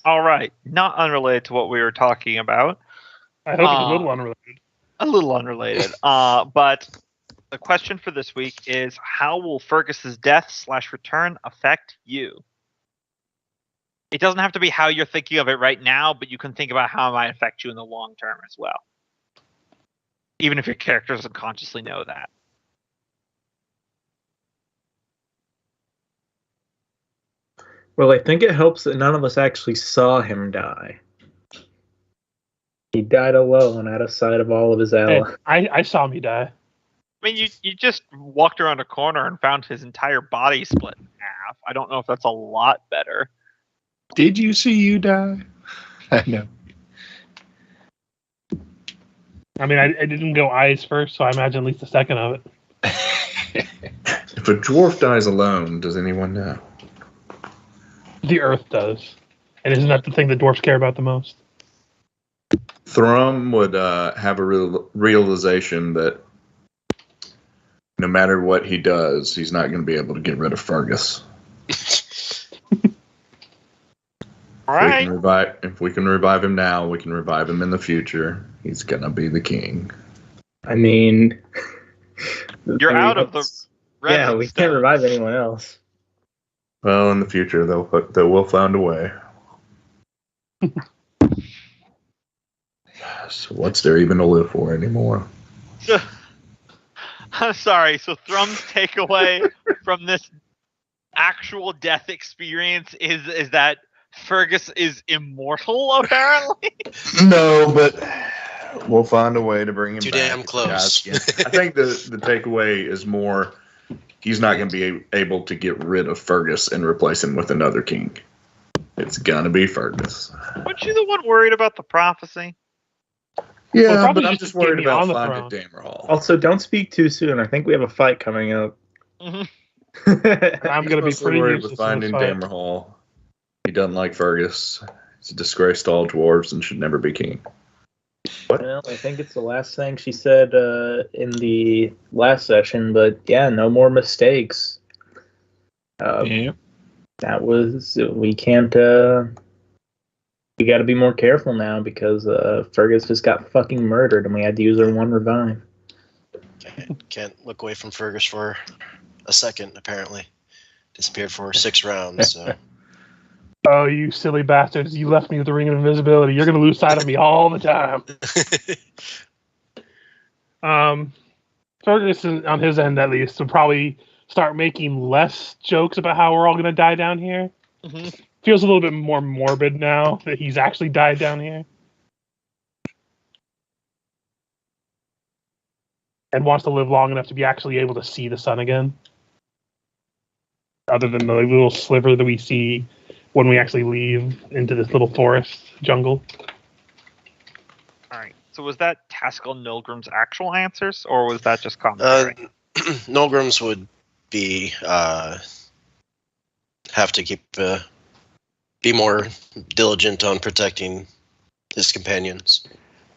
All right, not unrelated to what we were talking about. I hope it's a little unrelated. A little unrelated. But the question for this week is, how will Fergus's death/return affect you? It doesn't have to be how you're thinking of it right now, but you can think about how it might affect you in the long term as well. Even if your character doesn't consciously know that. Well, I think it helps that none of us actually saw him die. He died alone, out of sight of all of his allies. I saw me die. I mean, you just walked around a corner and found his entire body split in half. I don't know if that's a lot better. Did you see you die? I know. I mean, I didn't go eyes first, so I imagine at least a second of it. If a dwarf dies alone, does anyone know? The Earth does. And isn't that the thing that dwarfs care about the most? Thrum would have a realization that no matter what he does, he's not going to be able to get rid of Fergus. All right. If we can revive him now, we can revive him in the future. He's going to be the king. I mean... You're out of the... Yeah, we can't revive anyone else. Well, in the future, they will find a way. So what's there even to live for anymore? I'm sorry. So Thrum's takeaway from this actual death experience is that Fergus is immortal, apparently? No, but we'll find a way to bring him Too back. damn close. I think the takeaway is more he's not going to be able to get rid of Fergus and replace him with another king. It's going to be Fergus. Weren't you the one worried about the prophecy? Yeah, Well, but I'm just worried about finding throne. Dammerhall. Also, don't speak too soon. I think we have a fight coming up. Mm-hmm. I'm going to be pretty worried useless with finding in this fight. Dammerhall. He doesn't like Fergus. He's a disgrace to all dwarves and should never be king. Well, I think it's the last thing she said in the last session, but yeah, no more mistakes. Yeah. That was, we can't, we gotta be more careful now because Fergus just got fucking murdered and we had to use our one revive. Can't look away from Fergus for a second, apparently. Disappeared for 6 rounds, so... Oh, you silly bastards. You left me with the ring of invisibility. You're going to lose sight of me all the time. Fergus, on his end at least, will probably start making less jokes about how we're all going to die down here. Mm-hmm. Feels a little bit more morbid now that he's actually died down here. And wants to live long enough to be actually able to see the sun again. Other than the little sliver that we see when we actually leave into this little forest jungle. All right. So was that Taskell Nilgrim's actual answers, or was that just commentary? Nolgrim's would be have to keep be more diligent on protecting his companions.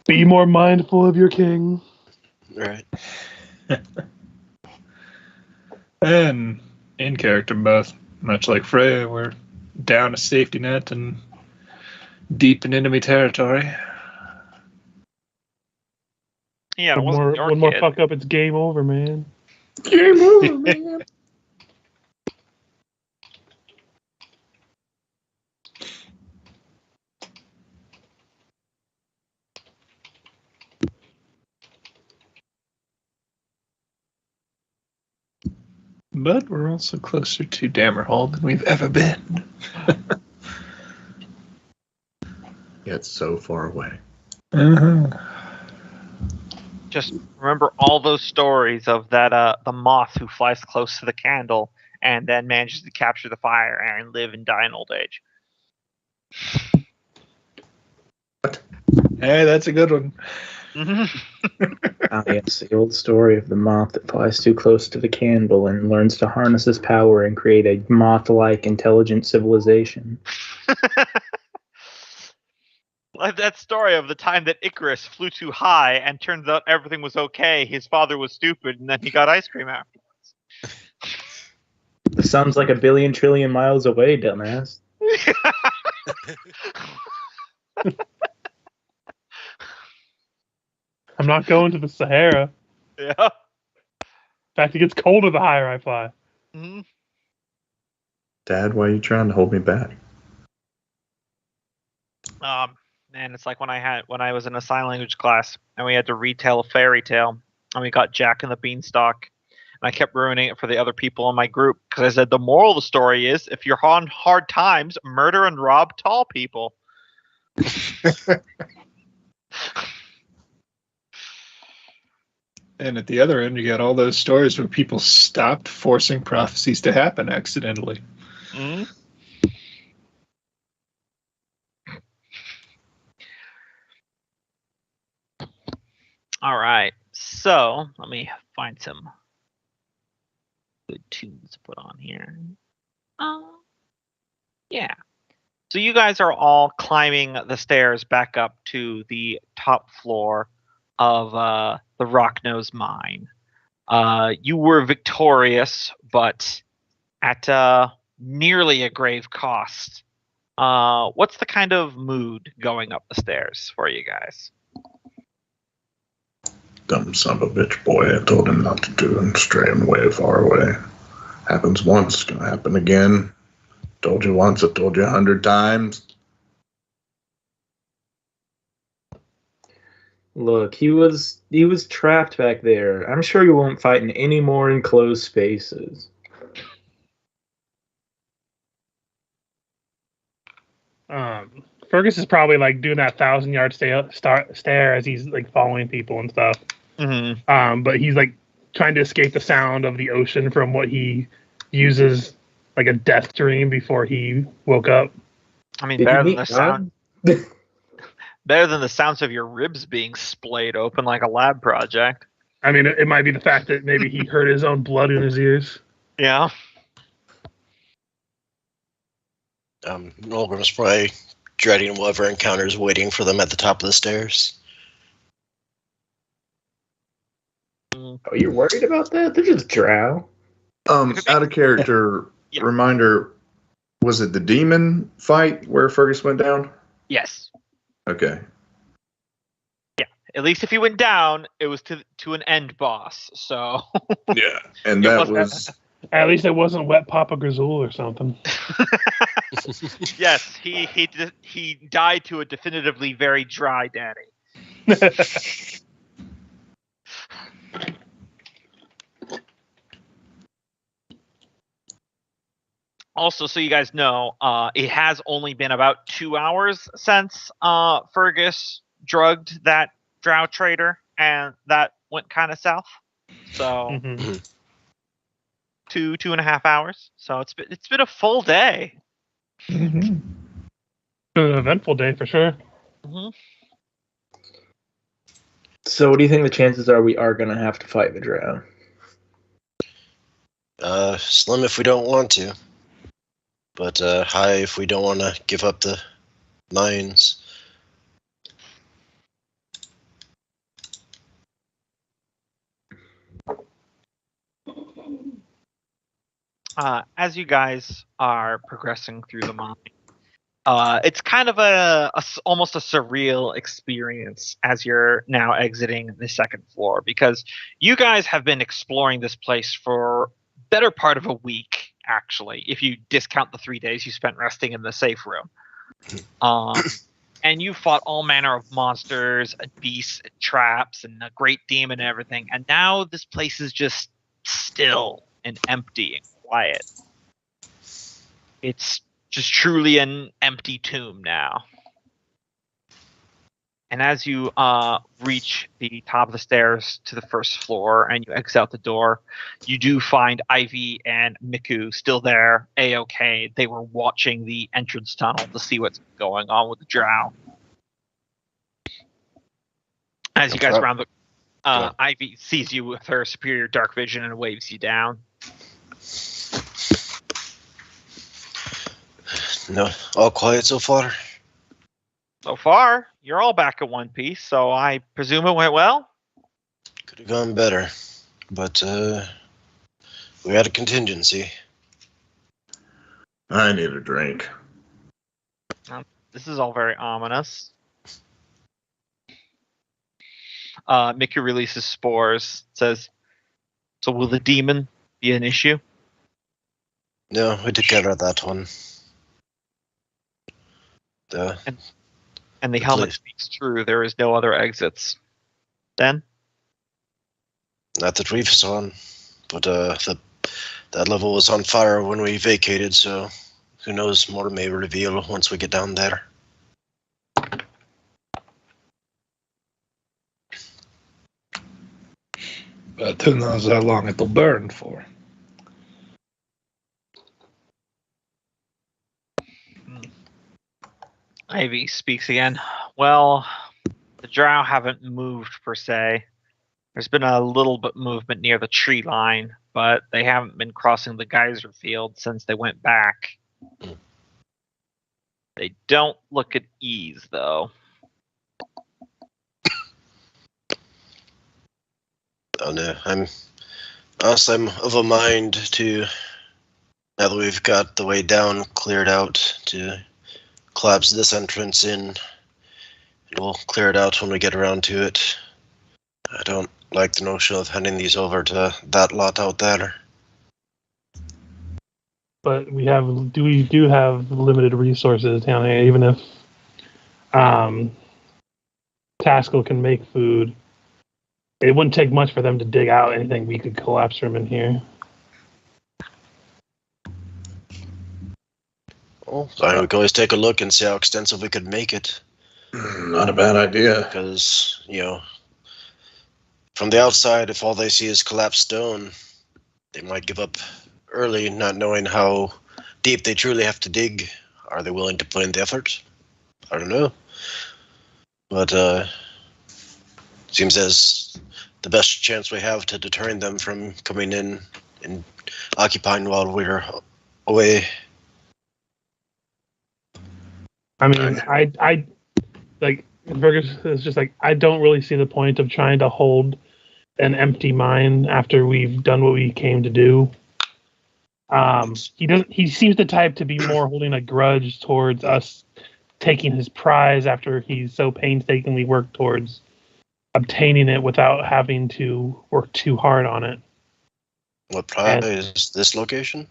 Be more mindful of your king. Right. And in character, both, much like Freya, we're down a safety net and deep in enemy territory. Yeah, it wasn't your one more kid. fuck up, it's game over, man. Game over, man. But we're also closer to Dammerhall than we've ever been. It's so far away. Uh-huh. Just remember all those stories of that the moth who flies close to the candle and then manages to capture the fire and live and die in old age. Hey, that's a good one. Ah, yes, the old story of the moth that flies too close to the candle and learns to harness his power and create a moth-like intelligent civilization. Like that story of the time that Icarus flew too high and turns out everything was okay. His father was stupid and then he got ice cream afterwards. The sun's like 1 billion trillion miles away, dumbass. I'm not going to the Sahara. Yeah. In fact, it gets colder the higher I fly. Mhm. Dad, why are you trying to hold me back? Man, it's like when I was in a sign language class and we had to retell a fairy tale, and we got Jack and the Beanstalk, and I kept ruining it for the other people in my group because I said the moral of the story is if you're on hard times, murder and rob tall people. And at the other end, you got all those stories where people stopped forcing prophecies to happen accidentally. Mm-hmm. All right, so let me find some good tunes to put on here. Yeah. So you guys are all climbing the stairs back up to the top floor of the Rocknose mine. You were victorious, but at nearly a grave cost. What's the kind of mood going up the stairs for you guys? Dumb son of a bitch boy. I told him not to do and straying way far away. Happens once, it's gonna happen again. Told you once, I told you 100 times. Look, he was trapped back there. I'm sure you won't fight in any more enclosed spaces. Fergus is probably like doing that 1,000-yard stare as he's like following people and stuff. Mm-hmm. But he's like trying to escape the sound of the ocean from what he uses like a death dream before he woke up. I mean, Did better you than meet the sound. God? Better than the sounds of your ribs being splayed open like a lab project. I mean, it might be the fact that maybe he heard his own blood in his ears. Yeah. Nolgrim's probably dreading whatever encounters waiting for them at the top of the stairs. Oh, you're worried about that? They're just drow. Out of character, Yeah. reminder, was it the demon fight where Fergus went down? Yes. Okay. Yeah. At least if he went down, it was to an end boss. So. Yeah. And It that wasn't- was... At least it wasn't Wet Papa Grizzle or something. Yes, he died to a definitively very dry Danny. Also, so you guys know, it has only been about 2 hours since Fergus drugged that drow trader, and that went kind of south. So Mhm. 2.5 hours. So it's been a full day. An eventful day for sure. Mm-hmm. So what do you think the chances are we are going to have to fight the drow? Slim if we don't want to. But high if we don't want to give up the mines. As you guys are progressing through the mine, it's kind of almost a surreal experience as you're now exiting the second floor, because you guys have been exploring this place for better part of a week, actually, if you discount the 3 days you spent resting in the safe room. And you fought all manner of monsters, beasts, and traps, and a great demon and everything. And now this place is just still and empty and quiet. It's just truly an empty tomb now. And as you reach the top of the stairs to the first floor and you exit out the door, you do find Ivy and Miku still there, A-OK. They were watching the entrance tunnel to see what's going on with the drow. As you guys round the... Ivy sees you with her superior dark vision and waves you down. No, all quiet so far? So far, you're all back in one piece, so I presume it went well? Could have gone better. But we had a contingency. I need a drink. This is all very ominous. Mickey releases spores. Says, "So will the demon be an issue?" No, we took care of that one. And the helmet police. speaks true. There is no other exits. Then? Not that we've saw, but that level was on fire when we vacated, so who knows, more may reveal once we get down there. But who knows how long it'll burn for. Ivy speaks again. Well, the drow haven't moved per se. There's been a little bit movement near the tree line, but they haven't been crossing the geyser field since they went back. They don't look at ease, though. Oh no, I'm of a mind to, now that we've got the way down cleared out, to collapse this entrance in. We'll clear it out when we get around to it. I don't like the notion of handing these over to that lot out there. But we do have limited resources down here. Even if Taskell can make food, it wouldn't take much for them to dig out anything we could collapse from in here. Well, so we could always take a look and see how extensive we could make it. Not a bad idea. Because, from the outside, if all they see is collapsed stone, they might give up early, not knowing how deep they truly have to dig. Are they willing to put in the effort? I don't know. But seems as the best chance we have to deterring them from coming in and occupying while we're away. I mean, I like Fergus is just like, I don't really see the point of trying to hold an empty mine after we've done what we came to do. He seems the type to be more holding a grudge towards us taking his prize after he's so painstakingly worked towards obtaining it without having to work too hard on it. What prize is this location?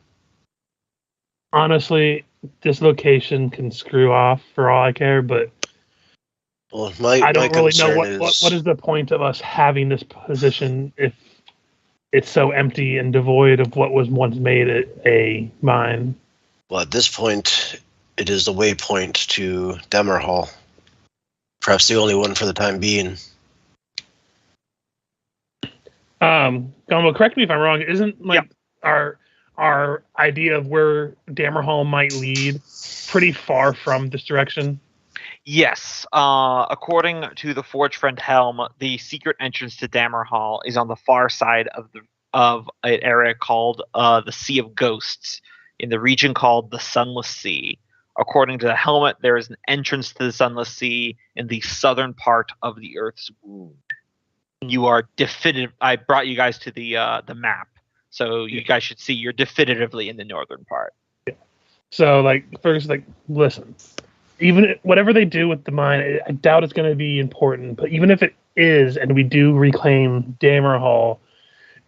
Honestly, this location can screw off for all I care, but well, I don't really know what is the point of us having this position if it's so empty and devoid of what was once made it a mine. Well, at this point, it is the waypoint to Dammerhall. Perhaps the only one for the time being. Gonwell, correct me if I'm wrong. Isn't our idea of where Dammerhall might lead pretty far from this direction? Yes. According to the Forge Friend Helm, the secret entrance to Dammerhall is on the far side of an area called the Sea of Ghosts, in the region called the Sunless Sea. According to the helmet, there is an entrance to the Sunless Sea in the southern part of the Earth's wound. You are definitive. I brought you guys to the map, so you guys should see you're definitively in the northern part. So, first, listen. Even whatever they do with the mine, I doubt it's going to be important. But even if it is, and we do reclaim Dammerhall,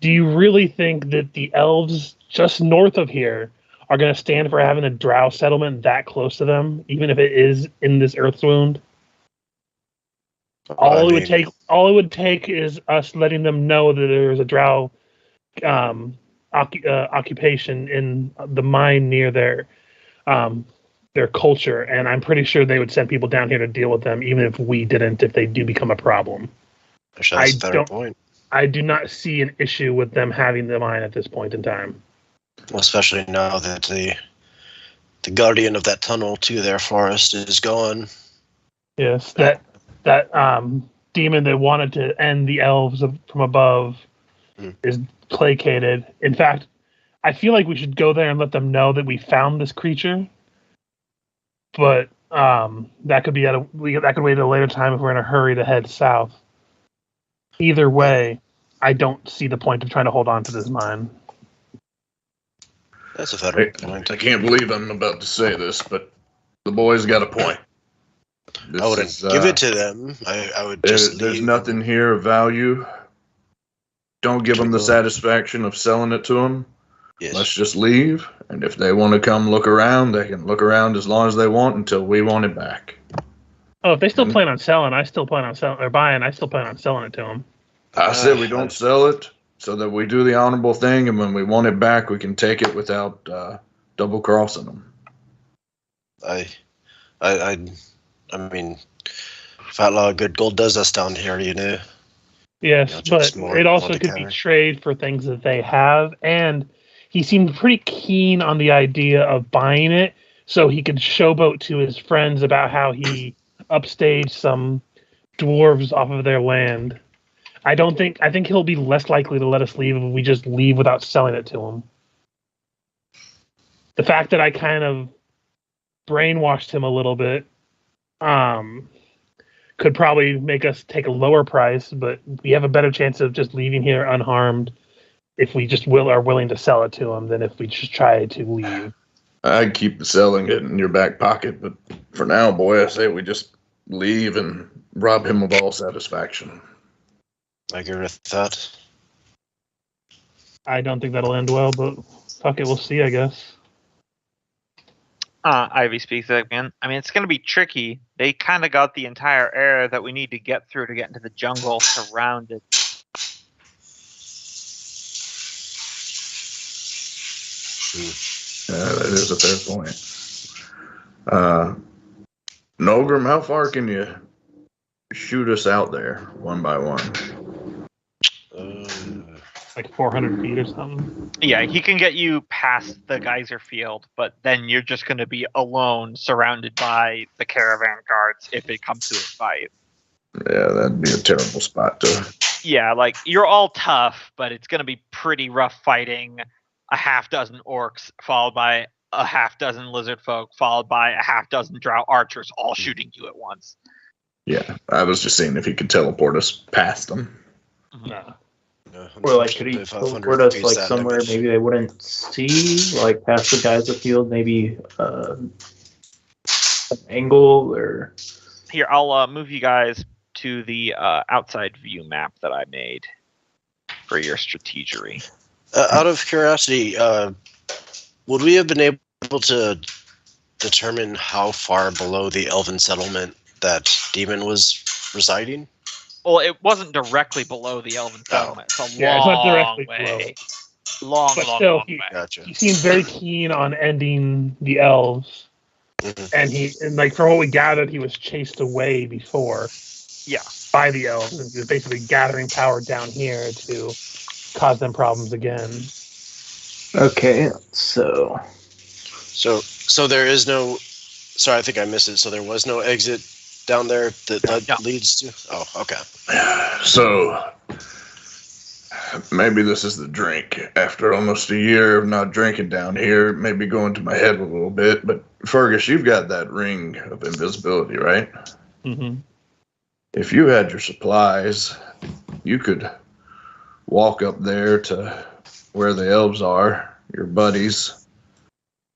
do you really think that the elves just north of here are going to stand for having a drow settlement that close to them, even if it is in this Earth's wound? All it would take is us letting them know that there's a drow occupation in the mine near their culture, and I'm pretty sure they would send people down here to deal with them, even if we didn't, if they do become a problem. That's a fair point. I do not see an issue with them having the mine at this point in time. Well, especially now that the guardian of that tunnel to their forest is gone. Yes, that demon that wanted to end the elves from above is placated. In fact, I feel like we should go there and let them know that we found this creature. But that could wait at a later time if we're in a hurry to head south. Either way, I don't see the point of trying to hold on to this mine. That's a fair point. I can't believe I'm about to say this, but the boy's got a point. This I wouldn't is, give it to them. I would just there's leave. nothing here of value. Don't give them the satisfaction of selling it to them. Yes. Let's just leave. And if they want to come look around, they can look around as long as they want until we want it back. Oh, if they still plan on selling, I still plan on selling or buying. I still plan on selling it to them. I said we don't sell it so that we do the honorable thing, and when we want it back, we can take it without double crossing them. I mean, fat lot of good gold does us down here, you know. Yes, Yeah, but just more it also to could be counter. trade for things that they have, and he seemed pretty keen on the idea of buying it so he could showboat to his friends about how he upstaged some dwarves off of their land. I think he'll be less likely to let us leave if we just leave without selling it to him. The fact that I kind of brainwashed him a little bit could probably make us take a lower price, but we have a better chance of just leaving here unharmed if we just are willing to sell it to him than if we just try to leave. I'd keep the selling it in your back pocket, but for now, boy, I say we just leave and rob him of all satisfaction. I agree with that. I don't think that'll end well, but fuck it, we'll see, I guess. Ivy speaks again. I mean, it's going to be tricky. They kind of got the entire area that we need to get through to get into the jungle surrounded. That is a fair point. Nogrim, how far can you shoot us out there, one by one? Like 400 feet or something. Yeah, he can get you past the geyser field, but then you're just going to be alone, surrounded by the caravan guards if it comes to a fight. Yeah, that'd be a terrible spot to... Yeah, like, you're all tough, but it's going to be pretty rough fighting a half dozen orcs, followed by a half dozen lizard folk, followed by a half dozen drow archers, all shooting you at once. Yeah, I was just seeing if he could teleport us past them. No. Or like, could he teleport us like somewhere maybe they wouldn't see, like past the geyser field, maybe an angle or. Here, I'll move you guys to the outside view map that I made for your strategery. Out of curiosity, would we have been able to determine how far below the elven settlement that demon was residing? Well, it wasn't directly below the elven settlement. It's a it's not directly way. below. But still, Long way. Gotcha. He seemed very keen on ending the elves. Mm-hmm. And like from what we gathered, he was chased away before. Yeah. By the elves, and he was basically gathering power down here to cause them problems again. Okay, so there is no. Sorry, I think I missed it. So there was no exit down there that leads to. Oh, okay. So maybe this is the drink. After almost a year of not drinking down here, maybe going to my head a little bit. But Fergus, you've got that ring of invisibility, right? Mm-hmm. If you had your supplies, you could walk up there to where the elves are, your buddies,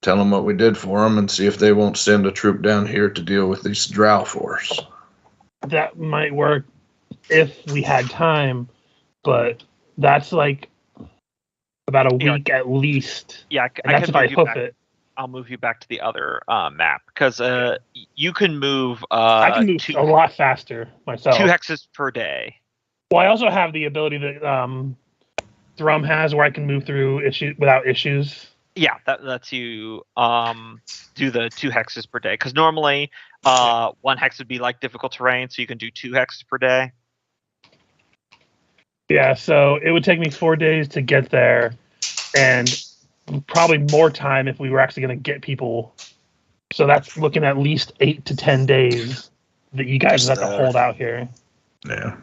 tell them what we did for them, and see if they won't send a troop down here to deal with these drow force. That might work if we had time, but that's like about a week at least. Yeah, and that's if I hoof it. I'll move you back to the other map because you can move. I can move a lot faster myself. 2 hexes per day. Well, I also have the ability that Thrum has, where I can move through without issues. Yeah, that lets you do the 2 hexes per day. Because normally 1 hex would be like difficult terrain, so you can do 2 hexes per day. Yeah, so it would take me 4 days to get there, and probably more time if we were actually going to get people. So that's looking at least 8 to 10 days that you guys have to hold out here. Yeah.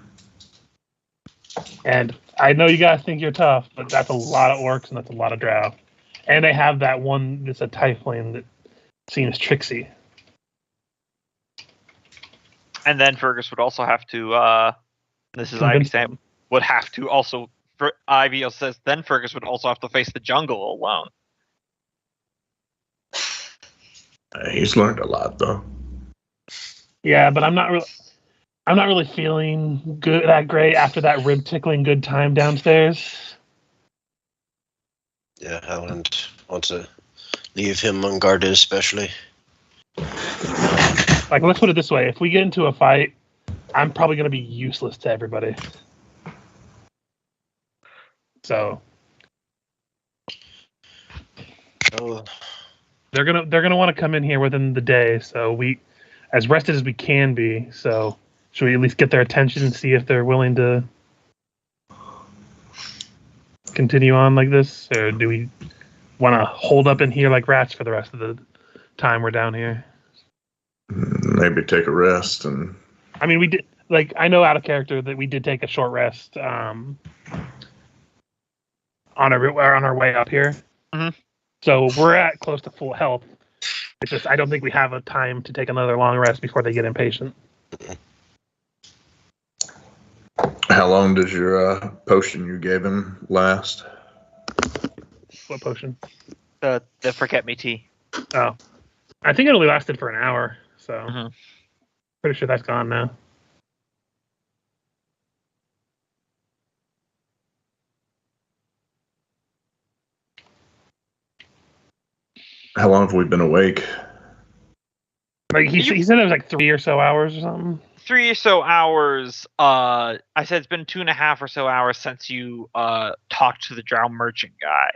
And I know you guys think you're tough, but that's a lot of orcs and that's a lot of drow. And they have that one that's a tiefling that seems tricksy. And then Fergus would also have to, this is Ivy saying, would have to also, Ivy says, then Fergus would also have to face the jungle alone. He's learned a lot, though. Yeah, but I'm not really feeling that great after that rib tickling good time downstairs. Yeah, I wouldn't want to leave him unguarded, especially. Like, let's put it this way: if we get into a fight, I'm probably going to be useless to everybody. So Oh, they're gonna want to come in here within the day. So we, as rested as we can be. So should we at least get their attention and see if they're willing to continue on like this, or do we want to hold up in here like rats for the rest of the time we're down here? Maybe take a rest and. I mean, we did. Like, I know out of character that we did take a short rest on our way up here. Mhm. So we're at close to full health. It's just I don't think we have a time to take another long rest before they get impatient. How long does your potion you gave him last? What potion? The forget me tea. Oh, I think it only lasted for an hour. So Mhm. pretty sure that's gone now. How long have we been awake? Like he said it was like 3 or so hours or something. 3 or so hours. I said it's been 2.5 or so hours since you talked to the drow merchant guy.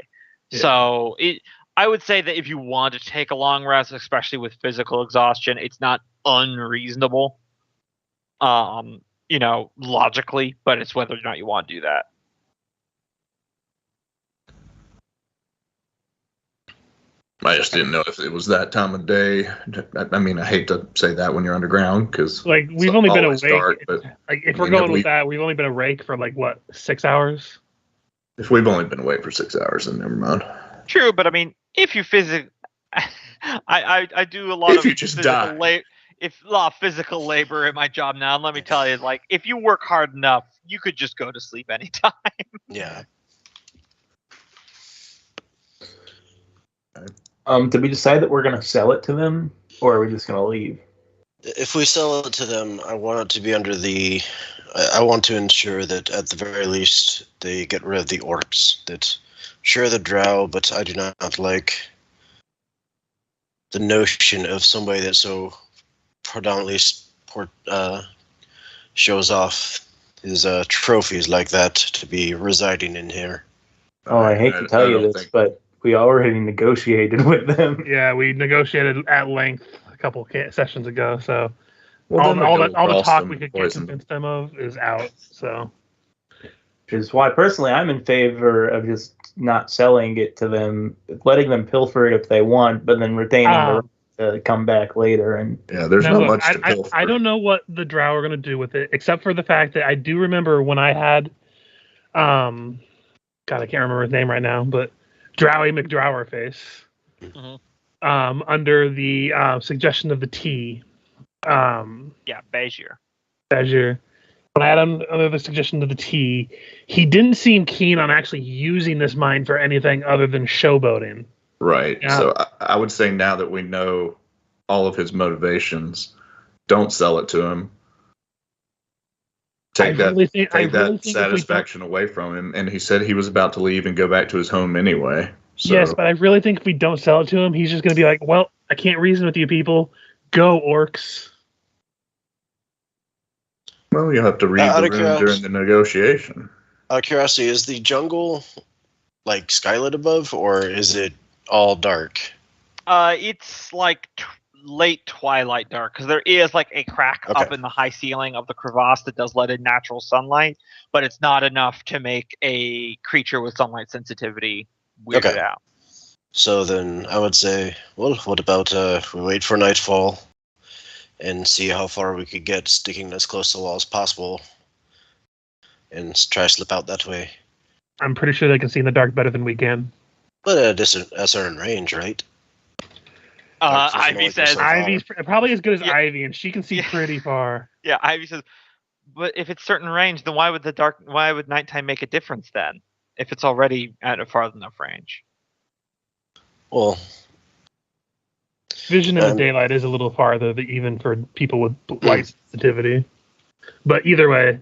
Yeah. So I would say that if you want to take a long rest, especially with physical exhaustion, it's not unreasonable. Logically, but it's whether or not you want to do that. I just didn't know if it was that time of day. I mean, I hate to say that when you're underground because like we've only been awake. Dark, but like if we're going with that, we've only been awake for like what 6 hours. If we've only been awake for 6 hours, then never mind. True, but I mean, if you I do a lot If of you just die. A lot of physical labor in my job now, and let me tell you, like if you work hard enough, you could just go to sleep anytime. yeah. Did we decide that we're gonna sell it to them, or are we just gonna leave? If we sell it to them, I want it to be under the. I want to ensure that at the very least they get rid of the orcs. That sure the drow, but I do not like the notion of somebody that so predominantly shows off his trophies like that to be residing in here. Oh, I hate to tell you this, but we already negotiated with them. Yeah, we negotiated at length a couple sessions ago. So Well, all the talk we could get convince them of is out. So, which is why personally I'm in favor of just not selling it to them, letting them pilfer it if they want, but then retaining the right to come back later. And yeah, there's not much to pilfer. I don't know what the drow are going to do with it, except for the fact that I do remember when I had, God, I can't remember his name right now, but Drowy McDrowerface, under the suggestion of the tea. Bajir. When I had him under the suggestion of the tea, he didn't seem keen on actually using this mine for anything other than showboating. Right. Yeah. So I would say now that we know all of his motivations, don't sell it to him. Take that satisfaction away from him. And he said he was about to leave and go back to his home anyway. So. Yes, but I really think if we don't sell it to him, he's just going to be like, well, I can't reason with you people. Go, orcs. Well, you'll have to read the room during the negotiation. Out of curiosity, is the jungle like skylit above, or is it all dark? It's like late twilight dark, because there is like a crack up in the high ceiling of the crevasse that does let in natural sunlight, but it's not enough to make a creature with sunlight sensitivity weirded out. So then I would say, well, what about we wait for nightfall and see how far we could get, sticking as close to the wall as possible, and try to slip out that way. I'm pretty sure they can see in the dark better than we can. But at a certain range, right? Ivy says Ivy's probably as good as Ivy, and she can see pretty far. Yeah, Ivy says, but if it's certain range, then why would nighttime make a difference then? If it's already at a far enough range. Well, Vision in the daylight is a little farther, even for people with light sensitivity. But either way,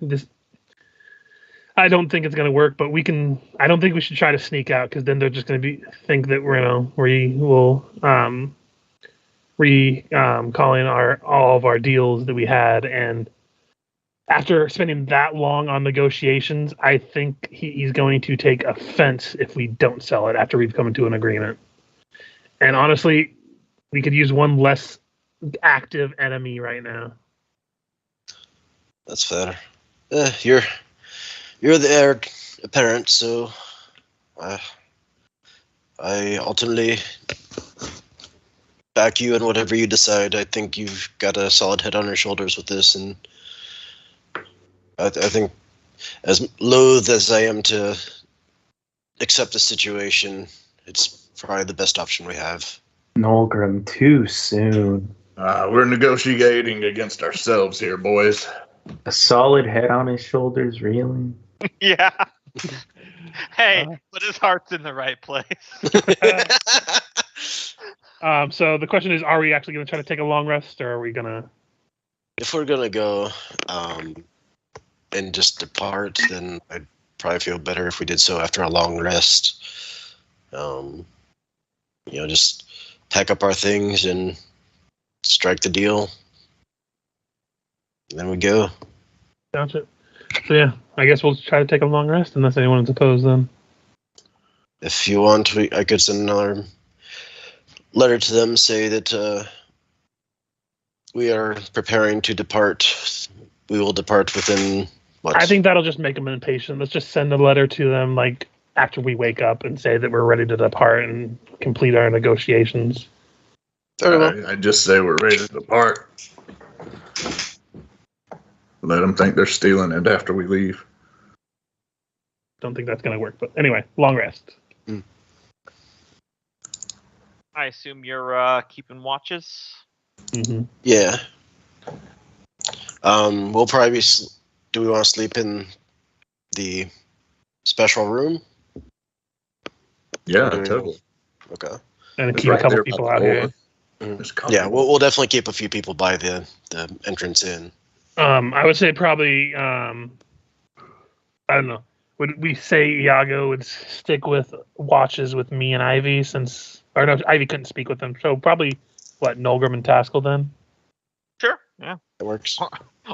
I don't think it's going to work. But I don't think we should try to sneak out, because then they're just going to think that we will calling all of our deals that we had. And after spending that long on negotiations, I think he's going to take offense if we don't sell it after we've come to an agreement. And honestly, we could use one less active enemy right now. That's fair. You're the heir apparent, so I ultimately back you in whatever you decide. I think you've got a solid head on your shoulders with this, and I think, as loath as I am to accept the situation, it's probably the best option we have. Nolgrim, too soon. We're negotiating against ourselves here, boys. A solid head on his shoulders, really? Yeah. Hey, but his heart's in the right place. So the question is, are we actually going to try to take a long rest, or are we going to... If we're going to go and just depart, then I'd probably feel better if we did so after a long rest. Just pack up our things and strike the deal. And then we go. Gotcha. So yeah, I guess we'll try to take a long rest, unless anyone's opposed then. If you want, I could send another letter to them, say that we are preparing to depart. We will depart within what? I think that'll just make them impatient. Let's just send a letter to them, like, after we wake up, and say that we're ready to depart and complete our negotiations. I just say we're ready to depart. Let them think they're stealing it after we leave. Don't think that's going to work, but anyway, long rest. I assume you're keeping watches? Mm-hmm. Yeah. We'll probably be... Do we want to sleep in the special room? Yeah, totally. Okay. And keep a couple people out here. Yeah, we'll definitely keep a few people by the entrance in. I would say probably, I don't know. Would we say Iago would stick with watches with me and Ivy, Ivy couldn't speak with them. So probably, Nolgrim and Taskell then? Sure, yeah. It works.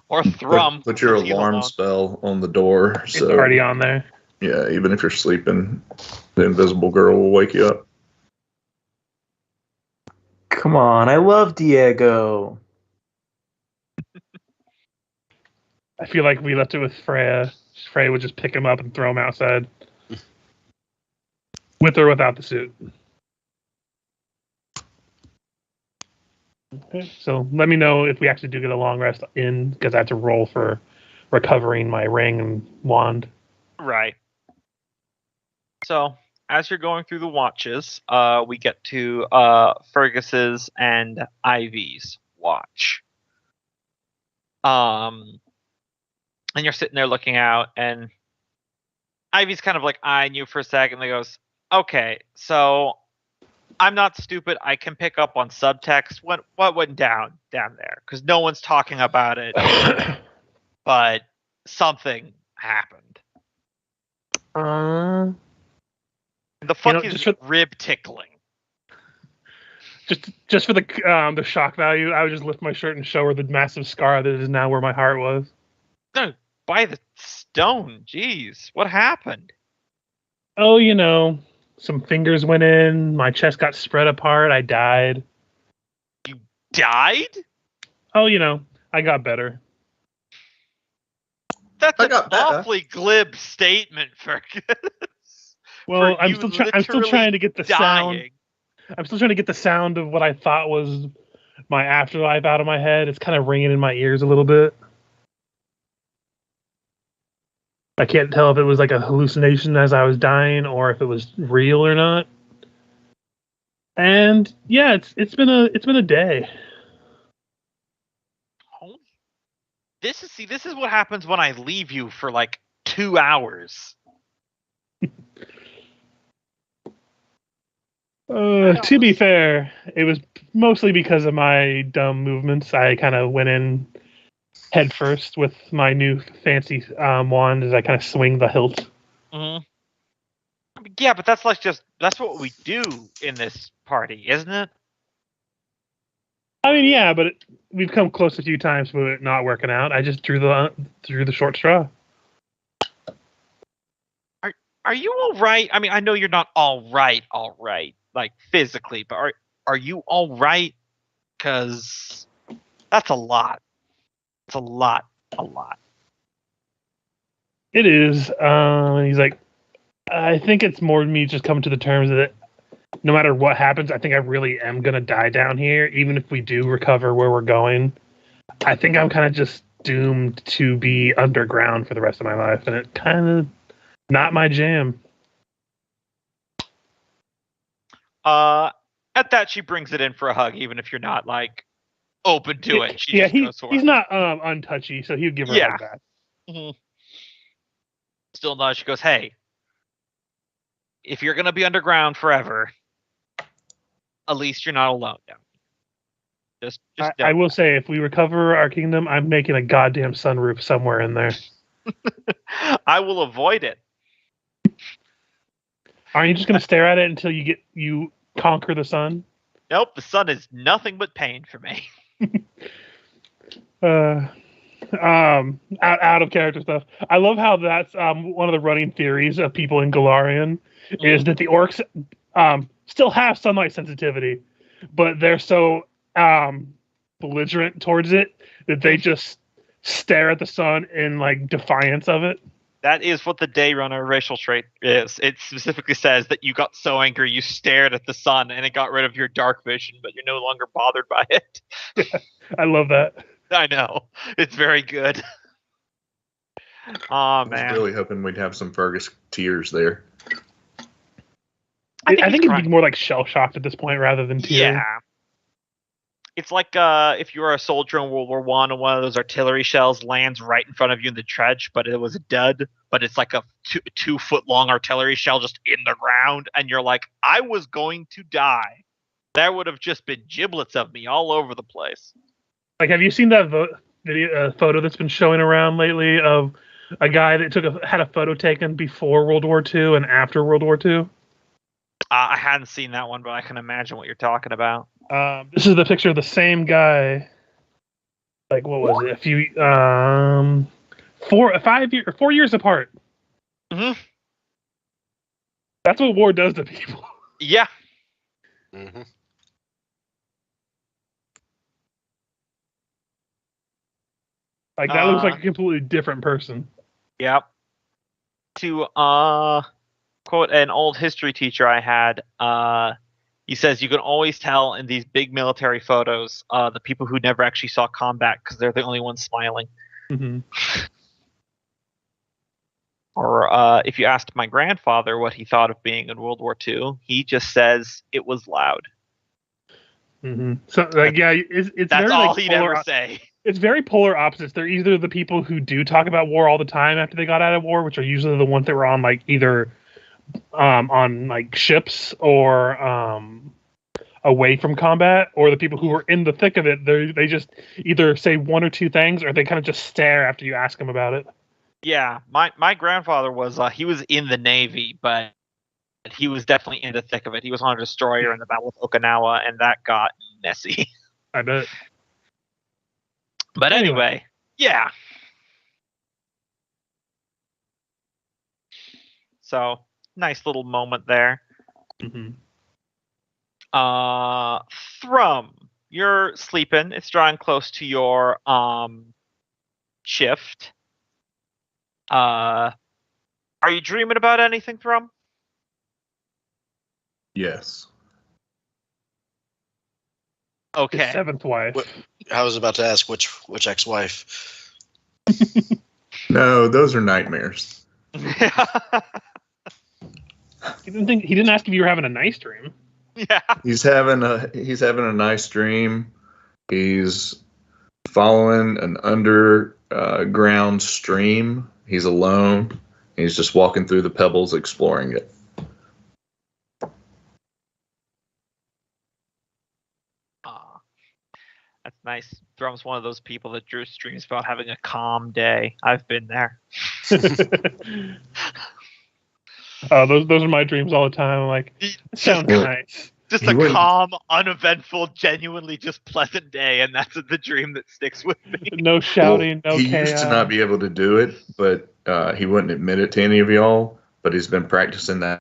Or Thrum. Put your alarm spell on the door. It's already on there. Yeah, even if you're sleeping, the invisible girl will wake you up. Come on, I love Diego. I feel like we left it with Freya. Freya would just pick him up and throw him outside. With or without the suit. Okay, so let me know if we actually do get a long rest in, because I have to roll for recovering my ring and wand. Right. So, as you're going through the watches, we get to Fergus's and Ivy's watch. And you're sitting there looking out, and Ivy's kind of like eyeing you for a second, and goes, okay, so I'm not stupid. I can pick up on subtext. What went down there? Because no one's talking about it, but something happened. The fuck is rib tickling? Just for the shock value, I would just lift my shirt and show her the massive scar that is now where my heart was. No, by the stone. Jeez, what happened? Oh, some fingers went in. My chest got spread apart. I died. You died? Oh, I got better. That's an awfully glib statement, Fergus. Well, I'm still trying to get the sound. I'm still trying to get the sound of what I thought was my afterlife out of my head. It's kind of ringing in my ears a little bit. I can't tell if it was like a hallucination as I was dying or if it was real or not. And yeah, it's been a day. This is what happens when I leave you for like 2 hours. To be fair, it was mostly because of my dumb movements. I kind of went in head first with my new fancy wand as I kind of swing the hilt. Mm-hmm. Yeah, but that's what we do in this party, isn't it? I mean, yeah, but we've come close a few times with it not working out. I just drew the short straw. Are you all right? I mean, I know you're not all right, like physically, but are you all right? Because that's a lot. It's a lot. It is. He's like, I think it's more me just coming to the terms that no matter what happens, I think I really am going to die down here. Even if we do recover where we're going, I think I'm kind of just doomed to be underground for the rest of my life. And it kind of not my jam. At that, she brings it in for a hug, even if you're not like open to it. He's not untouchy, so he'd give her a hug back. Mm-hmm. Still no, she goes, hey, if you're gonna be underground forever, at least you're not alone down here. Just I will say, if we recover our kingdom, I'm making a goddamn sunroof somewhere in there. I will avoid it. Aren't you just gonna stare at it until you conquer the sun? Nope, the sun is nothing but pain for me. Out of character stuff. I love how that's one of the running theories of people in Galarian is that the orcs still have sunlight sensitivity, but they're so belligerent towards it that they just stare at the sun in like defiance of it. That is what the Day Runner racial trait is. It specifically says that you got so angry you stared at the sun and it got rid of your dark vision, but you're no longer bothered by it. I love that. I know. It's very good. Oh, man. I was really hoping we'd have some Fergus tears there. I think it'd be more like shell-shocked at this point rather than tears. Yeah. It's like if you were a soldier in World War I and one of those artillery shells lands right in front of you in the trench, but it was a dud, but it's like a 2-foot-long artillery shell just in the ground, and you're like, I was going to die. There would have just been giblets of me all over the place. Like, have you seen that photo that's been showing around lately of a guy that had a photo taken before World War II and after World War II? I hadn't seen that one, but I can imagine what you're talking about. This is the picture of the same guy. Like, what was it? A few, 4 years apart. Mm-hmm. That's what war does to people. Yeah. Mm-hmm. Like, that looks like a completely different person. Yep. To quote an old history teacher I had, he says you can always tell in these big military photos the people who never actually saw combat because they're the only ones smiling. Mm-hmm. Or if you asked my grandfather what he thought of being in World War II, he just says it was loud. Mm-hmm. So, like, yeah, it's that's very, all like, he'd ever say. It's very polar opposites. They're either the people who do talk about war all the time after they got out of war, which are usually the ones that were on like either on like ships or away from combat, or the people who were in the thick of it. They just either say one or two things, or they kind of just stare after you ask them about it. Yeah, my grandfather was he was in the Navy, but he was definitely in the thick of it. He was on a destroyer in the Battle of Okinawa, and that got messy. I bet. But anyway, yeah. So, nice little moment there. Mm-hmm. Thrum, you're sleeping. It's drawing close to your shift. Are you dreaming about anything, Thrum? Yes. Okay. His seventh wife. I was about to ask which ex-wife. No, those are nightmares. He didn't ask if you were having a nice dream. Yeah. He's having a nice dream. He's following an underground stream. He's alone. He's just walking through the pebbles, exploring it. That's nice. Thrum's one of those people that Drew streams about having a calm day. I've been there. Those are my dreams all the time. I'm like, it sounds nice. Just a calm, uneventful, genuinely just pleasant day, and that's the dream that sticks with me. No shouting, no he chaos. used to not be able to do it, but he wouldn't admit it to any of y'all. But he's been practicing that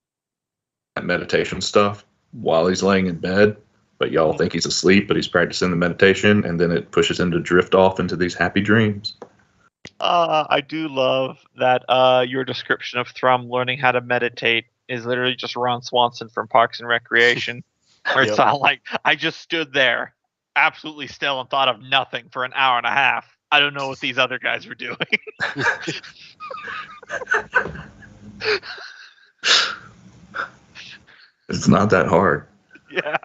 meditation stuff while he's laying in bed. But y'all think he's asleep, but he's practicing the meditation, and then it pushes him to drift off into these happy dreams. I do love that your description of Thrum learning how to meditate is literally just Ron Swanson from Parks and Recreation. Where it's not like, I just stood there absolutely still and thought of nothing for an hour and a half. I don't know what these other guys were doing. It's not that hard. Yeah.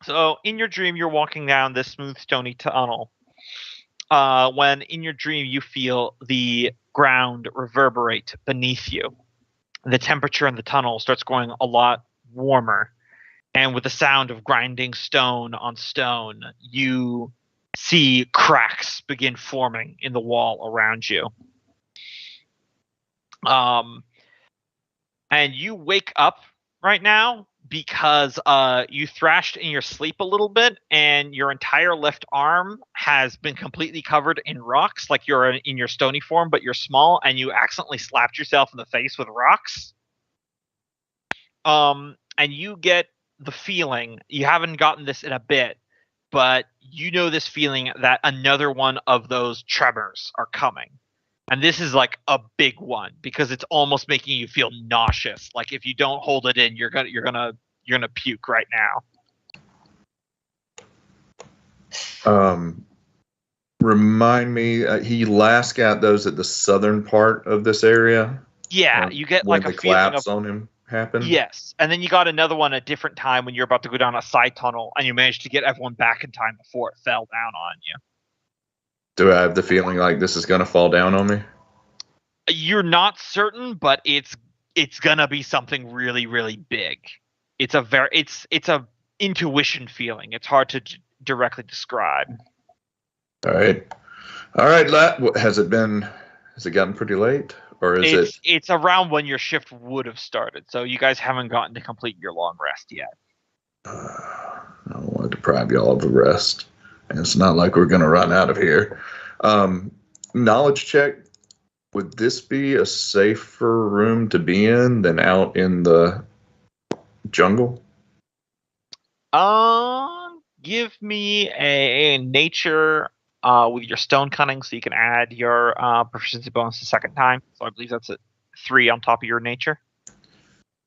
So in your dream, you're walking down this smooth, stony tunnel. When in your dream, you feel the ground reverberate beneath you. The temperature in the tunnel starts going a lot warmer. And with the sound of grinding stone on stone, you see cracks begin forming in the wall around you. And you wake up right now because you thrashed in your sleep a little bit, and your entire left arm has been completely covered in rocks, like you're in your stony form, but you're small, and you accidentally slapped yourself in the face with rocks. And you get the feeling, you haven't gotten this in a bit, but you know this feeling that another one of those tremors are coming. And this is like a big one because it's almost making you feel nauseous. Like if you don't hold it in, you're gonna puke right now. Remind me, he last got those at the southern part of this area. Yeah, you get like when a the feeling collapse on him happened. Yes, and then you got another one at a different time when you're about to go down a side tunnel, and you managed to get everyone back in time before it fell down on you. Do I have the feeling like this is going to fall down on me? You're not certain, but it's gonna be something really, really big. It's a intuition feeling. It's hard to directly describe. All right. Has it gotten pretty late, or is It's around when your shift would have started, so you guys haven't gotten to complete your long rest yet. I don't want to deprive y'all of a rest. And it's not like we're going to run out of here. Knowledge check. Would this be a safer room to be in than out in the jungle? Give me a nature with your stone cunning, so you can add your proficiency bonus the second time. So I believe that's a 3 on top of your nature.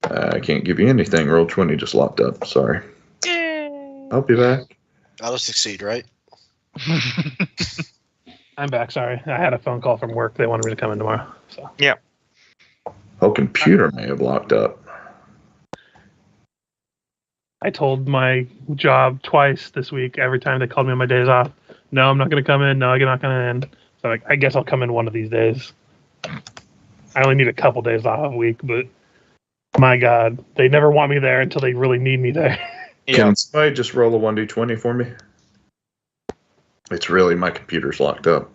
I can't give you anything. Roll 20 just locked up. Sorry. Yay. I'll be back. I'll succeed, right? I'm back. Sorry, I had a phone call from work. They wanted me to come in tomorrow. So yeah. Oh, computer may have locked up. I told my job twice this week. Every time they called me on my days off, no, I'm not going to come in. No, I'm not going in. So I guess I'll come in one of these days. I only need a couple days off a week, but my God, they never want me there until they really need me there. Can somebody just roll a 1d20 for me? It's really, my computer's locked up.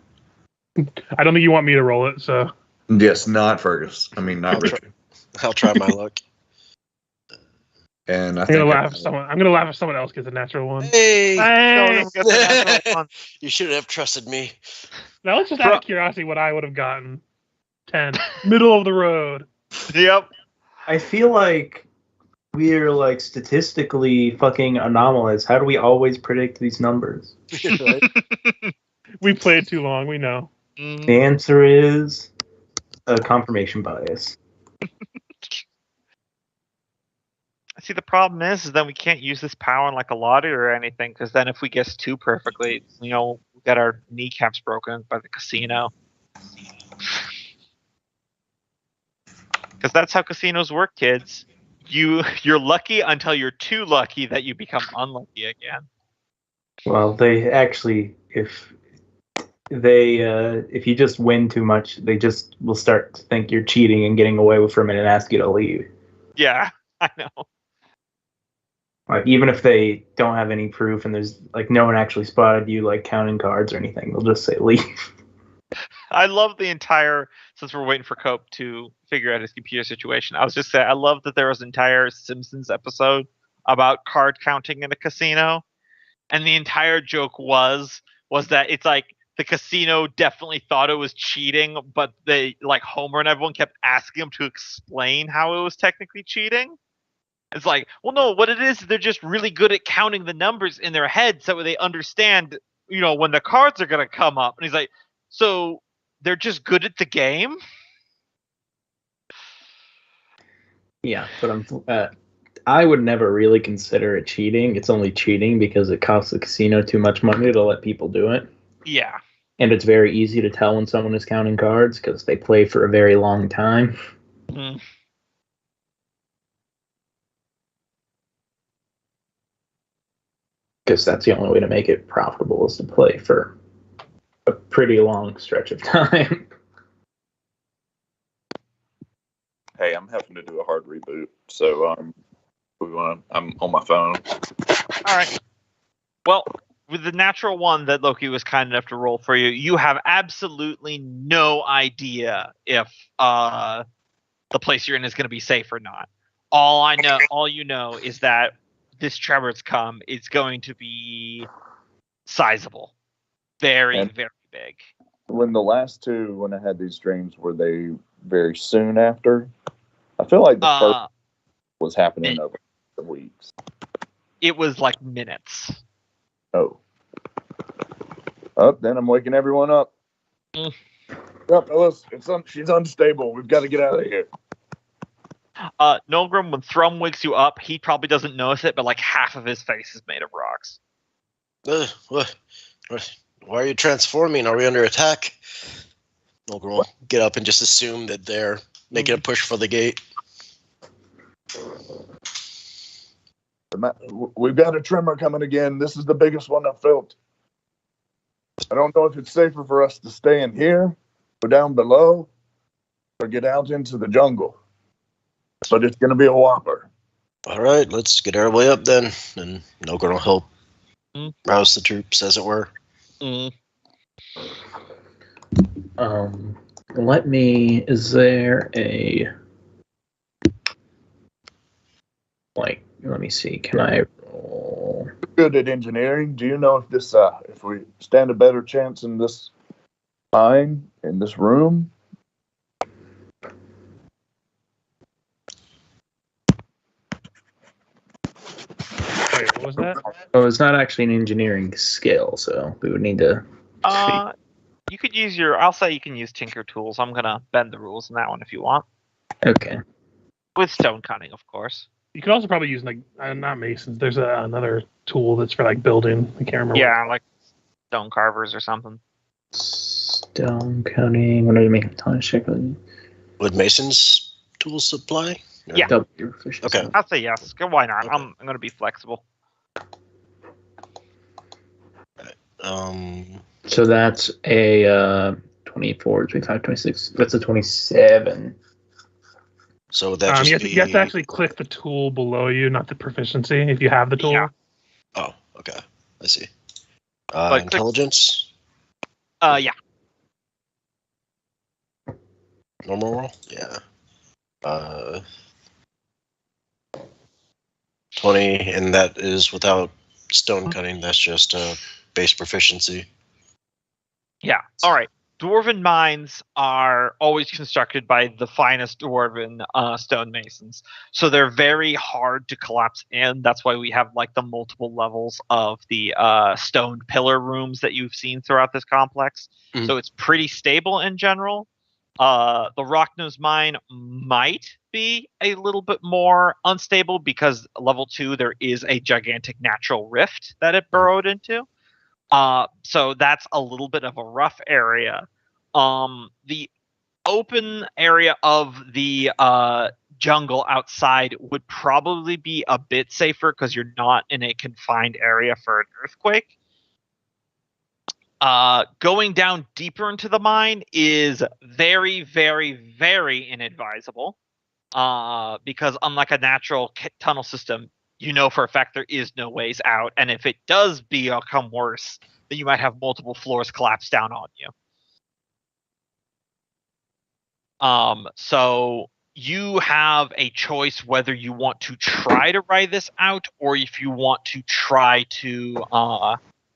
I don't think you want me to roll it, so. Yes, not Fergus. I mean, not Richard. I'll try my luck. And I'm gonna laugh if someone else gets a natural one. Hey! Hey! You should have trusted me. Now let's just out of curiosity what I would have gotten. 10. Middle of the road. Yep. I feel like we're like statistically fucking anomalous. How do we always predict these numbers? Right? We played too long, we know. The answer is a confirmation bias. See, the problem is then we can't use this power in like a lottery or anything, because then if we guess 2 perfectly, we got our kneecaps broken by the casino. Because that's how casinos work, kids. You're lucky until you're too lucky that you become unlucky again. Well, they actually, if you just win too much, they just will start to think you're cheating and getting away from it and ask you to leave. Yeah, I know. Like, even if they don't have any proof and there's, like, no one actually spotted you, like, counting cards or anything, they'll just say leave. I love the entire, since we're waiting for Cope to figure out his computer situation, I was just saying, I love that there was an entire Simpsons episode about card counting in a casino. And the entire joke was that it's like the casino definitely thought it was cheating, but they, like, Homer and everyone kept asking him to explain how it was technically cheating. It's like, well, no, what it is, they're just really good at counting the numbers in their head so they understand, when the cards are going to come up. And he's like, so they're just good at the game? Yeah, but I would never really consider it cheating. It's only cheating because it costs the casino too much money to let people do it. Yeah. And it's very easy to tell when someone is counting cards because they play for a very long time. Mm. Because that's the only way to make it profitable is to play for a pretty long stretch of time. Hey, I'm having to do a hard reboot, so I'm on my phone. All right. Well, with the natural one that Loki was kind enough to roll for you, you have absolutely no idea if the place you're in is going to be safe or not. All you know is that this Trevor's come. It's going to be sizable, very, very big. When the last two, when I had these dreams, were they very soon after? I feel like the first was happening over the weeks. It was like minutes. Oh, then I'm waking everyone up. Mm. Yep, Ellis, she's unstable. We've got to get out of here. Nolgrim, when Thrum wakes you up, he probably doesn't notice it, but like half of his face is made of rocks. What? Why are you transforming? Are we under attack? Nolgrim will get up and just assume that they're making a push for the gate. We've got a tremor coming again. This is the biggest one I've felt. I don't know if it's safer for us to stay in here, or down below, or get out into the jungle. But it's going to be a whopper. All right, let's get our way up then, and Nolgrim will help rouse the troops, as it were. Is there a... let me see, can I roll? Good at engineering. Do you know if this, if we stand a better chance in this mine, in this room? Wait, what was that? Oh, it's not actually an engineering skill, so we would need to... You could use I'll say you can use Tinker Tools. I'm going to bend the rules in that one if you want. Okay. With stone cutting, of course. You could also probably use, like, not masons. There's another tool that's for, like, building. I can't remember. Yeah, like stone carvers or something. Stone cutting. What do you make a ton of check? Would Mason's tools apply? Or? Yeah. Okay. I'll say yes. Why not? Okay. I'm going to be flexible. So that's a 24, 25, 26. That's a 27. So that just you have to actually click the tool below you, not the proficiency, if you have the tool. Yeah. Oh, okay. I see. Intelligence? Yeah. Normal roll? Yeah. 20, and that is without stone cutting. That's just base proficiency. Yeah. All right. Dwarven mines are always constructed by the finest dwarven stonemasons, so they're very hard to collapse in. That's why we have like the multiple levels of the stone pillar rooms that you've seen throughout this complex. Mm-hmm. So it's pretty stable in general. The Rocknose mine might be a little bit more unstable because level 2 there is a gigantic natural rift that it burrowed into. So that's a little bit of a rough area. The open area of the jungle outside would probably be a bit safer because you're not in a confined area for an earthquake. Going down deeper into the mine is very, very, very inadvisable. Because unlike a natural tunnel system, you know for a fact there is no ways out, and if it does become worse, then you might have multiple floors collapse down on you. So you have a choice whether you want to try to ride this out or if you want to try to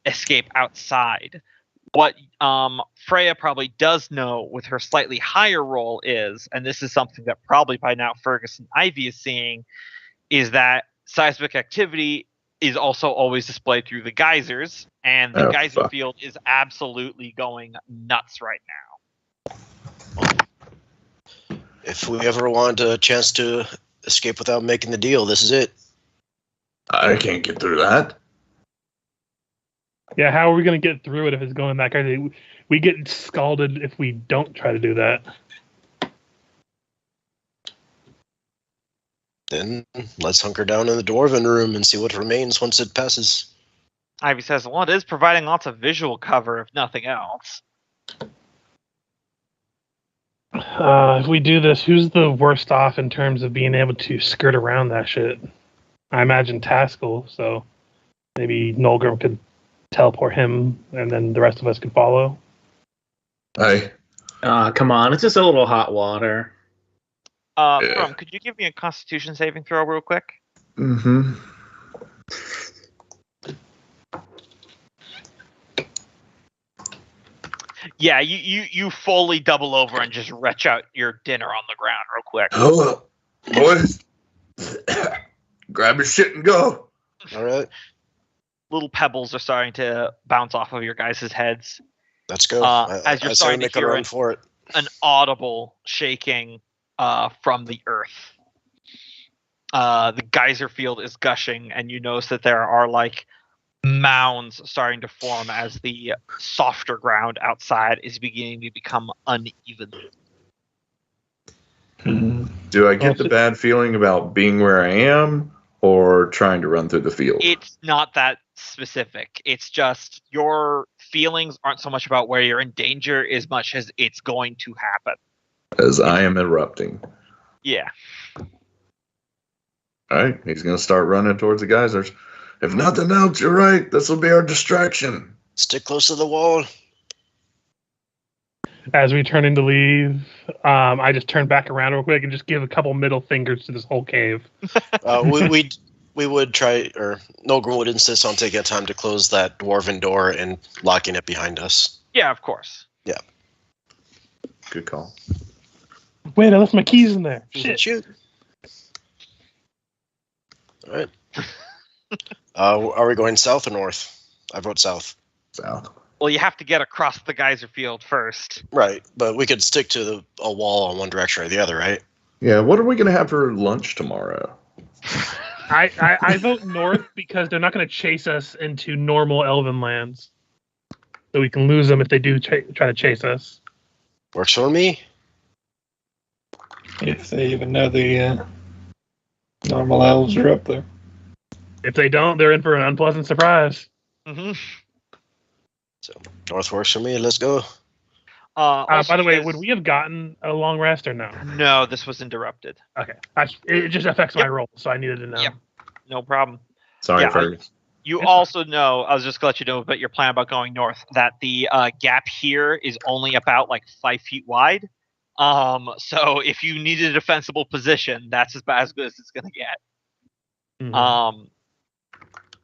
escape outside. What Freya probably does know with her slightly higher roll is, and this is something that probably by now Fergus and Ivy is seeing, is that seismic activity is also always displayed through the geysers, and the geyser field is absolutely going nuts right now. If we ever want a chance to escape without making the deal, this is it. I can't get through that. Yeah, how are we going to get through it if it's going that crazy? We get scalded if we don't try to do that. Then let's hunker down in the dwarven room and see what remains once it passes. Ivy says, well, it is providing lots of visual cover, if nothing else. If we do this, who's the worst off in terms of being able to skirt around that shit? I imagine Taskell, so maybe Nolgrim could teleport him, and then the rest of us could follow. Hey. Come on, it's just a little hot water. From, could you give me a Constitution saving throw real quick? Mm-hmm. Yeah, you fully double over and just retch out your dinner on the ground real quick. Hold up, boys. Grab your shit and go. All right. Little pebbles are starting to bounce off of your guys' heads. Let's go. As you're starting to hear an audible shaking from the earth. The geyser field is gushing, and you notice that there are like mounds starting to form as the softer ground outside is beginning to become uneven. Do I get the bad feeling about being where I am or trying to run through the field? It's not that specific. It's just your feelings aren't so much about where you're in danger as much as it's going to happen. As I am erupting. Yeah. Alright, he's going to start running towards the geysers. If nothing else, you're right. This will be our distraction. Stick close to the wall. As we turn in to leave, I just turn back around real quick and just give a couple middle fingers to this whole cave. We would try, or Nolgrim would insist on taking time to close that dwarven door and locking it behind us. Yeah, of course. Yeah. Good call. Wait, I left my keys in there. Shit. Shoot. All right. Are we going south or north? I wrote south. South. Well, you have to get across the geyser field first. Right, but we could stick to a wall in one direction or the other, right? Yeah, what are we going to have for lunch tomorrow? I vote north because they're not going to chase us into normal elven lands. So we can lose them if they do try to chase us. Works for me. If they even know the normal elves are up there. If they don't, they're in for an unpleasant surprise. Mm-hmm. So north works for me. Let's go. By the way, would we have gotten a long rest or no? No, this was interrupted. Okay. It just affects my roll, so I needed to know. Yep. No problem. Sorry, Fergus. You also know, I was just going to let you know about your plan about going north, that the gap here is only about like 5 feet wide. So if you need a defensible position, that's about as good as it's going to get. Mm-hmm.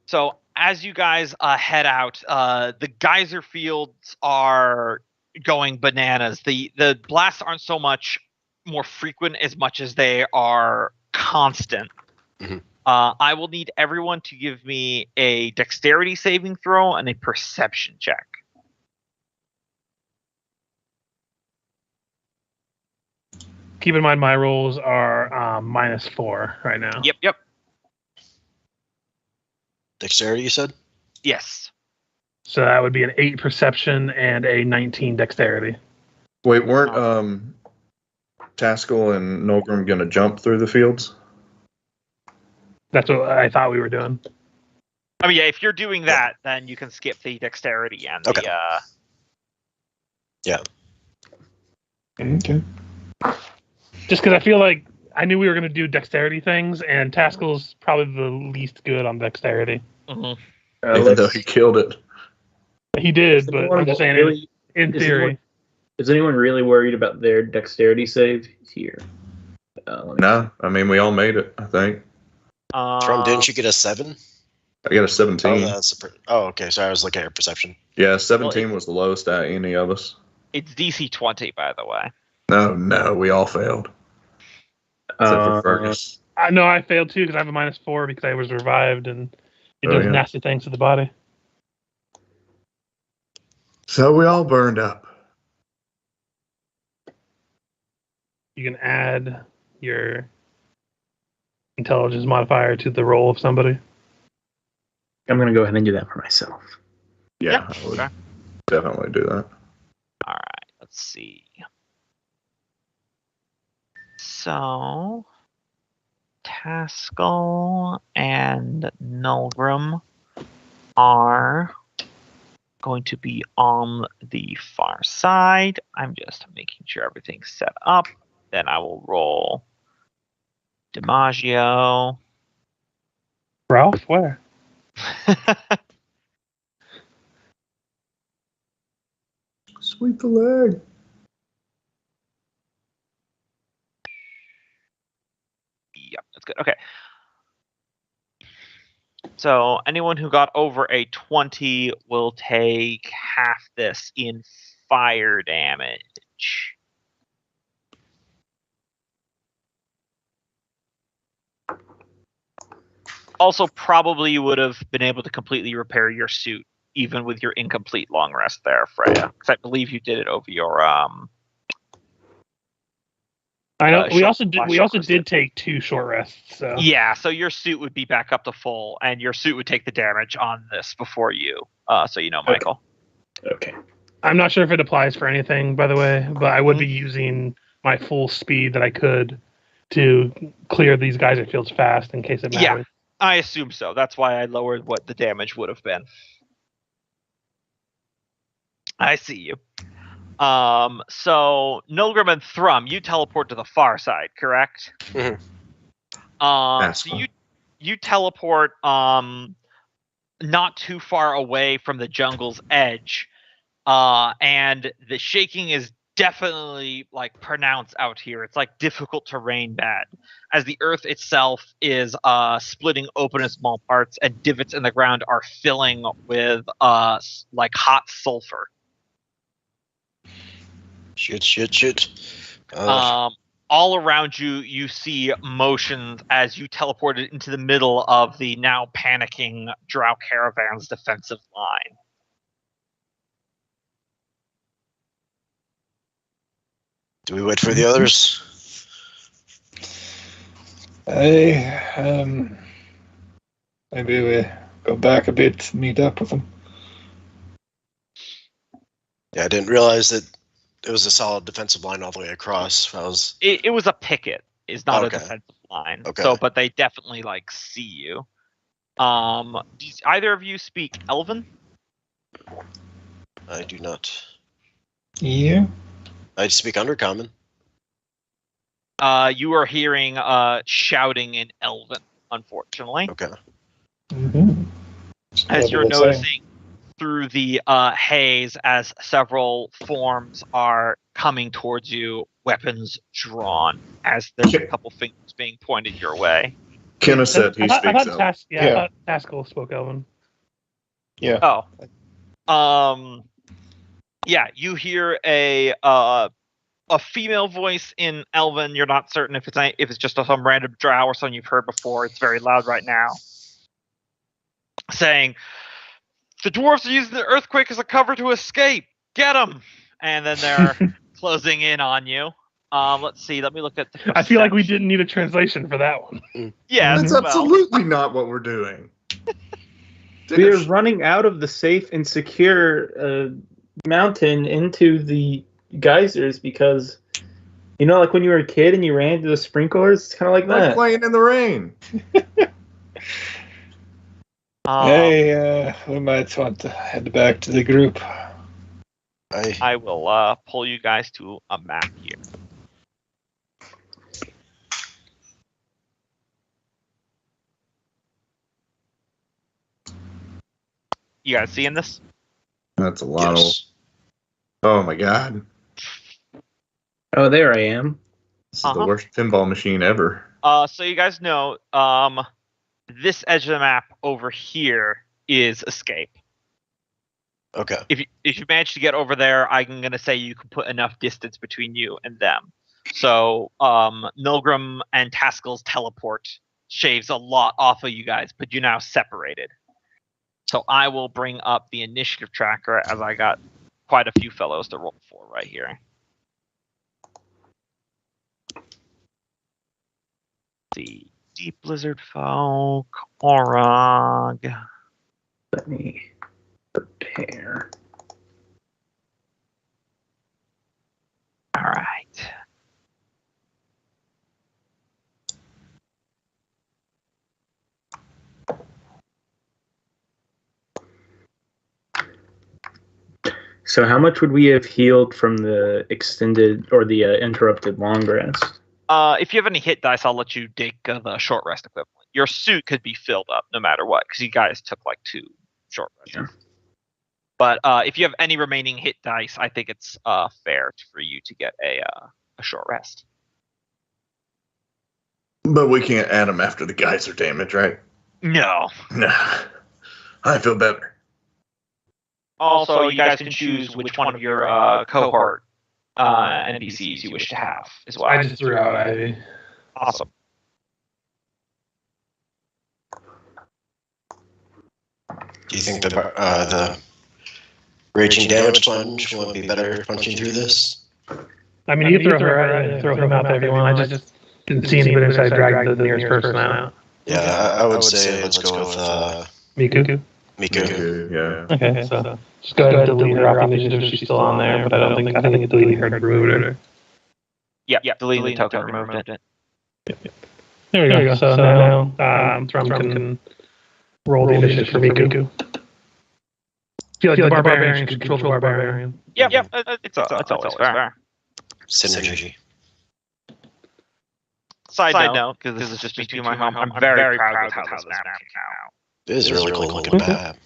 So as you guys head out, the geyser fields are going bananas. The blasts aren't so much more frequent as much as they are constant. Mm-hmm. I will need everyone to give me a dexterity saving throw and a perception check. Keep in mind my rolls are -4 right now. Yep. Dexterity, you said? Yes. So that would be an 8 perception and a 19 dexterity. Wait, weren't Taskell and Nolgrim going to jump through the fields? That's what I thought we were doing. I mean, yeah, if you're doing that, then you can skip the dexterity and Okay. the... Yeah. Okay. Just because I feel like I knew we were going to do dexterity things, and Taskell's probably the least good on dexterity. Mm-hmm. Even though he killed it. He did, but I'm just saying, really, in theory. Is anyone really worried about their dexterity save here? No, I mean, we all made it, I think. Trump, didn't you get a 7? I got a 17. Okay. Sorry, I was looking at your perception. Yeah, 17 was the lowest out of any of us. It's DC 20, by the way. No, we all failed. Except for Fergus. No, I failed too because I have a -4 because I was revived and it does nasty things to the body. So we all burned up. You can add your intelligence modifier to the roll of somebody. I'm going to go ahead and do that for myself. Yeah, I would definitely do that. All right, let's see. So, Taskell and Nulgrim are going to be on the far side. I'm just making sure everything's set up. Then I will roll DiMaggio. Ralph, where? Sweep the leg. Yep, that's good. Okay. So anyone who got over a 20 will take half this in fire damage. Also, probably you would have been able to completely repair your suit, even with your incomplete long rest there, Freya. Because I believe you did it over your I know. We also did take 2 short rests. So yeah, so your suit would be back up to full, and your suit would take the damage on this before you. So you know, Michael. Okay. I'm not sure if it applies for anything, by the way, but I would be using my full speed that I could to clear these geyser fields fast in case it matters. Yeah, I assume so. That's why I lowered what the damage would have been. I see you. So Nulgrim and Thrum, you teleport to the far side, correct? Mhm. So you teleport not too far away from the jungle's edge, and the shaking is definitely like pronounced out here. It's like difficult terrain bad, as the earth itself is splitting open in small parts, and divots in the ground are filling with like hot sulfur. Shit. All around you, you see motions as you teleported into the middle of the now panicking Drow caravan's defensive line. Do we wait for the others? Maybe we go back a bit, meet up with them. Yeah, I didn't realize that it was a solid defensive line all the way across. It was a picket. It's not Okay. a defensive line. Okay. So, but they definitely like see you. Do either of you speak Elven? I do not. Yeah. I speak Undercommon. You are hearing shouting in Elven, unfortunately. Okay. Mm-hmm. As you're noticing through the haze, as several forms are coming towards you, weapons drawn, as there's a couple fingers being pointed your way. Kenna said he speaks Elven. I thought Taskell spoke Elven. Yeah. Oh. Yeah, you hear a female voice in Elven. You're not certain if it's just some random drow or something you've heard before. It's very loud right now. Saying, "The dwarves are using the earthquake as a cover to escape. Get them!" And then they're closing in on you. Let's see. Let me look at the I feel like we didn't need a translation for that one. Yeah, That's absolutely not what we're doing. We are running out of the safe and secure mountain into the geysers because, you know, like when you were a kid and you ran into the sprinklers, it's kind of like Like that. playing in the rain. We might want to head back to the group. I will pull you guys to a map here. You guys seeing this? That's a lot of. Oh my god. Oh, there I am. This is the worst pinball machine ever. So you guys know, this edge of the map over here is escape. Okay. If you manage to get over there, I'm gonna say you can put enough distance between you and them. So Milgram and Taskell's teleport shaves a lot off of you guys, but you're now separated. So I will bring up the initiative tracker as I got quite a few fellows to roll for right here. The Deep Lizard Folk, Orog. Let me prepare. All right. So how much would we have healed from the extended or the interrupted long rest? If you have any hit dice, I'll let you take the short rest equivalent. Your suit could be filled up no matter what, because you guys took like 2 short rests. Yeah. But if you have any remaining hit dice, I think it's fair for you to get a short rest. But we can't add them after the geyser damage, right? No. Nah. I feel better. Also, you guys can choose which one of your cohort NPCs you wish to have as well. I just threw out Ivy. Awesome. Do you think the raging damage sponge will be better punching through this? I mean, you throw him out there if you want. I just didn't see anybody, so I dragged the nearest person out. Yeah, I would say let's go with Miku. Miku. Yeah. Okay, so just go ahead and delete her off initiative if she's still on there, but I think deleting her removed her. Yep, deleting the token removed it. Yep. There we go. So now Thrum can roll the initiative for Miku. Feel like the barbarian should control the barbarian. Yep, it's always fair. Synergy. Side note, because this is just me to my home, I'm very proud of how this map came out. It is really cool looking map.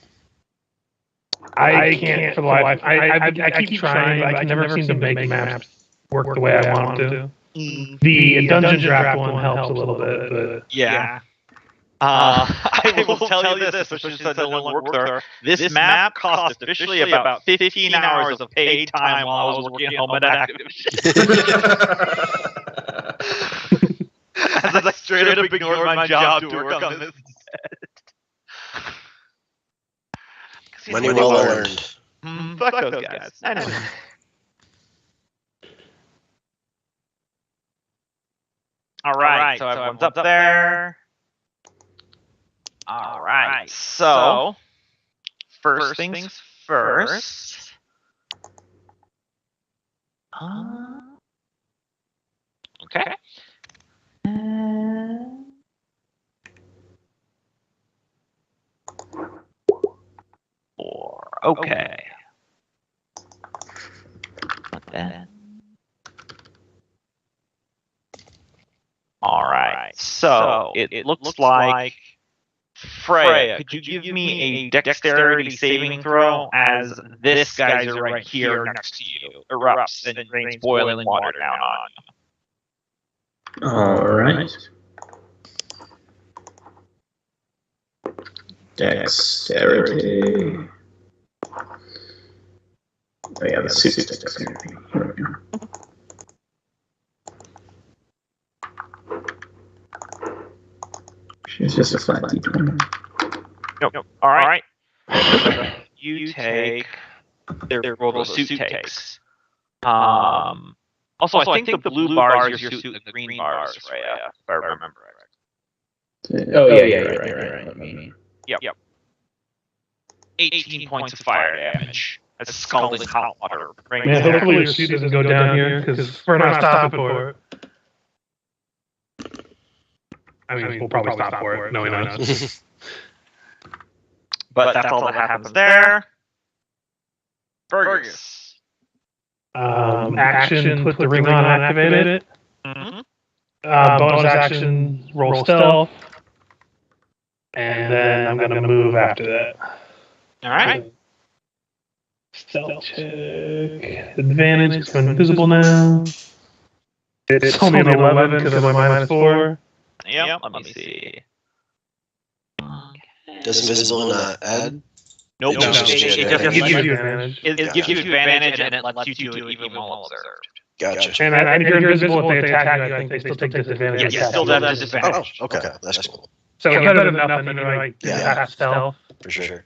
I can't for the life. I keep trying, but I can never seem to make maps work the way I want them to. The dungeon draft one helps a little bit, but yeah. I will tell you this, especially since I no longer work there. This map cost officially about 15 hours of paid time while I was working at home at Activision. As I straight up ignored my job to work on this instead. Money well earned. Fuck those guys. Anyway. All right, so everyone's up there. All right, so first things first. Okay. Okay. Not bad. All right. So it looks like Freya. Could you give me a dexterity saving throw as this geyser right here next to you erupts and rains boiling water down on you? All right. Dexterity. Oh yeah, the suit's dexterity. Here we go. It's just a flat D20. Nope. All right. You take their roll the suit takes. Also, I think the blue bar is your suit, and the green bar is Freya, if I remember right. Oh yeah, right. Let me. Yep. 18 points of fire damage. As scalding hot water. Man, hopefully your suit doesn't go down here, because we're not stopping for it. I mean, we'll probably stop for it, knowing us. But that's all that happens there. Fergus. Action, put the ring on and activate it. Bonus action, roll stealth. And then I'm going to move after that. All right. Stealth check. Advantage. I'm invisible now. It's only an 11 because I'm -4. Yep. Let me see. Does invisible not add? Nope. It just gives you It advantage. just gives you advantage. advantage. It gives you advantage, and it lets you do it even while observed. Gotcha. And if you're invisible, if they attack you, I think they still take disadvantage. Yes, attack still you. have disadvantage. Oh, okay. That's cool. So it's better than nothing, you know, like Yeah. half stealth. For sure.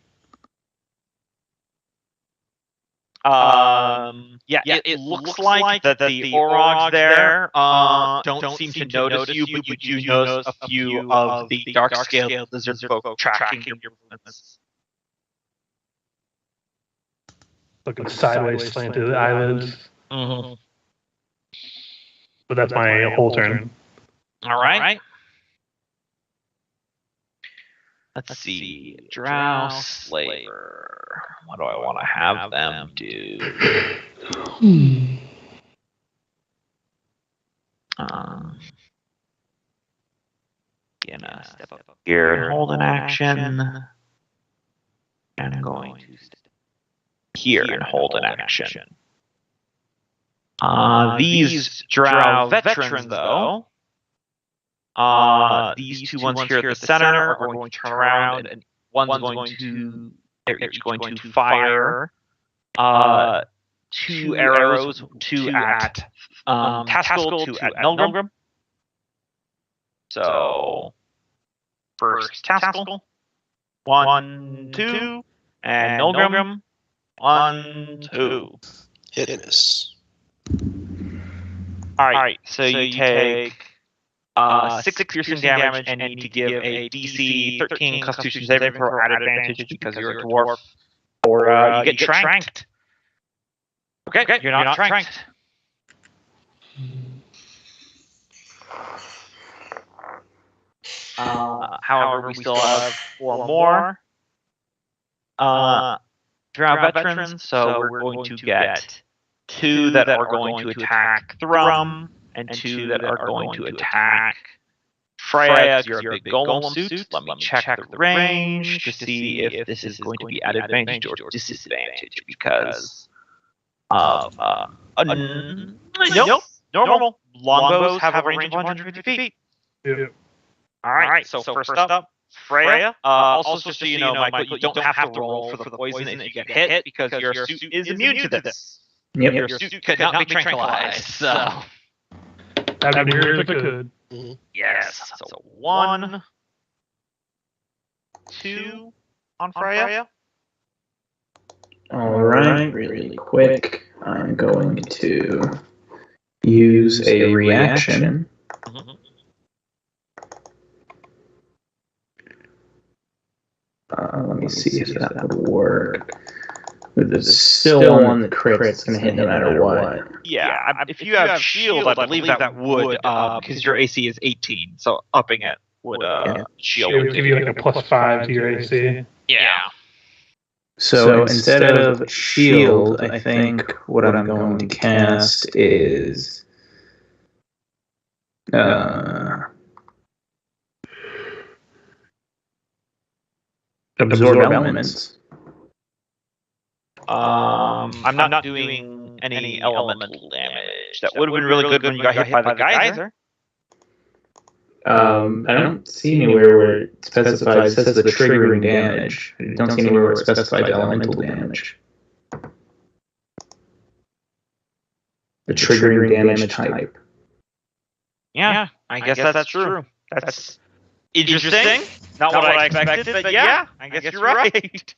It looks like that the Orogs there don't seem to notice you, but you do notice a few of the dark-scaled lizard folk tracking your movements. Looking sideways, slanted the eyelids. Mm-hmm. But that's my whole turn. All right. Let's see. Drow Slaver. What do I want to have them do? Gonna step up here and hold an action. I'm going to step here and hold an action. These Drow veterans, though, these two ones here at the center are going to turn around, and one's going to fire 2 arrows, 2 at Taskell, 2 at Milgram. So first Taskell, 1, 2, and Milgram, 1, 2. Hit and miss. All right, so you take 6 piercing damage and need to give a DC 13 Constitution saving throw at advantage because you're a dwarf, or you get tranked. Okay, you're not tranked. However, we still have 4 more Drow veterans, so we're going to get 2 that are going to attack Thrum, and 2 that are going to attack Freya. You're a big golem suit. Let me check the range to see if this is going to be at advantage or disadvantage because of nope. Normal longbows have a range of 150 feet. Yeah. All right. So first up, Freya. Also, just so you know, Michael, you don't have to roll for the poison if you get hit because your suit is immune to this. Yep. Your suit could not be tranquilized. So That'd be weird if it could. yes. So 1, 2 on Freya. All right, really quick. I'm going to use a reaction. Let me see if that would work. There's still one that crits. It's going to hit no matter what. Yeah, if you have shield, I believe that would, because your AC is 18, so upping it would shield. It would give you like a +5 to your AC. Yeah. So instead of shield, I think what I'm going to cast is absorb elements. I'm not doing any elemental damage. That would have been really good when you got hit by the geyser. I don't see anywhere where it specifies. It says the triggering damage. I don't see anywhere where it specifies elemental damage. The triggering damage type. Yeah, I guess that's true. That's interesting. Not what I expected, but yeah, I guess you're right.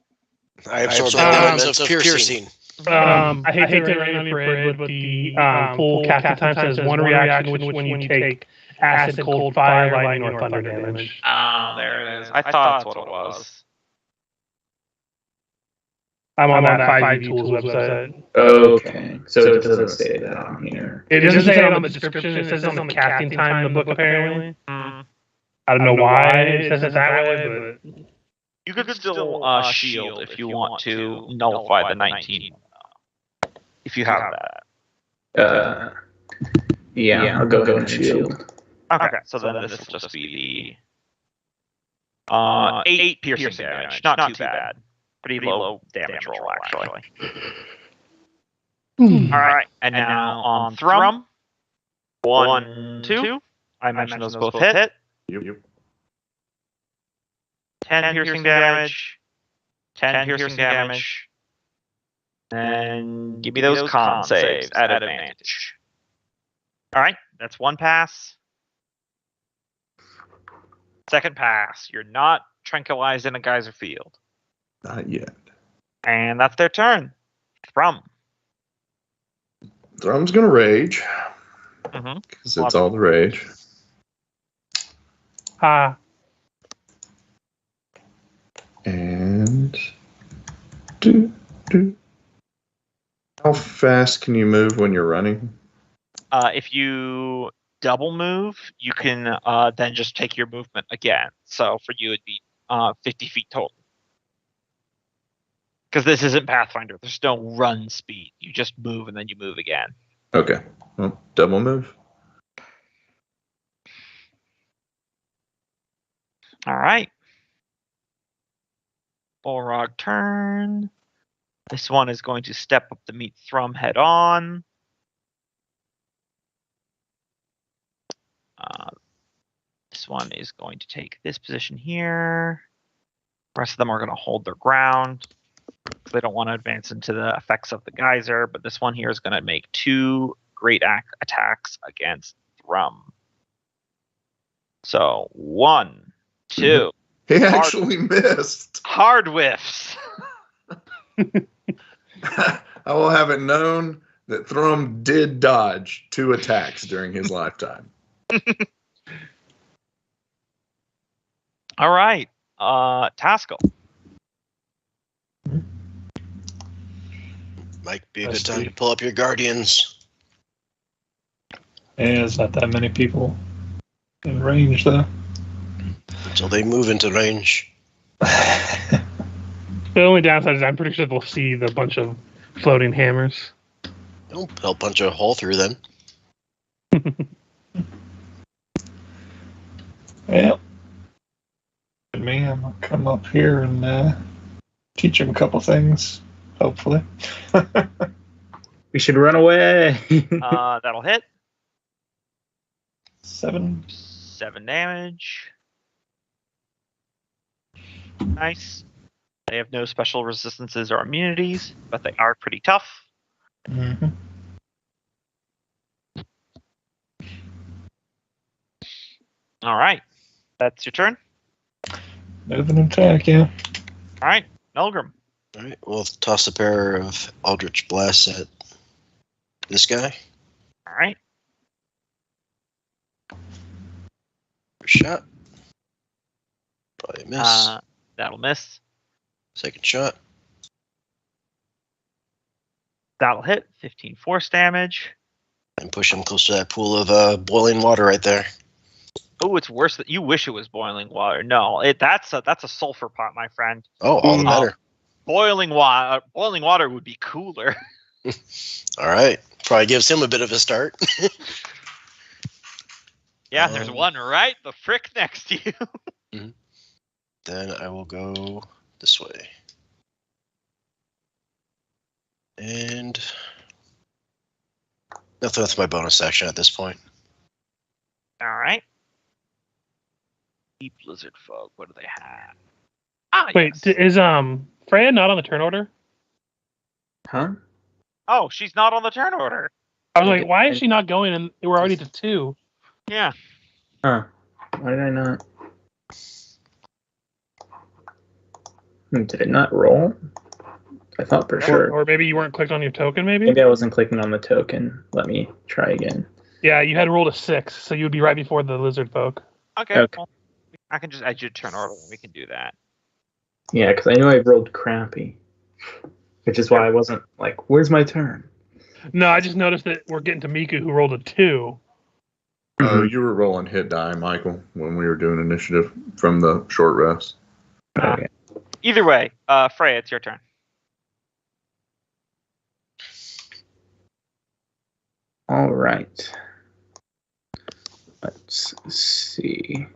I absorb elements of piercing. I hate to rain on your parade, but the full casting time says 1 reaction when you take acid, cold, fire, lightning, or thunder damage. Oh, there it is. I thought that's what it was. I'm on that 5e Tools website. Okay, so it doesn't say that on here. It doesn't say it on the description. It says on the casting time in the book, apparently. I don't know why it says it that way, but you could still shield if you want to nullify the 19. If you have that. Yeah, I'll go and shield. Okay, so then this will just be the 8 piercing damage. Not too bad. Pretty low damage roll, actually. Hmm. All right, and now on Thrum. 1, 2. I mentioned those both hit. Yep. 10 piercing damage. 10 piercing damage. And give me those con saves at advantage. All right, that's one pass. Second pass. You're not tranquilized in a geyser field. Not yet. And that's their turn. Thrum. Thrum's gonna rage. Mm-hmm. Because it's all the rage. And how fast can you move when you're running? If you double move, you can then just take your movement again. So for you, it'd be 50 feet total. Because this isn't Pathfinder. There's no run speed. You just move and then you move again. Okay. Well, double move. All right. Bullrog turn. This one is going to step up to meet Thrum head on. This one is going to take this position here. The rest of them are going to hold their ground. They don't want to advance into the effects of the geyser, but this one here is going to make 2 great attacks against Thrum. So 1, 2. He actually missed. Hard whiffs. I will have it known that Thrum did dodge 2 attacks during his lifetime. All right. Taskell. Might be a good time to pull up your guardians. Yeah, there's not that many people in range, though. Until they move into range. The only downside is I'm pretty sure they'll see the bunch of floating hammers. They'll punch a hole through then. Well, me, I'm going to come up here and teach him a couple things, hopefully. We should run away. That'll hit. 7. 7 damage. Nice. They have no special resistances or immunities, but they are pretty tough. Mm-hmm. All right. That's your turn. Move and attack, yeah. All right. Melgrim. All right, we'll toss a pair of Eldritch Blasts at this guy. All right. First shot. Probably a miss. That'll miss. Second shot. That'll hit. 15 force damage. And push him close to that pool of boiling water right there. Oh, it's worse that you wish it was boiling water. No, that's a sulfur pot, my friend. Oh, all the better. Boiling water would be cooler. All right. Probably gives him a bit of a start. Yeah, there's one right the frick next to you. Mm-hmm. Then I will go this way. And nothing with my bonus action at this point. All right. Deep Lizard Folk, what do they have? Wait, yes. is Freya not on the turn order? Huh? Oh, she's not on the turn order. I was like, why is she not going? And we're already to 2. Yeah. Huh. Why did I not? Did it not roll? I thought for sure. Or maybe you weren't clicked on your token, maybe? Maybe I wasn't clicking on the token. Let me try again. Yeah, you had rolled a 6, so you would be right before the lizard folk. Okay. Well, I can just add you to turn order and we can do that. Yeah, because I knew I rolled crappy. Which is why I wasn't like, where's my turn? No, I just noticed that we're getting to Miku, who rolled a 2. Oh, you were rolling hit die, Michael, when we were doing initiative from the short rest. Okay. Either way, Freya, it's your turn. All right. Let's see.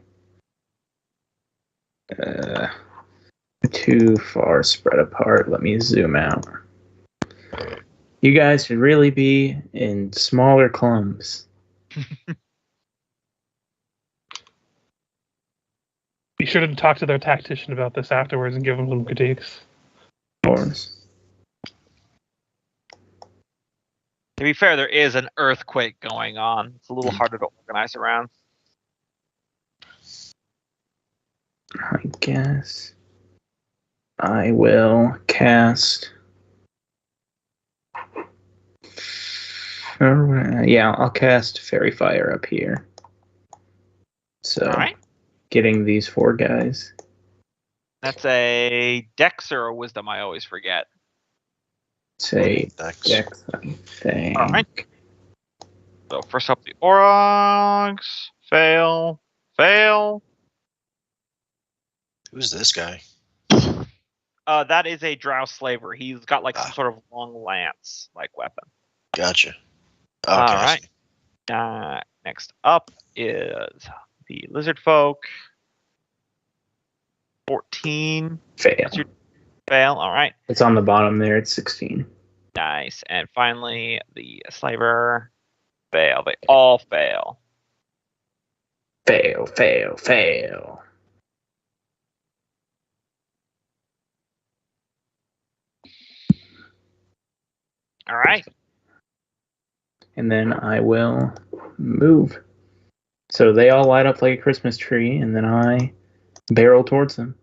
too far spread apart. Let me zoom out. You guys should really be in smaller clumps. Be sure to talk to their tactician about this afterwards and give them some critiques. Of course. To be fair, there is an earthquake going on. It's a little harder to organize around. I guess I will cast. Yeah, I'll cast Fairy Fire up here. So, All right. getting these 4 guys. That's a Dex or a Wisdom. I always forget. Say Dex. Dex, I think. All right. So first up, the Orogs. Fail. Fail. Who's this guy? That is a Drow slaver. He's got like some Ah. sort of long lance like weapon. Gotcha. Okay. All right. Next up is the lizard folk. 14. Fail. Fail. All right. It's on the bottom there. It's 16. Nice. And finally, the slaver. Fail. They all fail. Fail, fail, fail. All right. And then I will move. So they all light up like a Christmas tree, and then I barrel towards them.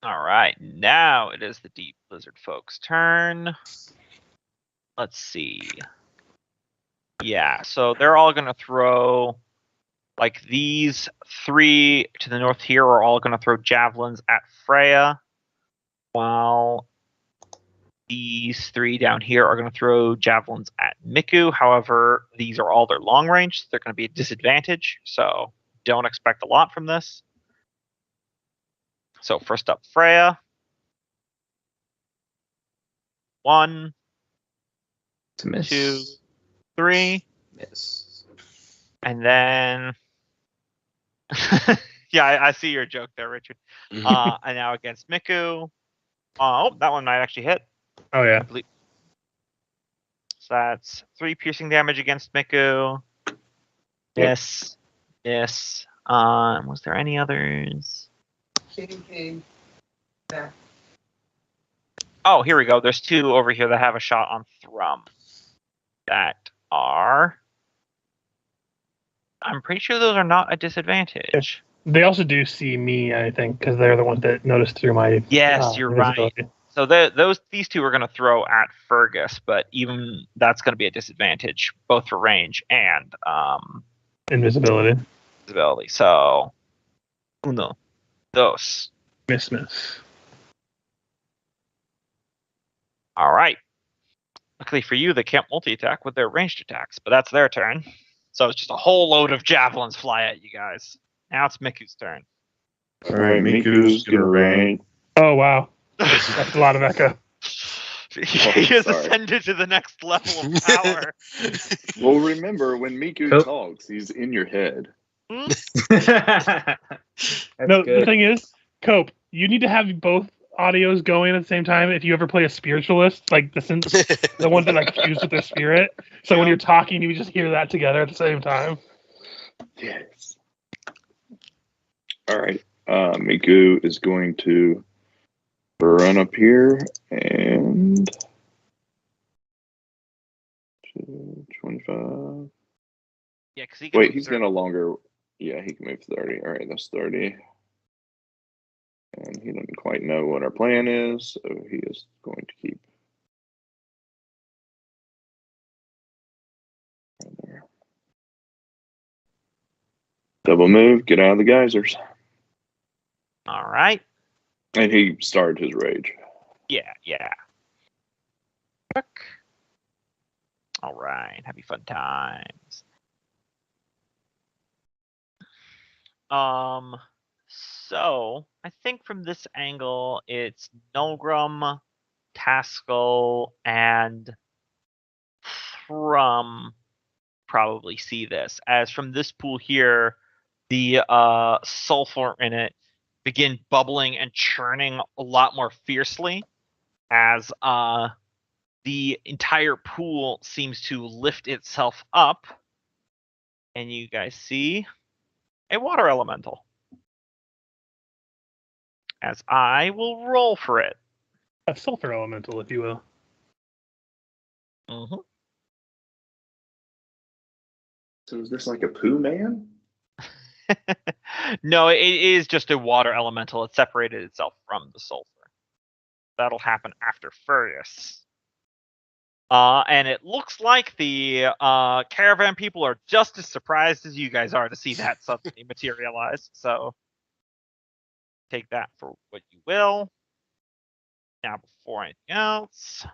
All right. Now it is the deep lizard folks' turn. Let's see. Yeah, so they're all going to throw, like these 3 to the north here are all going to throw javelins at Freya, while these 3 down here are going to throw javelins at Miku. However, these are all their long range, so they're going to be a disadvantage, so don't expect a lot from this. So first up, Freya. 1, It's a miss. 2, 3. Miss. And then, yeah, I see your joke there, Richard. And now against Miku. Oh, that one might actually hit. Oh, yeah. So that's 3 piercing damage against Miku. Miss. Miss. Was there any others? Oh, here we go. There's 2 over here that have a shot on Thrum. That are... I'm pretty sure those are not a disadvantage. They also do see me, I think, because they're the ones that noticed through my. Yes, you're right. invisibility. So these 2 are going to throw at Fergus, but even that's going to be a disadvantage, both for range and Invisibility. visibility. So, uno, dos. Miss. All right. Luckily for you, they can't multi-attack with their ranged attacks, but that's their turn. So it's just a whole load of javelins fly at you guys. Now it's Miku's turn. All right, Miku's gonna range. Oh, wow. That's a lot of echo. He has sorry. ascended to the next level of power. Well, remember when Miku Oh. talks, he's in your head. That's No, good. the thing is, Cope, you need to have both audios going at the same time if you ever play a spiritualist, like the ones that like fuse with their spirit. So when you're talking, you just hear that together at the same time. Yes. All right. Miku is going to run up here and 25. Yeah, because he can Wait, move he's through. gonna longer. Yeah, he can move 30. All right, that's 30. And he doesn't quite know what our plan is, so he is going to keep right there. Double move, get out of the geysers. All right. And he started his rage. Yeah. All right. Happy fun times. So I think from this angle, it's Nolgrum, Taskell, and Thrum probably see this. As from this pool here, the sulfur in it begin bubbling and churning a lot more fiercely as the entire pool seems to lift itself up, and you guys see a water elemental. As I will roll for it. A sulfur elemental, if you will. Mm-hmm. So is this like a poo man? No, it is just a water elemental. It separated itself from the sulfur. That'll happen after Furious. And it looks like the caravan people are just as surprised as you guys are to see that suddenly materialize. So take that for what you will. Now, before anything else,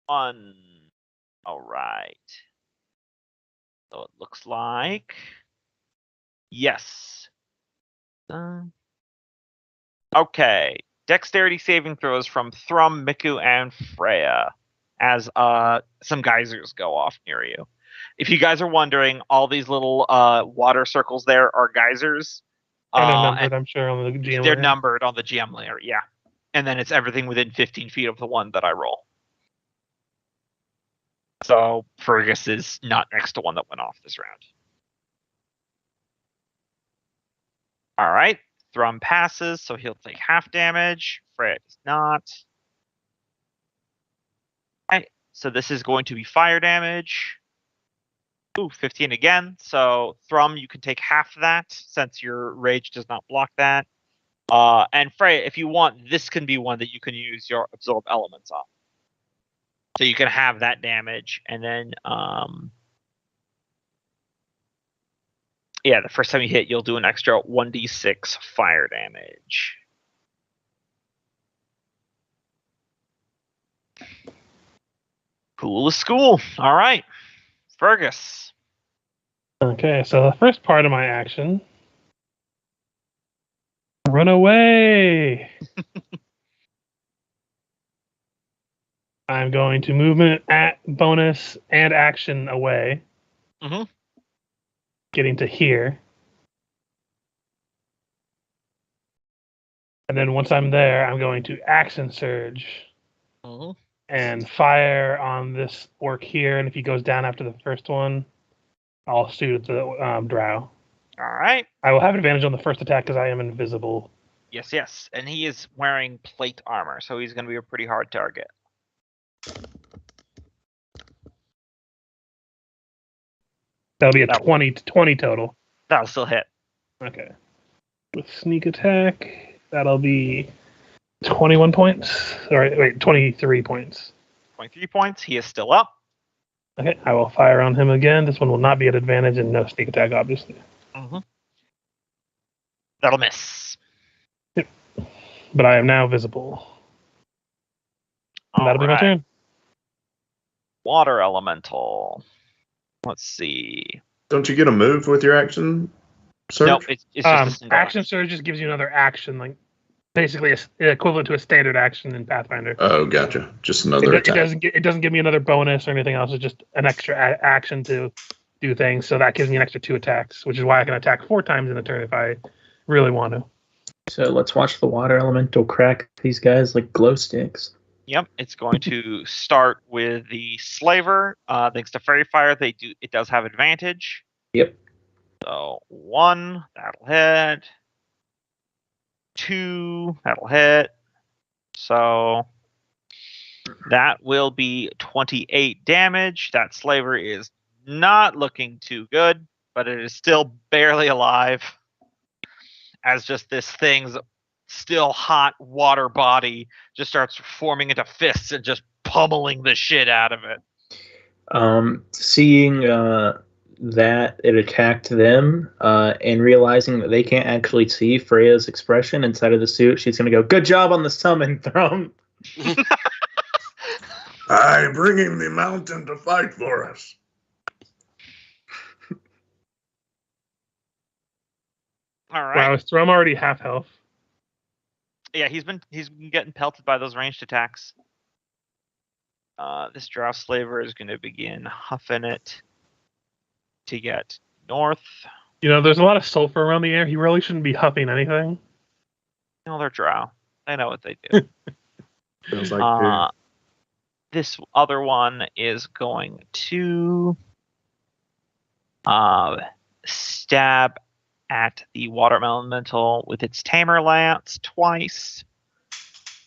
all right. So it looks like yes. Okay. Dexterity saving throws from Thrum, Miku, and Freya as some geysers go off near you. If you guys are wondering, all these little water circles there are geysers. And they're numbered, I'm sure, on the GM They're layer. numbered on the GM layer, yeah. And then it's everything within 15 feet of the one that I roll. So Fergus is not next to one that went off this round. All right. Thrum passes, so he'll take half damage. Freya does not. All right. So this is going to be fire damage. Ooh, 15 again. So Thrum, you can take half of that since your rage does not block that. And Freya, if you want, this can be one that you can use your absorb elements on. So you can have that damage, and then the first time you hit, you'll do an extra 1d6 fire damage. Cool as school. All right, Fergus. Okay, so the first part of my action. Run away! I'm going to movement at bonus and action away. Mm-hmm. Getting to here. And then once I'm there, I'm going to action surge. Mm-hmm. And fire on this orc here. And if he goes down after the first one, I'll shoot at the drow. All right. I will have advantage on the first attack because I am invisible. Yes. And he is wearing plate armor, so he's going to be a pretty hard target. That'll be a 20 total. That'll still hit. Okay. With sneak attack, that'll be 21 points. Wait, 23 points. 23 points. He is still up. Okay, I will fire on him again. This one will not be at advantage and no sneak attack, obviously. Mm-hmm. That'll miss. Yep. But I am now visible. That'll be my turn. Water elemental. Let's see. Don't you get a move with your action surge? Nope, it's just a action surge just gives you another action, like basically equivalent to a standard action in Pathfinder. Oh, gotcha. Just another attack. It doesn't give me another bonus or anything else. It's just an extra action to do things. So that gives me an extra 2 attacks, which is why I can attack 4 times in a turn if I really want to. So let's watch the water elemental crack these guys like glow sticks. Yep, it's going to start with the slaver. Thanks to fairy fire, it does have advantage. Yep. So 1, that'll hit. 2, that'll hit. So that will be 28 damage. That slaver is not looking too good, but it is still barely alive. As just this thing's still hot water body just starts forming into fists and just pummeling the shit out of it. Seeing that it attacked them and realizing that they can't actually see Freya's expression inside of the suit, she's going to go, "Good job on the summon, Thrum." I'm bringing the mountain to fight for us. All right. Wow, is Thrum already half health? Yeah, he's been getting pelted by those ranged attacks. This drow slaver is going to begin huffing it to get north. You know, there's a lot of sulfur around the air. He really shouldn't be huffing anything. No, they're drow. They know what they do. Feels like This other one is going to stab at the watermelon elemental with its tamer lance twice.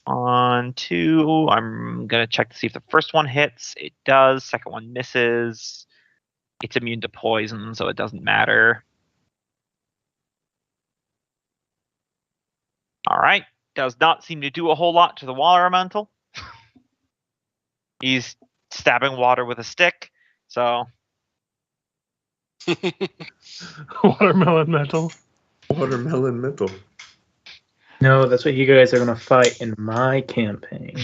On 2, I'm gonna check to see if the first one hits. It does. Second one misses. It's immune to poison, so it doesn't matter. All right. Does not seem to do a whole lot to the water elemental. He's stabbing water with a stick, so Watermelon metal. watermelon mental. No, that's what you guys are gonna fight in my campaign.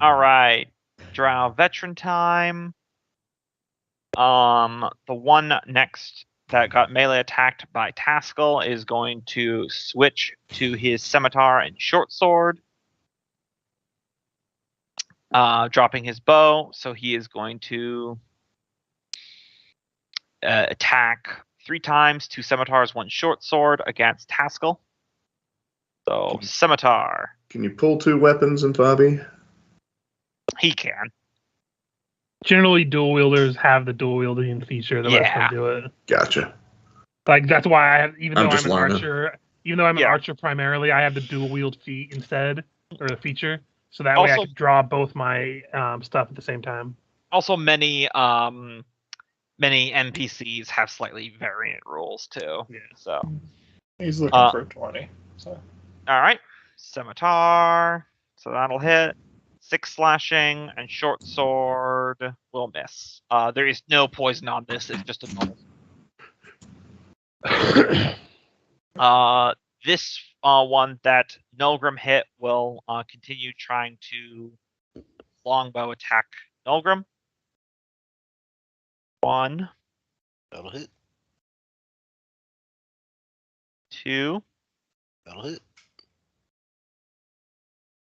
all right. Drow veteran time. The one next that got melee attacked by Taskell is going to switch to his scimitar and short sword. Dropping his bow, so he is going to attack 3 times, 2 scimitars, 1 short sword against Taskell. So scimitar. Can you pull 2 weapons in Bobby? He can. Generally, dual wielders have the dual wielding feature. The rest Yeah. can do it. Gotcha. Like that's why I have, even I'm though just I'm an learning. archer, even though I'm an Yeah. archer primarily, I have the dual wield feat instead, or the feature, so that way I Also- can draw both my stuff at the same time. Also, many NPCs have slightly variant rules too. Yeah. So, He's looking for 20. So all right, scimitar. So that'll hit. 6 slashing and short sword will miss. There is no poison on this. It's just a normal. This one that Nulgrim hit will continue trying to longbow attack Nulgrim. 1, That'll hit. 2, That'll hit.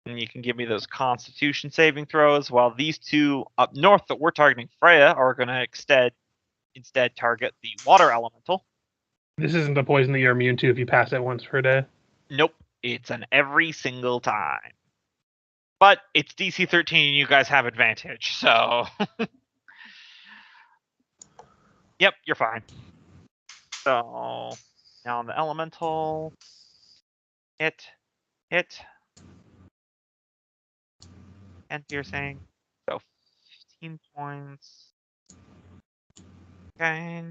and you can give me those Constitution saving throws. While these 2 up north that we're targeting Freya are going to instead target the water elemental. This isn't the poison that you're immune to if you pass it once per day. Nope, it's an every single time. But it's DC 13 and you guys have advantage, so yep, you're fine. So now on the elemental, hit, and piercing. So 15 points. Okay.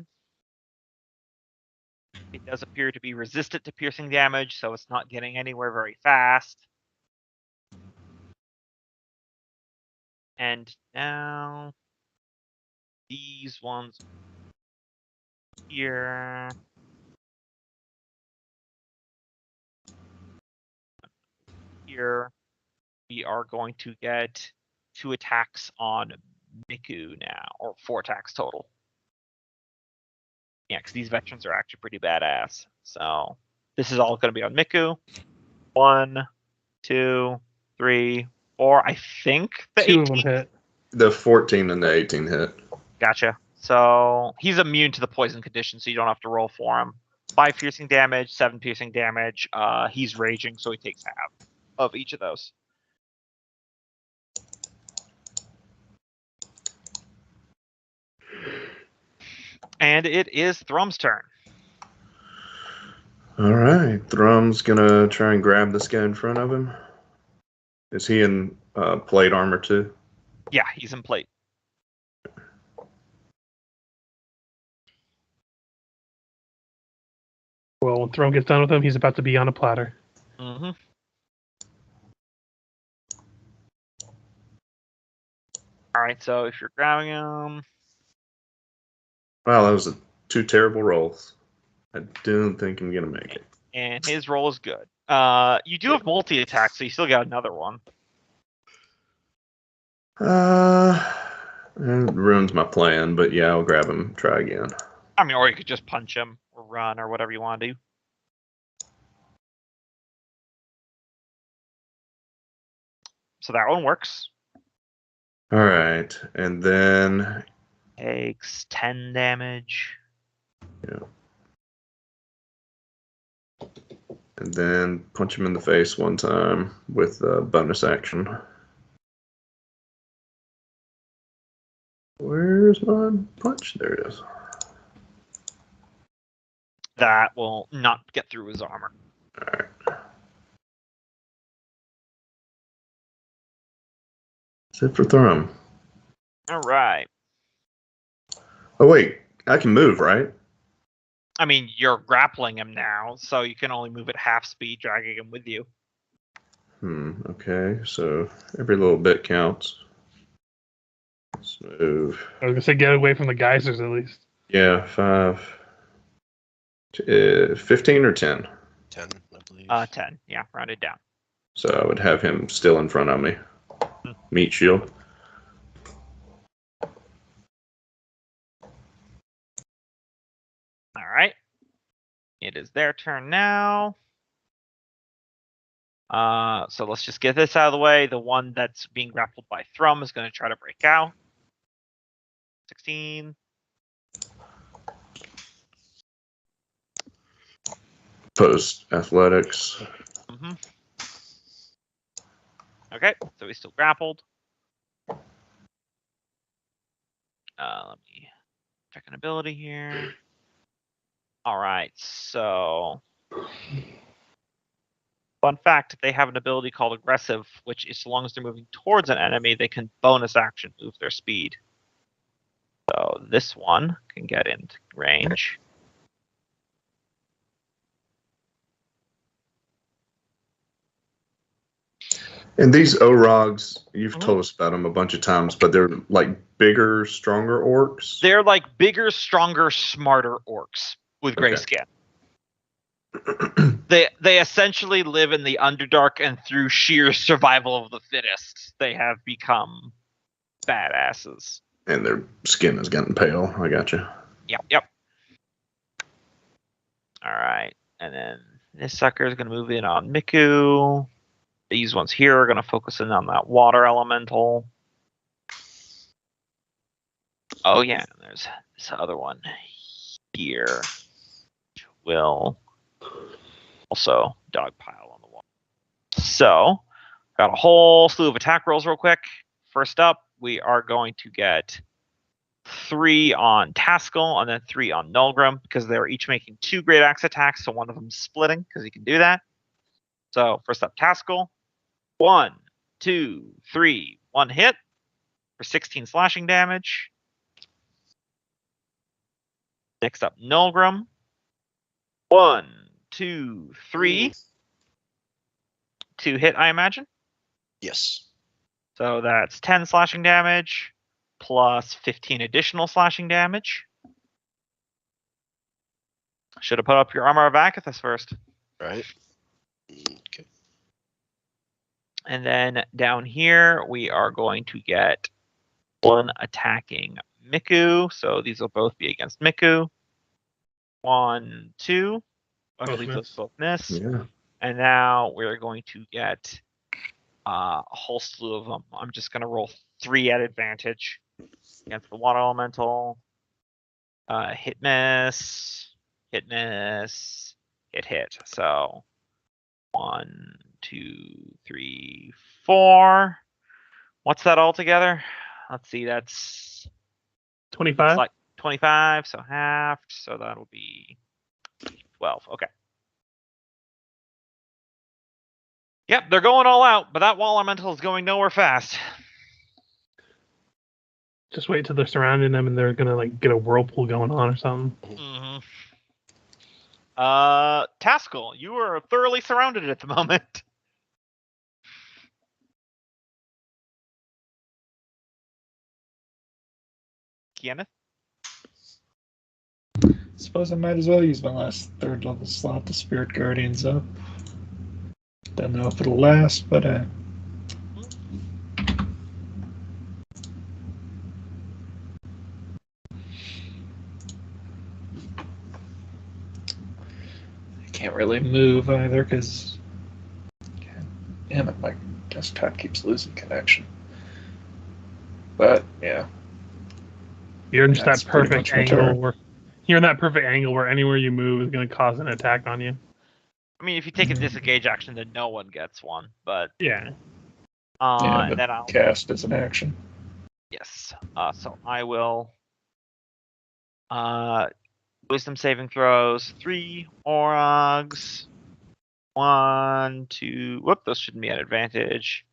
It does appear to be resistant to piercing damage, so it's not getting anywhere very fast. And now these ones here. Here we are going to get 2 attacks on Miku now, or 4 attacks total. Yeah, because these veterans are actually pretty badass. So this is all going to be on Miku. 1, 2, 3, 4. I think the 2 of 18. them hit. The 14 and the 18 hit. Gotcha. So he's immune to the poison condition, so you don't have to roll for him. 5 piercing damage, 7 piercing damage. He's raging, so he takes half of each of those. And it is Thrum's turn. All right. Thrum's going to try and grab this guy in front of him. Is he in plate armor too? Yeah, he's in plate. Well, when Throne gets done with him, he's about to be on a platter. Mm-hmm. All right, so if you're grabbing him, Wow, that was 2 terrible rolls. I don't think I'm going to make it. and his roll is good. You do have multi-attack, so you still got another one. It ruins my plan, but yeah, I'll grab him, try again. I mean, or you could just punch him, or run, or whatever you want to do. So that one works. All right, and then Takes 10 damage. Yeah. And then punch him in the face one time with a bonus action. Where's my punch? There it is. That will not get through his armor. Alright. That's it for Thrum. Alright. Oh, wait. I can move, right? I mean, you're grappling him now, so you can only move at half speed, dragging him with you. Okay. So every little bit counts. Let's move. I was gonna say get away from the geysers at least. Yeah, 15 or 10. 10, I believe. 10. Yeah, rounded down. So I would have him still in front of me. Meat shield. All right. It is their turn now. So let's just get this out of the way. The one that's being grappled by Thrum is going to try to break out. 16. Post athletics. Mm-hmm. Okay, so he's still grappled. Let me check an ability here. All right, so fun fact, they have an ability called aggressive, which as long as they're moving towards an enemy, they can bonus action move their speed. So this one can get into range. And these Orogs, you've told us about them a bunch of times, but they're like bigger, stronger orcs? They're like bigger, stronger, smarter orcs with gray skin. They essentially live in the Underdark, and through sheer survival of the fittest, they have become badasses. And their skin is getting pale. I gotcha. Yep. All right, and then this sucker is going to move in on Miku. These ones here are going to focus in on that water elemental. Oh yeah, and there's this other one here, which will also dogpile on the wall. So, got a whole slew of attack rolls real quick. First up, we are going to get 3 on Taskell and then 3 on Nulgrim, because they're each making 2 great axe attacks, so one of them is splitting, because he can do that. So, first up, Taskell. 1, 2, 3, 1 hit for 16 slashing damage. Next up, Nulgrim. 1, 2, 3. 2 hit, I imagine. Yes. So that's 10 slashing damage plus 15 additional slashing damage. Should have put up your Armor of Akathis first. Right. Okay. And then down here, we are going to get 1 attacking Miku. So these will both be against Miku. 1, 2. I believe those both miss. Yeah. And now we're going to get a whole slew of them. I'm just going to roll 3 at advantage against the water elemental. Hit miss, hit miss, hit. So 1, 2, 3, 4. What's that all together? Let's see, that's 25. like 25, so half. So that'll be 12. Okay. Yep, they're going all out, but that wall elemental is going nowhere fast. Just wait till they're surrounding them and they're gonna like get a whirlpool going on or something. Mm-hmm. Taskell, you are thoroughly surrounded at the moment. Kenneth? Suppose I might as well use my last 3rd level slot to Spirit Guardians up. Don't know if it'll last, but I can't really move either because, damn it, my desktop keeps losing connection. But yeah, You're in just That's that pretty perfect much my angle turn. where You're in that perfect angle where anywhere you move is going to cause an attack on you. I mean, if you take a disengage action, then no one gets one. But Yeah. Yeah, and but then I'll cast as an action. yes. So I will wisdom saving throws. 3 Orogs. 1, 2. Whoop, those shouldn't be at advantage.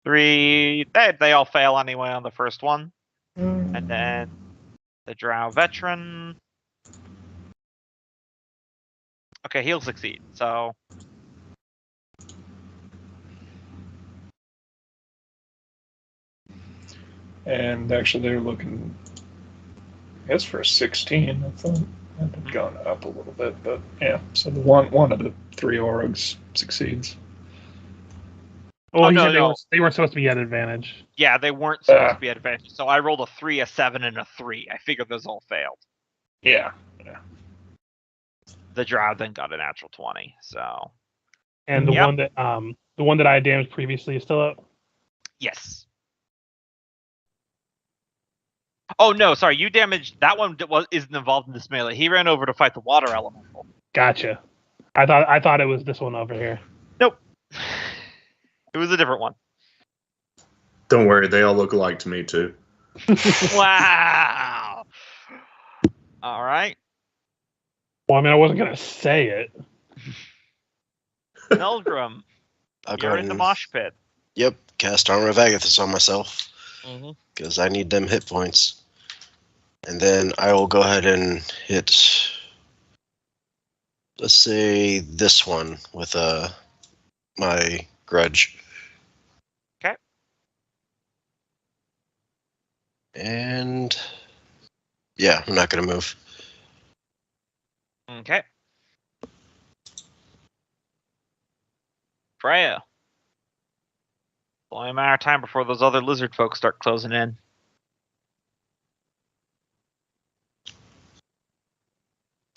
3. They all fail anyway on the first one. And then the Drow veteran. Okay, he'll succeed. So And actually, they're looking, I guess, for a 16. I thought it had gone up a little bit, but yeah. So the one of the 3 Orogs succeeds. Well, Oh, he no, said no. they weren't supposed to be at advantage. yeah, they weren't supposed to be at advantage. So I rolled a 3, a 7, and a 3. I figured those all failed. Yeah. The Drow then got a natural 20. So And the one that I had damaged previously is still up. yes. Oh no, sorry, you damaged that one. Isn't involved in this melee. He ran over to fight the water elemental. Gotcha. I thought it was this one over here. Nope. It was a different one. Don't worry, they all look alike to me too. Wow. All right. Well, I mean, I wasn't gonna say it. Melgrim, I'll go you're ahead in the and, mosh pit. yep, cast Armor of Agathis on myself Mm-hmm. because I need them hit points. And then I will go ahead and hit, let's say, this one with my grudge. Okay. And yeah, I'm not going to move. Okay. Freya. Only a matter of time before those other lizard folks start closing in.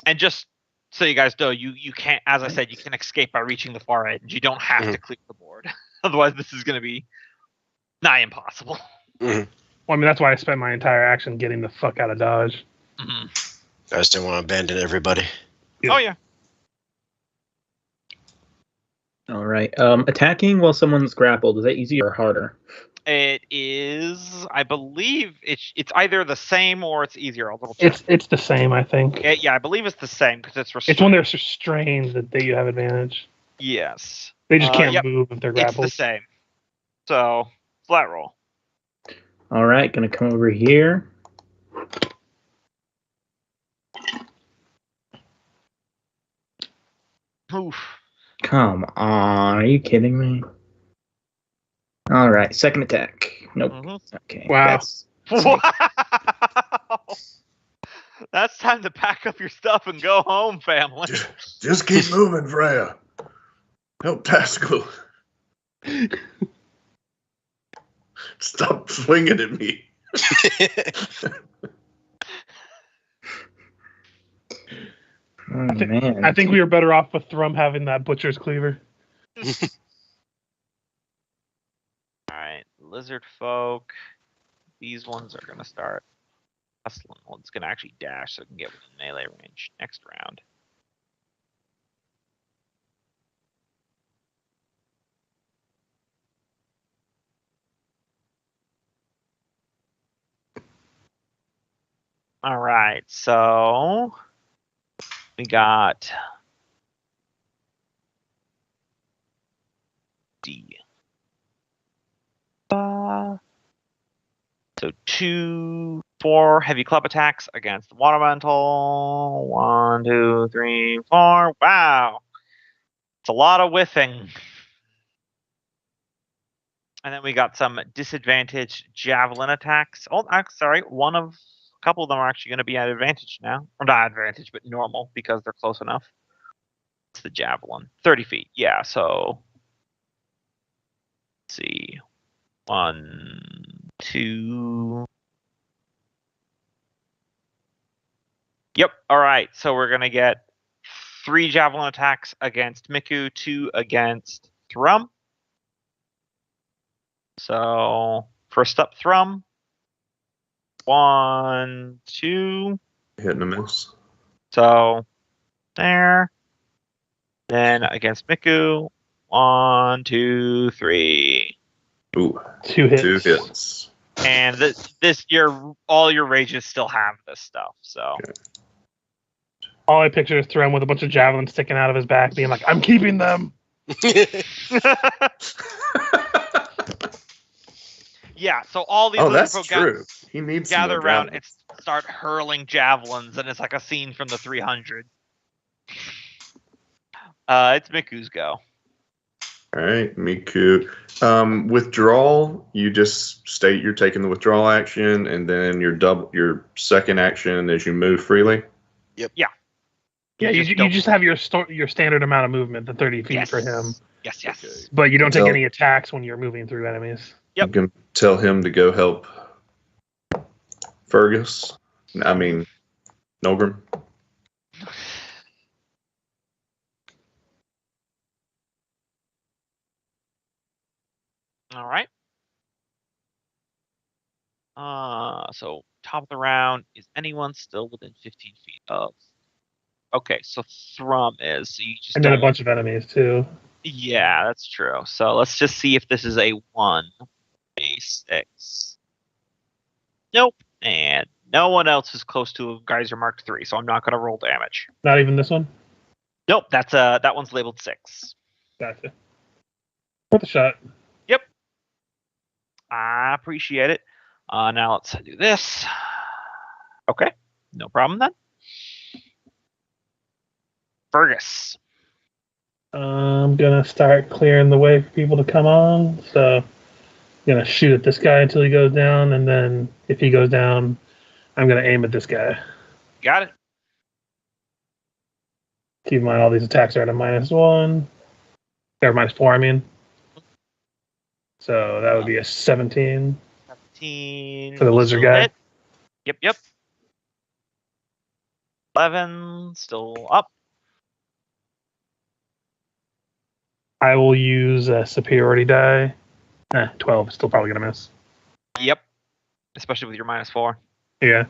And just so you guys know, you can't, as I said, you can escape by reaching the far edge. You don't have to clear the board. Otherwise, this is going to be nigh impossible. Mm-hmm. Well, I mean, that's why I spent my entire action getting the fuck out of Dodge. Mm-hmm. I just didn't want to abandon everybody. Yeah. Oh, yeah. All right. Attacking while someone's grappled, is that easier or harder? It is, I believe, it's either the same or it's easier. I'll double check. It's the same, I think. Yeah, I believe it's the same because it's restrained. It's when they're restrained that you have advantage. Yes. They just can't yep. move if they're It's grappled. the same. So, flat roll. All right, gonna come over here. Oof. Come on, are you kidding me? All right, second attack. Nope. Mm-hmm. Okay. Wow. Wow. That's time to pack up your stuff and go home, family. Just keep moving, Freya. Help Pascal. Stop swinging at me. Oh, man. I think we were better off with Thrum having that butcher's cleaver. Alright, lizard folk. These ones are going to start hustling. Well, it's going to actually dash so it can get within melee range next round. Alright, so we got D. So 2, 4 heavy club attacks against the water elemental. 1, 2, 3, 4. Wow. It's a lot of whiffing. And then we got some disadvantaged javelin attacks. Oh, sorry. A couple of them are actually going to be at advantage now. Or not advantage, but normal because they're close enough. It's the javelin. 30 feet. Yeah, so let's see. 1, 2. Yep. All right. So we're going to get 3 javelin attacks against Miku, 2 against Thrum. So first up, Thrum. 1, 2. Hitting a miss. So there. Then against Miku, 1, 2, 3. Ooh, 2 hits. 2 hits. And all your rages still have this stuff. So All I picture is Throne with a bunch of javelins sticking out of his back, being like, "I'm keeping them." yeah. So all these Oh, lizard that's folk true. He needs some gather more around javelins. and start hurling javelins, and it's like a scene from the 300. It's Miku's go. All right, Miku. Withdrawal. You just state you're taking the withdrawal action, and then your second action is you move freely. Yep. Yeah. Yeah, you just have your standard amount of movement, the 30 feet Yes. for him. Yes. Okay. But you don't take Tell- any attacks when you're moving through enemies. Yep. You can tell him to go help Fergus. I mean, Nogrim. All right. So top of the round, is anyone still within 15 feet of? Okay, so Thrum is. So you just And then a don't- bunch of enemies, too. Yeah, that's true. So let's just see if this is a 1, a 6. Nope. And no one else is close to a Geyser Mark 3, so I'm not going to roll damage. Not even this one? Nope, that one's labeled 6. Gotcha. Worth a shot. I appreciate it. Now let's do this. Okay, no problem then. Fergus. I'm going to start clearing the way for people to come on. So I'm going to shoot at this guy until he goes down. And then if he goes down, I'm going to aim at this guy. Got it. Keep in mind all these attacks are at a -1. Or -4, I mean. So that would be a 17. 17. For the lizard guy? Hit. Yep. 11, still up. I will use a superiority die. 12, still probably going to miss. Yep. Especially with your -4. Yeah.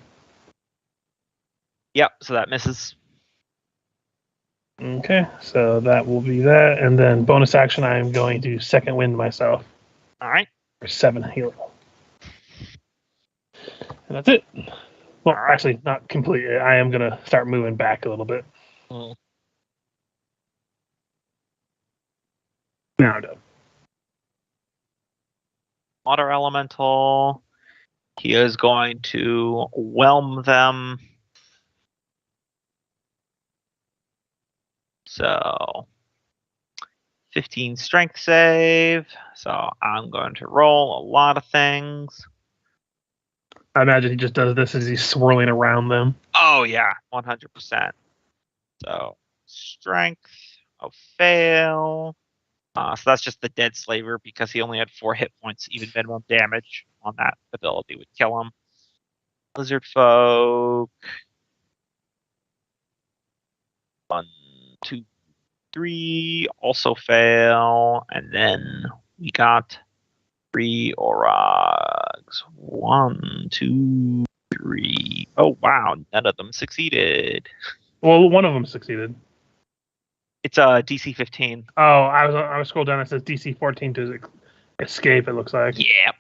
Yep, so that misses. Okay, so that will be that. And then bonus action, I am going to second wind myself. All right. For 7 healing. And that's it. Well, All right. actually, not completely. I am going to start moving back a little bit. Mm. Now I'm done. Water elemental. He is going to whelm them. So 15 strength save. So I'm going to roll a lot of things. I imagine he just does this as he's swirling around them. Oh yeah, 100%. So strength of fail. So that's just the dead slaver because he only had 4 hit points. Even minimum damage on that ability would kill him. Lizard folk. 1, 2, 3 also fail, and then we got 3 Orogs. 1, 2, 3. Oh wow, none of them succeeded. Well, one of them succeeded. It's a DC 15. Oh, I was scrolled down. It says DC 14 to escape. It looks like. Yeah.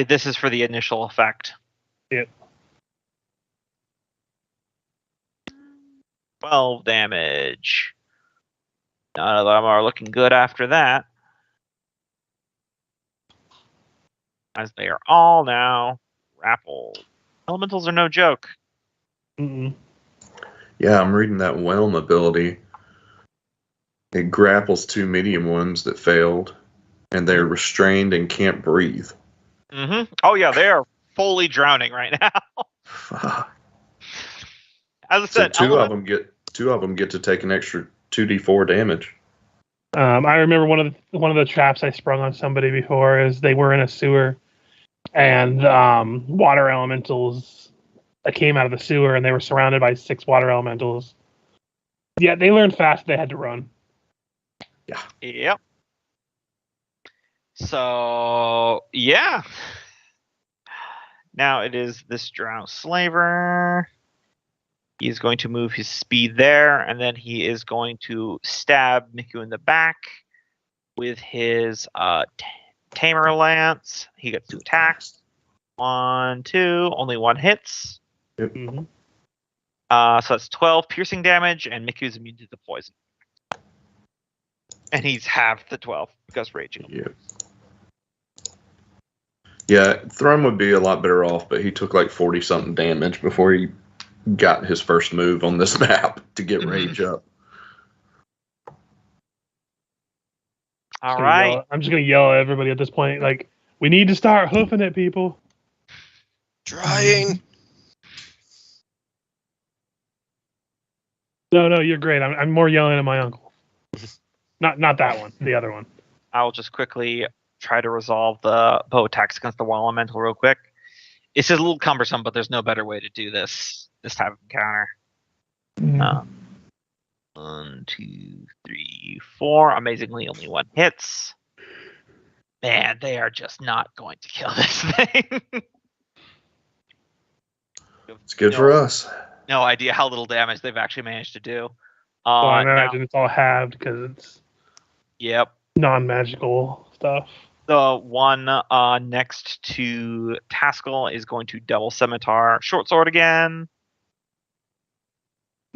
This is for the initial effect. Yep. 12 damage. None of them are looking good after that. As they are all now grappled. Elementals are no joke. Mm-mm. Yeah, I'm reading that whelm ability. It grapples 2 medium ones that failed, and they're restrained and can't breathe. Mm-hmm. Oh yeah, they are fully drowning right now. Fuck. As I So said, two of them get to take an extra 2d4 damage. I remember one of the traps I sprung on somebody before is they were in a sewer, and water elementals came out of the sewer, and they were surrounded by 6 water elementals. Yeah, they learned fast they had to run. Yeah. Yep. So yeah. Now it is this drow slaver. He is going to move his speed there, and then he is going to stab Miku in the back with his Tamer Lance. He gets 2 attacks. 1, 2, only 1 hits. Yep. Mm-hmm. So that's 12 piercing damage, and Miku's immune to the poison. And he's halved the 12 because raging. Yep. Yeah, Thrum would be a lot better off, but he took like 40-something damage before he got his first move on this map to get rage up. All right. I'm just going to yell at everybody at this point. Like, we need to start hoofing it, people. Trying. No, you're great. I'm more yelling at my uncle. Not that one. The other one. I'll just quickly try to resolve the bow attacks against the wall elemental real quick. It's just a little cumbersome, but there's no better way to do this type of encounter. 1, 2, 3, 4. Amazingly, only 1 hits. Man, they are just not going to kill this thing. It's good for us. No idea how little damage they've actually managed to do. Well, I imagine it's all halved because it's non-magical stuff. The one next to Taskell is going to double scimitar short sword again.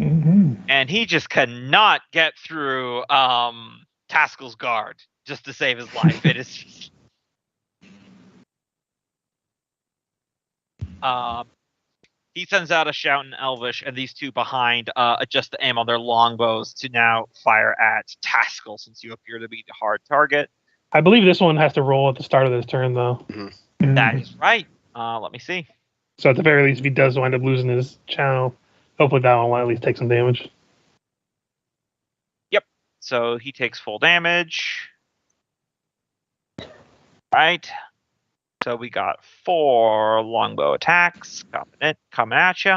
Mm-hmm. And he just cannot get through Taskell's guard just to save his life. It is just... he sends out a shout in Elvish, and these two behind adjust the aim on their longbows to now fire at Taskell, since you appear to be the hard target. I believe this one has to roll at the start of this turn, though. Mm-hmm. That is right. Let me see. So at the very least, if he does wind up losing his channel, hopefully that one will at least take some damage. Yep. So he takes full damage. Right. So we got 4 longbow attacks coming at you.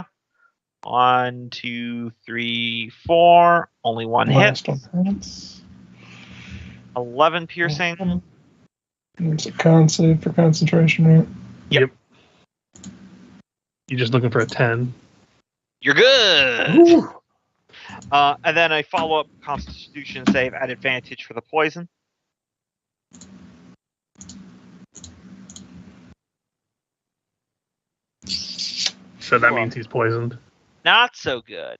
1, 2, 3, 4. Only 1 hit. 11 piercing. It's a con save for concentration, right? Yep. You're just looking for a 10. You're good. And then a follow-up Constitution save at advantage for the poison. So that means he's poisoned. Not so good.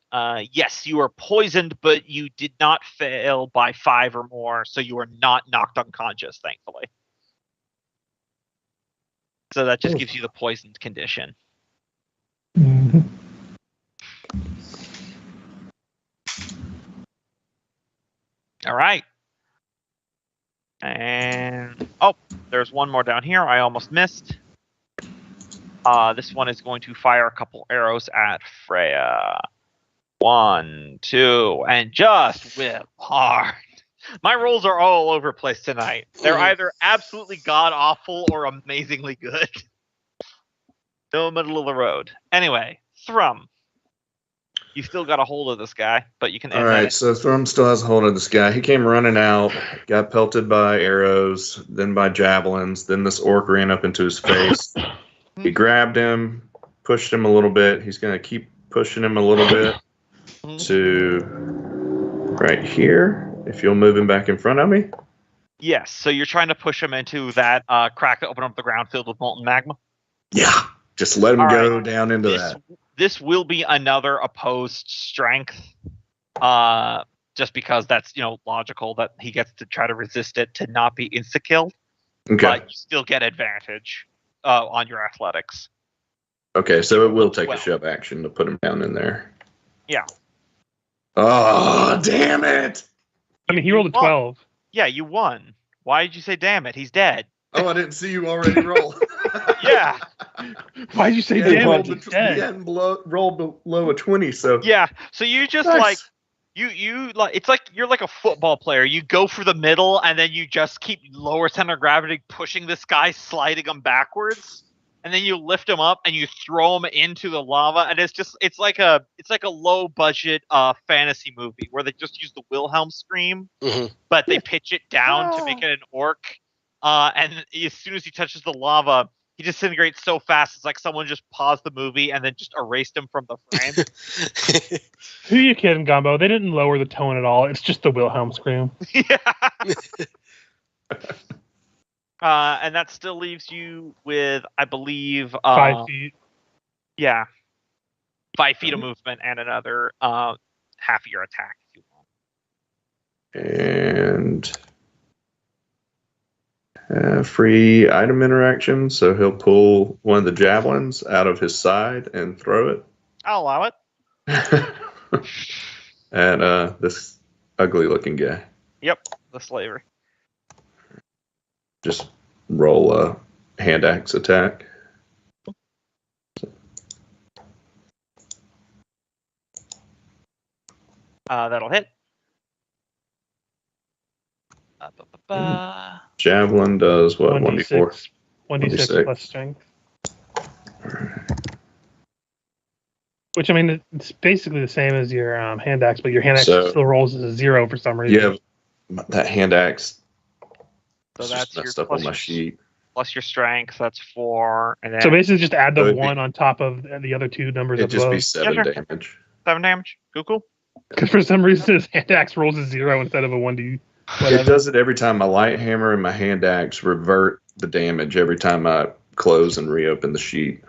Yes, you are poisoned, but you did not fail by 5 or more, so you are not knocked unconscious, thankfully. So that just gives you the poisoned condition. Mm-hmm. All right. And there's one more down here. I almost missed. This one is going to fire a couple arrows at Freya. 1, 2, and just whip hard. My rolls are all over the place tonight. They're either absolutely god-awful or amazingly good. No middle of the road. Anyway, Thrum. You still got a hold of this guy, but you can end All right, it. so Thrum still has a hold of this guy. He came running out, got pelted by arrows, then by javelins, then this orc ran up into his face. He grabbed him, pushed him a little bit. He's going to keep pushing him a little bit to right here. If you'll move him back in front of me. Yes, so you're trying to push him into that crack that opened up the ground filled with molten magma? Yeah, just let him All go right. down into that. This will be another opposed strength, just because that's logical that he gets to try to resist it to not be insta-killed. Okay. But you still get advantage on your athletics. Okay, so it will take 12. a shove action to put him down in there. Yeah. Oh, damn it! I mean, he rolled a 12. Yeah, you won. Why did you say damn it? He's dead. Oh, I didn't see you already roll. Yeah. Why did you say He damn rolled it? he hadn't rolled below a 20, so... Yeah. So you just Nice. you it's like you're like a football player. You go for the middle and then you just keep lower center of gravity pushing this guy, sliding him backwards, and then you lift him up and you throw him into the lava, and it's like a low budget fantasy movie where they just use the Wilhelm scream, but they pitch it down to make it an orc. And as soon as he touches the lava, he disintegrates so fast. It's like someone just paused the movie and then just erased him from the frame. Who you kidding, Gumbo? They didn't lower the tone at all. It's just the Wilhelm scream. Yeah. And that still leaves you with, I believe, 5 feet. Yeah, 5 feet of movement and another half of your attack if you want. And free item interaction, so he'll pull one of the javelins out of his side and throw it. I'll allow it. At this ugly looking guy. Yep, the slaver. Just roll a hand axe attack. That'll hit. Javelin does what? 1d4? 1d6 plus strength. Which, I mean, it's basically the same as your hand axe, but your hand axe still rolls as a 0 for some reason. Yeah, that hand axe. So that's messed up on my sheet. Plus your strength, that's 4. And then so basically just add the 1 on top of the other 2 numbers it'd above. just be 7 damage. 7 damage. Cool. Because for some reason his hand axe rolls a 0 instead of a 1d. Whatever. It does it every time my light hammer and my hand axe revert the damage every time I close and reopen the sheet.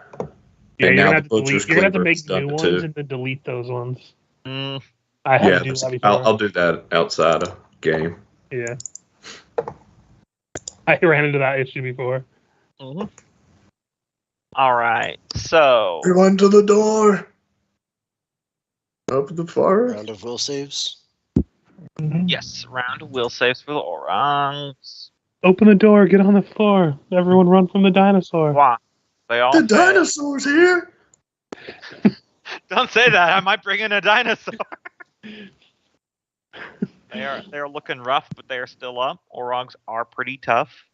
Yeah, and you're now gonna have to make new ones and then delete those ones. I had to do that before. I'll do that outside of game. Yeah. I ran into that issue before. Mm-hmm. All right, so everyone to the door. Up the far. Round of will saves. Mm-hmm. Yes, round of will saves for the orangs. Open the door. Get on the floor. Everyone run from the dinosaur. Wow. The dinosaur's here. Don't say that. I might bring in a dinosaur. They're looking rough, but they are still up. Orangs are pretty tough.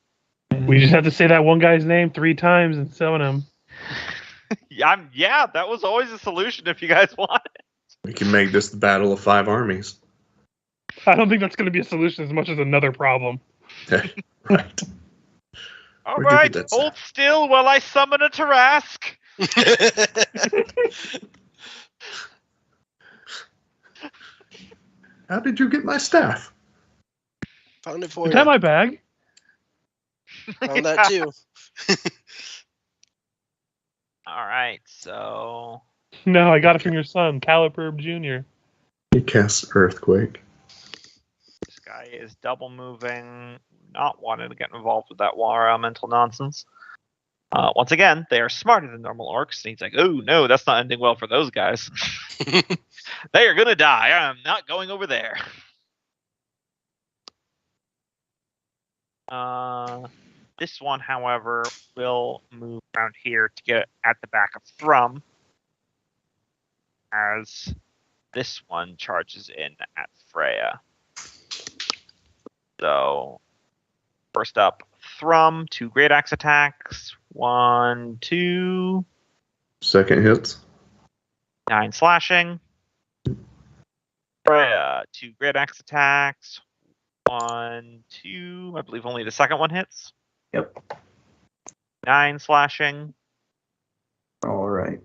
We just have to say that one guy's name 3 times and summon him. Yeah, that was always a solution if you guys want it. We can make this the battle of 5 armies. I don't think that's going to be a solution as much as another problem. Right. All right, hold still while I summon a Tarask. How did you get my staff? Found it for Is you. that my bag? Found that too. All right, so... No, I got it from your son, Caliper Jr. He casts Earthquake. This guy is double moving, not wanting to get involved with that water elemental nonsense. Once again, they are smarter than normal orcs, and he's like, oh no, that's not ending well for those guys. They are gonna die. I'm not going over there. This one, however, will move around here to get at the back of Thrum, as this one charges in at Freya. So, first up, Thrum, 2 great axe attacks. 1, 2. Second hits. 9 slashing. Freya, 2 great axe attacks. 1, 2. I believe only the second one hits. Yep. 9 slashing. All right.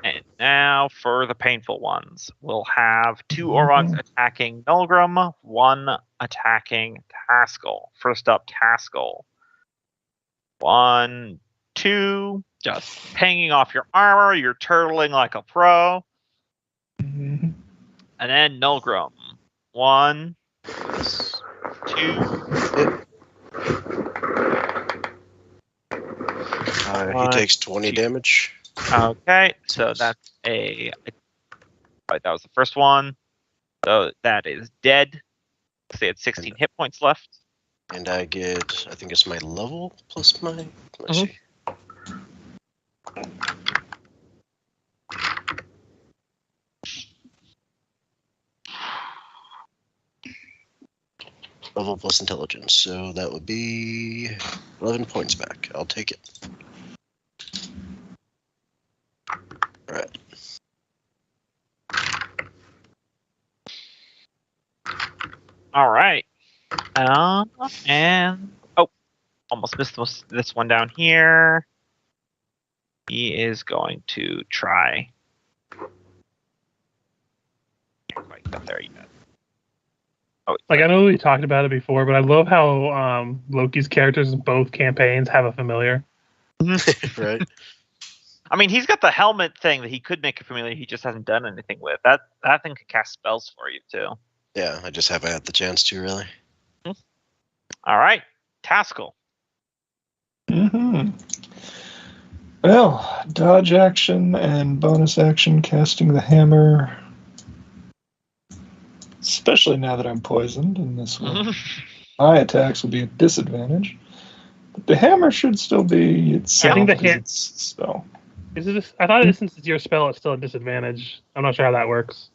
And now for the painful ones. We'll have 2 Orogs attacking Nulgrim, 1 attacking Taskell. First up, Taskell. 1, 2. Just hanging off your armor. You're turtling like a pro. And then Nulgrim. 1, 2. He takes 20 damage. Okay, so that's right, that was the first one. So that is dead. They had 16 hit points left. And I get, I think it's my level plus my. Let's see. Level plus intelligence, so that would be 11 points back. I'll take it. All right. All right. And almost missed this one down here. He is going to try. Can't quite get there yet. Oh, Like, I know we talked about it before, but I love how Loki's characters in both campaigns have a familiar. Right. I mean, he's got the helmet thing that he could make a familiar. He just hasn't done anything with. That thing could cast spells for you too. Yeah, I just haven't had the chance to, really. All right, Taskell. Well, dodge action and bonus action casting the hammer. Especially now that I'm poisoned, and this one. My attacks will be a disadvantage. But the hammer should still be itself. I think the because it's spell. Is it? I thought since it's your spell, it's still a disadvantage. I'm not sure how that works.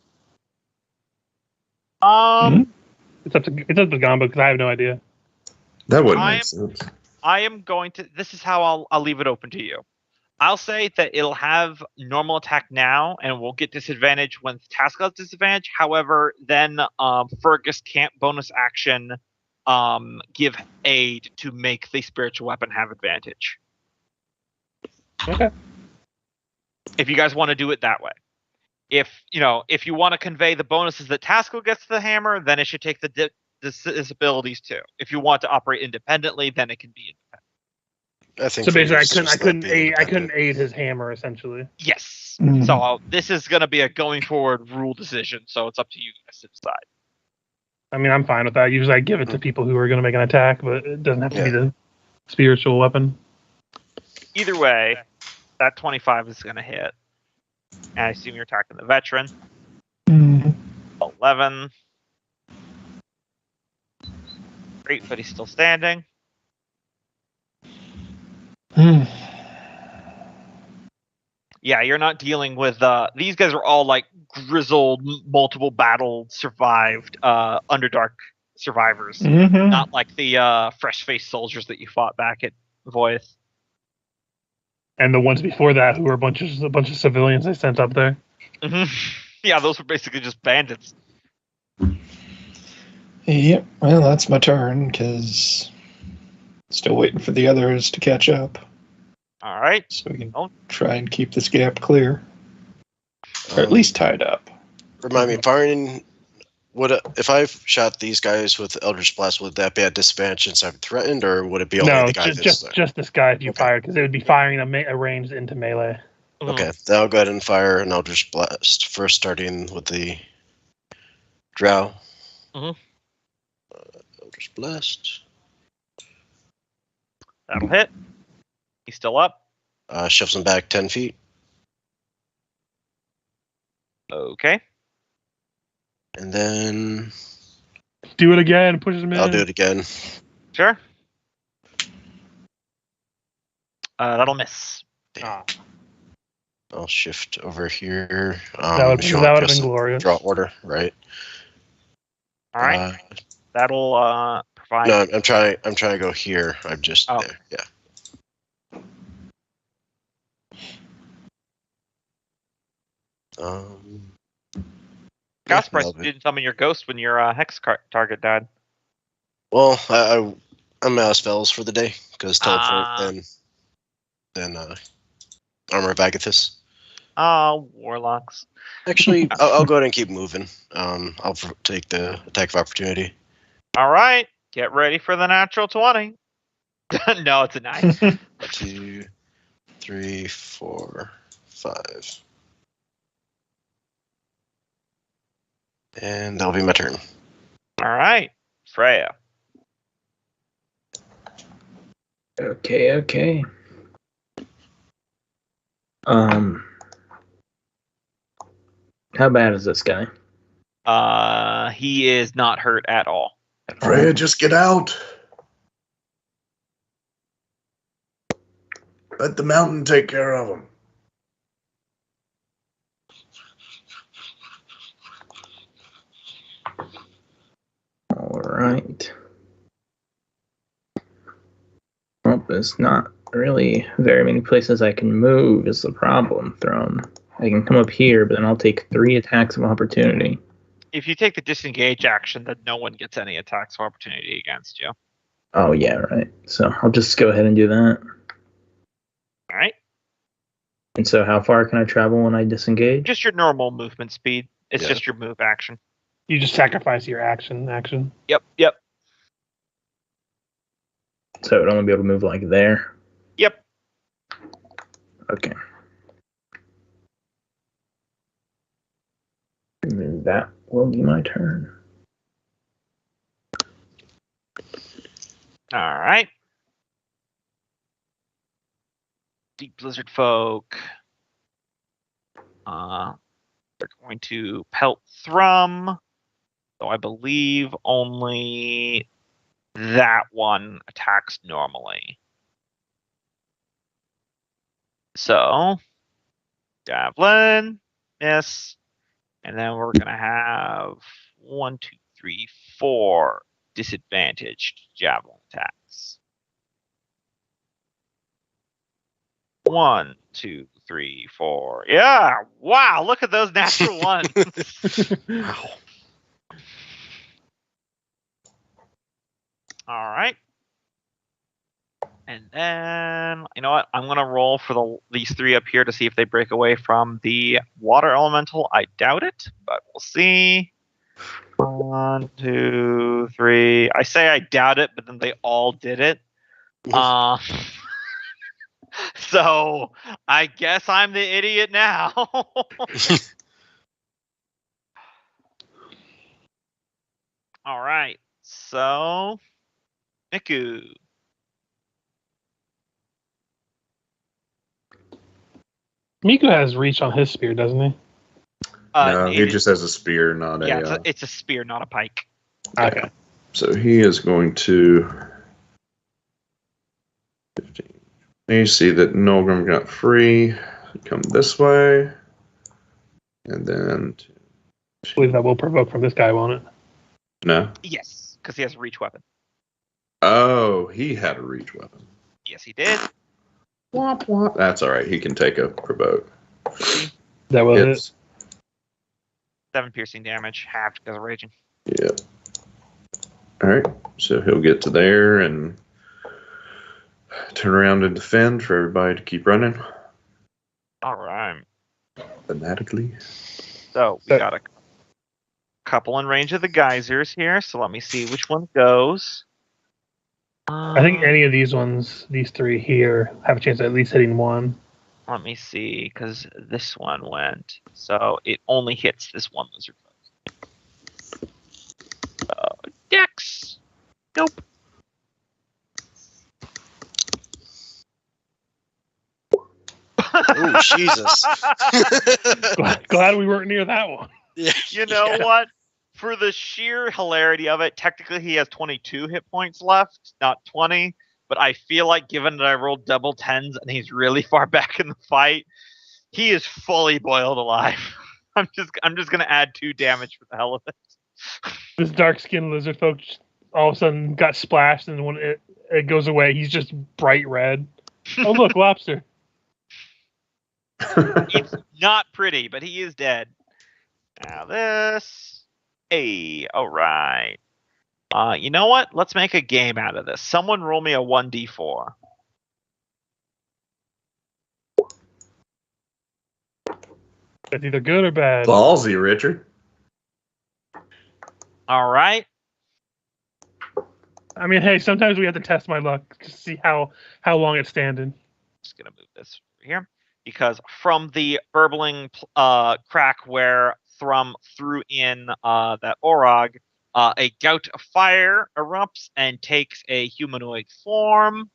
It's up to Gamba because I have no idea. That wouldn't make sense. I am going to. This is how I'll leave it open to you. I'll say that it'll have normal attack now, and we'll get disadvantage when Taskell has disadvantage. However, then Fergus can't bonus action give aid to make the spiritual weapon have advantage. Okay. If you guys want to do it that way. If you want to convey the bonuses that Taskell gets to the hammer, then it should take the disabilities too. If you want to operate independently, then it can be independent. I think So basically, I couldn't aid his hammer essentially. Yes. So this is going to be a going forward rule decision. So it's up to you guys to decide. I mean, I'm fine with that. Usually, I give it to people who are going to make an attack, but it doesn't have to be the spiritual weapon. Either way, that 25 is going to hit. And I assume you're attacking the veteran. 11. Great, but he's still standing. Yeah, you're not dealing with these guys are all like grizzled, multiple battle survived Underdark survivors. Not like the fresh-faced soldiers that you fought back at Voith. And the ones before that who were a bunch of civilians they sent up there. Yeah, those were basically just bandits. Yep, well, that's my turn, because still waiting for the others to catch up. All right. So we can try and keep this gap clear. Or at least tied up. Remind me, firing... if I shot these guys with Eldritch Blast, would that be at disadvantage since I'm threatened, or would it be only the guy just this guy if you fired, because it would be firing a range into melee. Okay, then I'll go ahead and fire an Eldritch Blast, first starting with the Drow. Eldritch Blast. That'll hit. He's still up. Shoves him back 10 feet. Okay. And then... Do it again. Pushes him in. I'll do it again. Sure. That'll miss. I'll shift over here. That would have been glorious. Draw order, right? All right. That'll provide... No, I'm trying to go here. I'm just there. Yeah. Got surprised you didn't summon your ghost when your hex target died. Well, I'm out of spells for the day because teleport then Armor of Agathis. Warlocks. Actually, I'll go ahead and keep moving. I'll take the attack of opportunity. All right, get ready for the natural 20. No, it's a 9. 2, 3, 4, 5. And that'll be my turn. All right, Freya. Okay. How bad is this guy? He is not hurt at all. Freya, just get out. Let the mountain take care of him. All right. Well, there's not really very many places I can move is the problem, Throne. I can come up here, but then I'll take 3 attacks of opportunity. If you take the disengage action, then no one gets any attacks of opportunity against you. Oh, yeah, right. So I'll just go ahead and do that. All right. And so how far can I travel when I disengage? Just your normal movement speed. It's Yeah. just your move action. You just sacrifice your action. Yep. So I'd only be able to move like there? Yep. Okay. And then that will be my turn. All right. Deep Blizzard Folk. They're going to pelt Thrum. So I believe only that one attacks normally. So, Javelin, miss. And then we're going to have 1, 2, 3, 4 disadvantaged Javelin attacks. 1, 2, 3, 4. Yeah! Wow, look at those natural ones. Wow. All right. And then, you know what? I'm going to roll for these 3 up here to see if they break away from the water elemental. I doubt it, but we'll see. 1, 2, 3. I say I doubt it, but then they all did it. So I guess I'm the idiot now. All right. So, Miku. Miku has reach on his spear, doesn't he? No, he just has a spear, not Yeah, it's a spear, not a pike. Okay. So he is going to 15. You see that Nolgrim got free. Come this way. And then I believe that will provoke from this guy, won't it? no. Yes, because he has a reach weapon. Oh, he had a reach weapon. Yes, he did. Womp womp. That's all right. He can take a provoke. That will hit. Hits. 7 piercing damage, halved because of raging. Yeah. All right. So he'll get to there and turn around and defend for everybody to keep running. All right. Thematically. So we got a couple in range of the geysers here. So let me see which one goes. I think any of these ones, these 3 here, have a chance of at least hitting one. Let me see, because this one went. So it only hits this one lizard folk. Dex. Nope. Oh, Jesus. Glad we weren't near that one. Yeah, You know what? For the sheer hilarity of it, technically he has 22 hit points left, not 20. But I feel like, given that I rolled double 10s and he's really far back in the fight, he is fully boiled alive. I'm just gonna add 2 damage for the hell of it. This dark-skinned lizard folk all of a sudden got splashed, and when it goes away, he's just bright red. Oh, look, lobster. It's not pretty, but he is dead. Now this. Hey, all right. You know what? Let's make a game out of this. Someone roll me a 1d4. That's either good or bad. Ballsy, Richard. All right. I mean, hey, sometimes we have to test my luck to see how long it's standing. Just gonna move this over here because from the burbling crack where Thrum threw in that Orog, a gout of fire erupts and takes a humanoid form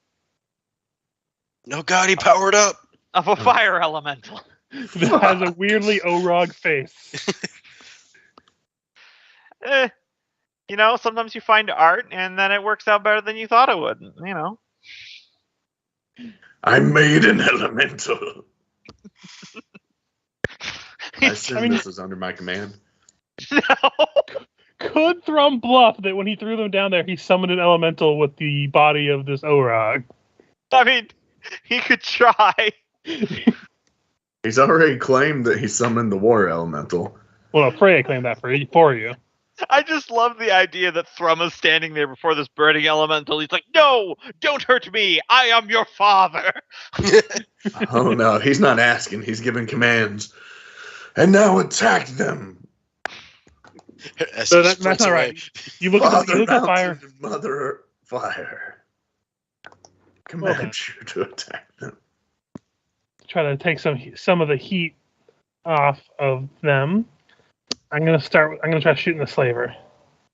No, God, he powered up. of a fire elemental. That has a weirdly Orog face. You know, sometimes you find art and then it works out better than you thought it would. You know. I made an elemental. I assume this is under my command. No. Could Thrum bluff that when he threw them down there, he summoned an elemental with the body of this Orog? I mean, he could try. He's already claimed that he summoned the war elemental. Well, Freya claimed that for you. I just love the idea that Thrum is standing there before this burning elemental. He's like, "No, don't hurt me. I am your father." Oh no, he's not asking. He's giving commands. And now attack them. So that's not right. You look at the fire. And Mother Fire. Command you to attack them. Try to take some of the heat off of them. I'm gonna try shooting the slaver.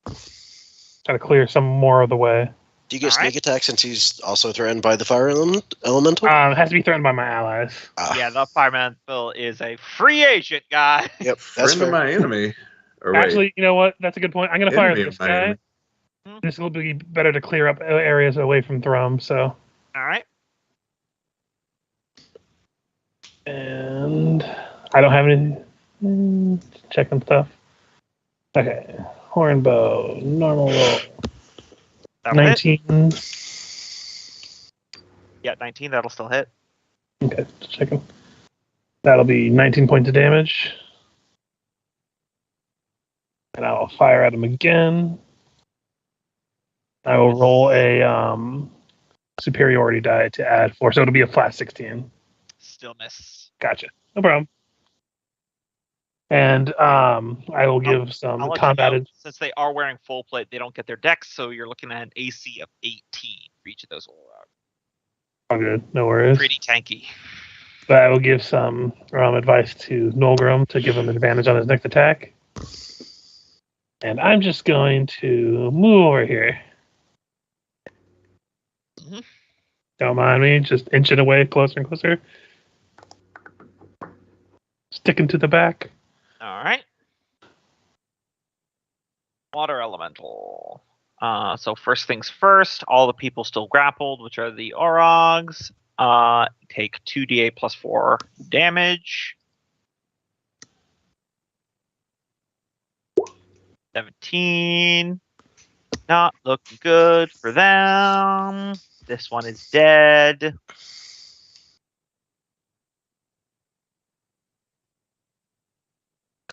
Try to clear some more of the way. Do you get sneak attack since he's also threatened by the fire elemental? It has to be threatened by my allies. Yeah, the fireman is a free agent guy. Yep, that's friend of my enemy. Actually, you know what? That's a good point. I'm gonna fire this guy. This will be better to clear up areas away from Thrum. So. All right. And I don't have any checking stuff. Okay. Horn bow, normal roll. 19. Yeah, 19, that'll still hit. Okay, just checking. That'll be 19 points of damage. And I'll fire at him again. I will roll a superiority die to add 4, so it'll be a flat 16. Still miss. Gotcha. No problem. And I will give some combated. Since they are wearing full plate, they don't get their dex, so you're looking at an AC of 18 for each of those. Oh, good. No worries. Pretty tanky. But I will give some advice to Nolgrim to give him advantage on his next attack. And I'm just going to move over here. Mm-hmm. Don't mind me, just inching away closer and closer. Sticking to the back. All right. Water elemental. So first things first, all the people still grappled, which are the Orogs, take 2d8 plus 4 damage. 17. Not looking good for them. This one is dead.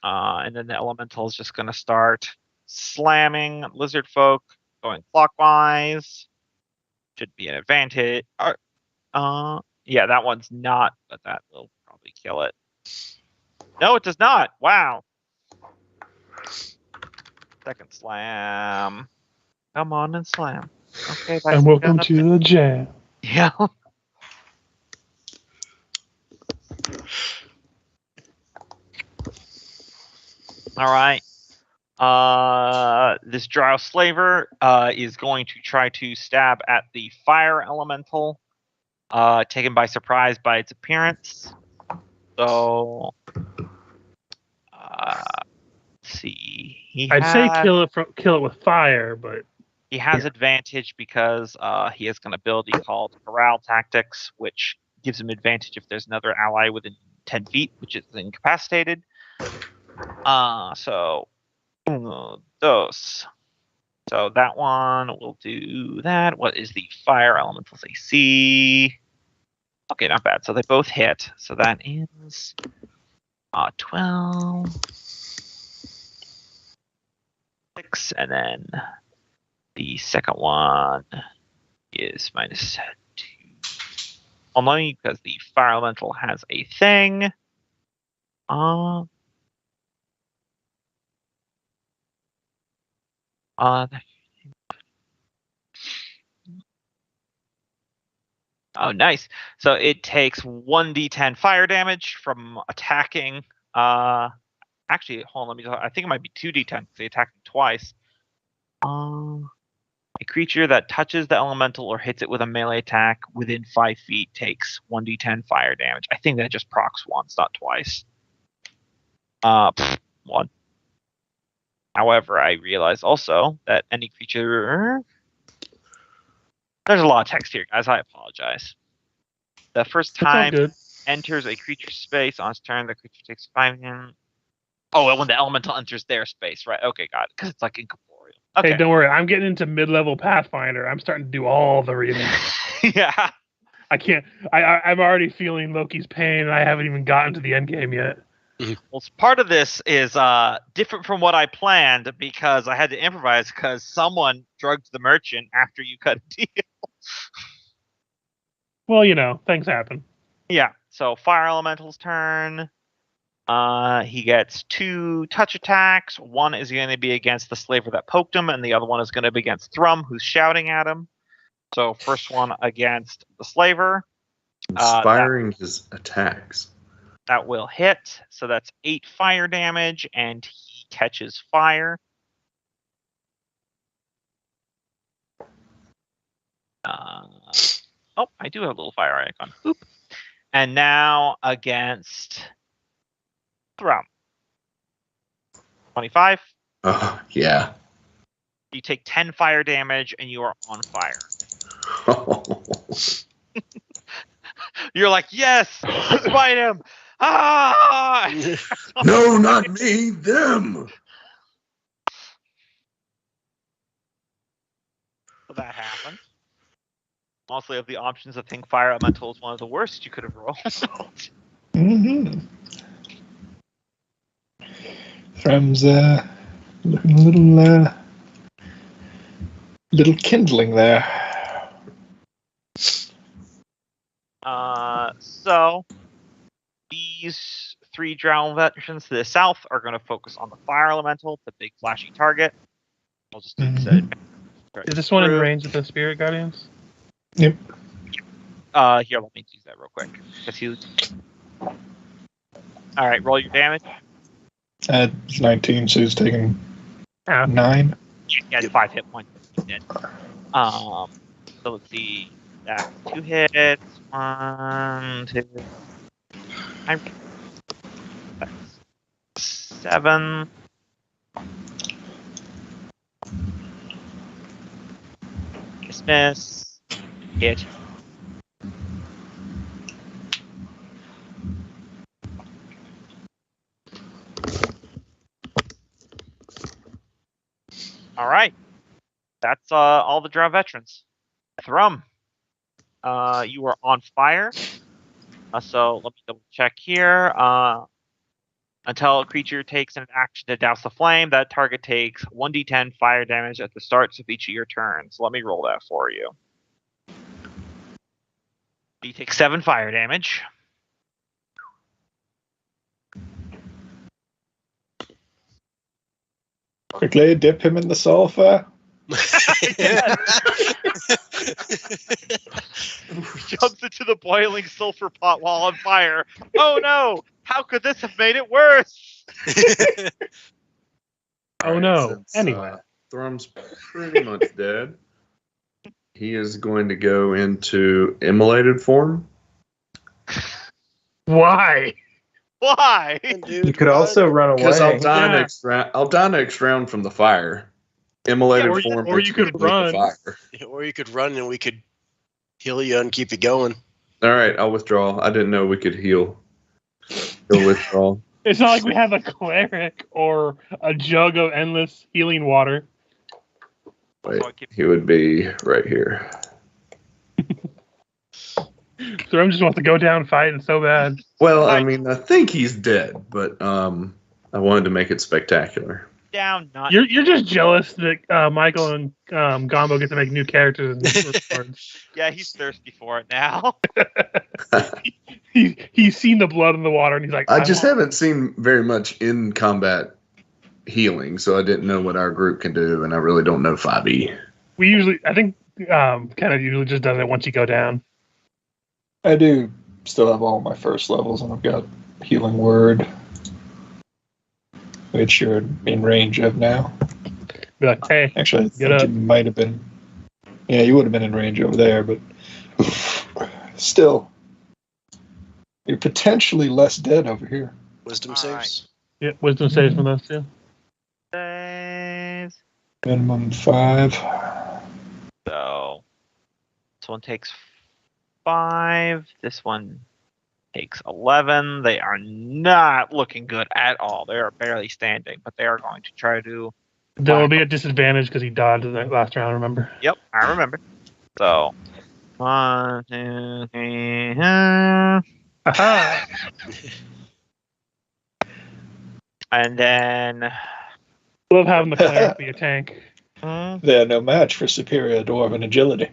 And then the elemental is just going to start slamming lizard folk, going clockwise. Should be an advantage. Yeah, that one's not, but that will probably kill it. No, it does not. Wow. Second slam. Come on and slam. Okay. And welcome to the jam. Yeah. All right. This drow slaver is going to try to stab at the fire elemental, taken by surprise by its appearance. So, let's see. I'd say kill it with fire, but he has advantage because he is going to ability called Corral Tactics, which gives him advantage if there's another ally within 10 feet, which is incapacitated. So those. So that one will do that. What is the fire elemental's AC? Okay, not bad. So they both hit. So that is 12. 6, and then the second one is minus 2. Only because the fire elemental has a thing. Oh, nice. So it takes 1d10 fire damage from attacking. Actually, hold on. I think it might be 2d10 because they attacked him twice. A creature that touches the elemental or hits it with a melee attack within 5 feet takes 1d10 fire damage. I think that just procs once, not twice. 1. However, I realize also that any creature... There's a lot of text here, guys. I apologize. The first time enters a creature's space on its turn, the creature takes 5... Oh, when the elemental enters their space, right? Okay, got it. Because it's like incorporeal. Okay. Hey, don't worry. I'm getting into mid-level Pathfinder. I'm starting to do all the reading. Yeah. I can't... I'm already feeling Loki's pain, and I haven't even gotten to the end game yet. Well, part of this is different from what I planned because I had to improvise because someone drugged the merchant after you cut a deal. Well, things happen. Yeah, so Fire Elemental's turn. He gets 2 touch attacks. One is going to be against the slaver that poked him, and the other one is going to be against Thrum, who's shouting at him. So first one against the slaver. Inspiring his attacks. That will hit. So that's 8 fire damage, and he catches fire. I do have a little fire icon. Oop. And now against Thrum. 25. Yeah. You take 10 fire damage, and you are on fire. You're like, yes, fight him. Ah! No, not me, them. So that happened. Mostly of the options, I think Fire Elemental is one of the worst you could have rolled. Mm-hmm. Thrum's looking a little kindling there. So these 3 drowned veterans to the south are going to focus on the Fire Elemental, the big flashy target. I'll just do this. Is this one in range of the Spirit Guardians? Yep. Here, let me use that real quick. All right, roll your damage. It's 19, so he's taking 9. Yeah, 5 hit points. Dead. So let's see. That's 2 hits. 1, 2, 5, 6, 7. Miss. Hit. All right. That's all the draw veterans. Thrum. You are on fire. So let me double check here. Until a creature takes an action to douse the flame, that target takes 1d10 fire damage at the starts of each of your turns. Let me roll that for you. You take 7 fire damage. Quickly dip him in the sulfur. Jumps into the boiling sulfur pot while on fire. Oh no! How could this have made it worse? Oh no. Since, Anyway. Thrum's pretty much dead. He is going to go into immolated form. Why? Why? You could also run away. Because I'll die next round from the fire. Immolated form. Or you could run. Fire. Or you could run and we could heal you and keep you going. All right, I'll withdraw. I didn't know we could heal. He'll withdraw. It's not like we have a cleric or a jug of endless healing water. Wait, he would be right here. Thrum just wants to go down fighting so bad. Well, I mean, I think he's dead, but I wanted to make it spectacular. Down, not. You're just jealous that Michael and Gombo get to make new characters. And Yeah, he's thirsty for it now. he's seen the blood in the water, and he's like, I just haven't seen very much in combat healing, so I didn't know what our group can do, and I really don't know 5e. We usually, I think, kind of usually just does it once you go down. I do still have all my first levels, and I've got Healing Word, which you're in range of now. Be like, hey, Actually, I get think up. you might have been. Yeah, you would have been in range over there, but still, you're potentially less dead over here. Wisdom All saves. Yeah, wisdom saves from those two. Saves. Minimum 5. So this one takes 5. This one takes 11. They are not looking good at all. They are barely standing, but they are going to try to. There will be a disadvantage because he dodged in that last round, remember? Yep, I remember. So 1, 2, 3. Aha! And then Love having the cleric be a tank. They're no match for superior dwarven agility.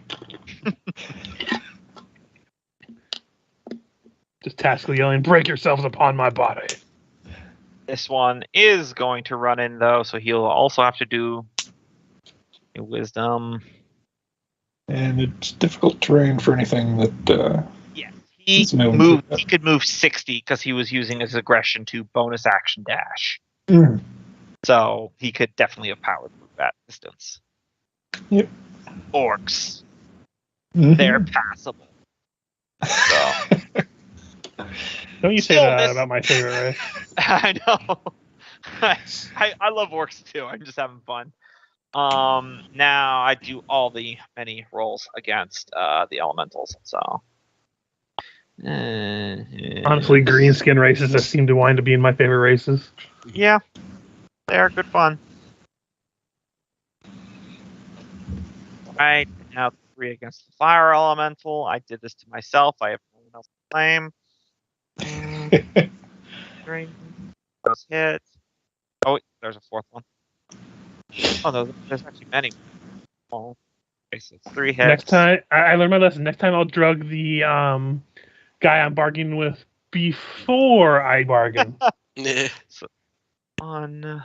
Just tactically yelling, "Break yourselves upon my body." this one is going to run in though, so he'll also have to do a wisdom. And it's difficult terrain for anything that. Yes, He's he moving moved. too. He could move 60 because he was using his aggression to bonus action dash. Mm. So he could definitely have powered through that distance. Yep. Orcs, Mhm. they're passable. So Don't you say Still that miss- about my favorite race? I know. I love orcs too. I'm just having fun. Now I do all the many rolls against the elementals. So Honestly, green skin races that seem to wind up being my favorite races. yeah, they're good fun. Right now, 3 against the fire elemental. I did this to myself. I have no one else to blame. 3 those hit. Oh, wait, there's a 4th one. Oh, no, there's actually many. Oh, okay, so it's 3 hits. Next time, I learned my lesson. Next time, I'll drug the guy I'm bargaining with before I bargain. So 1,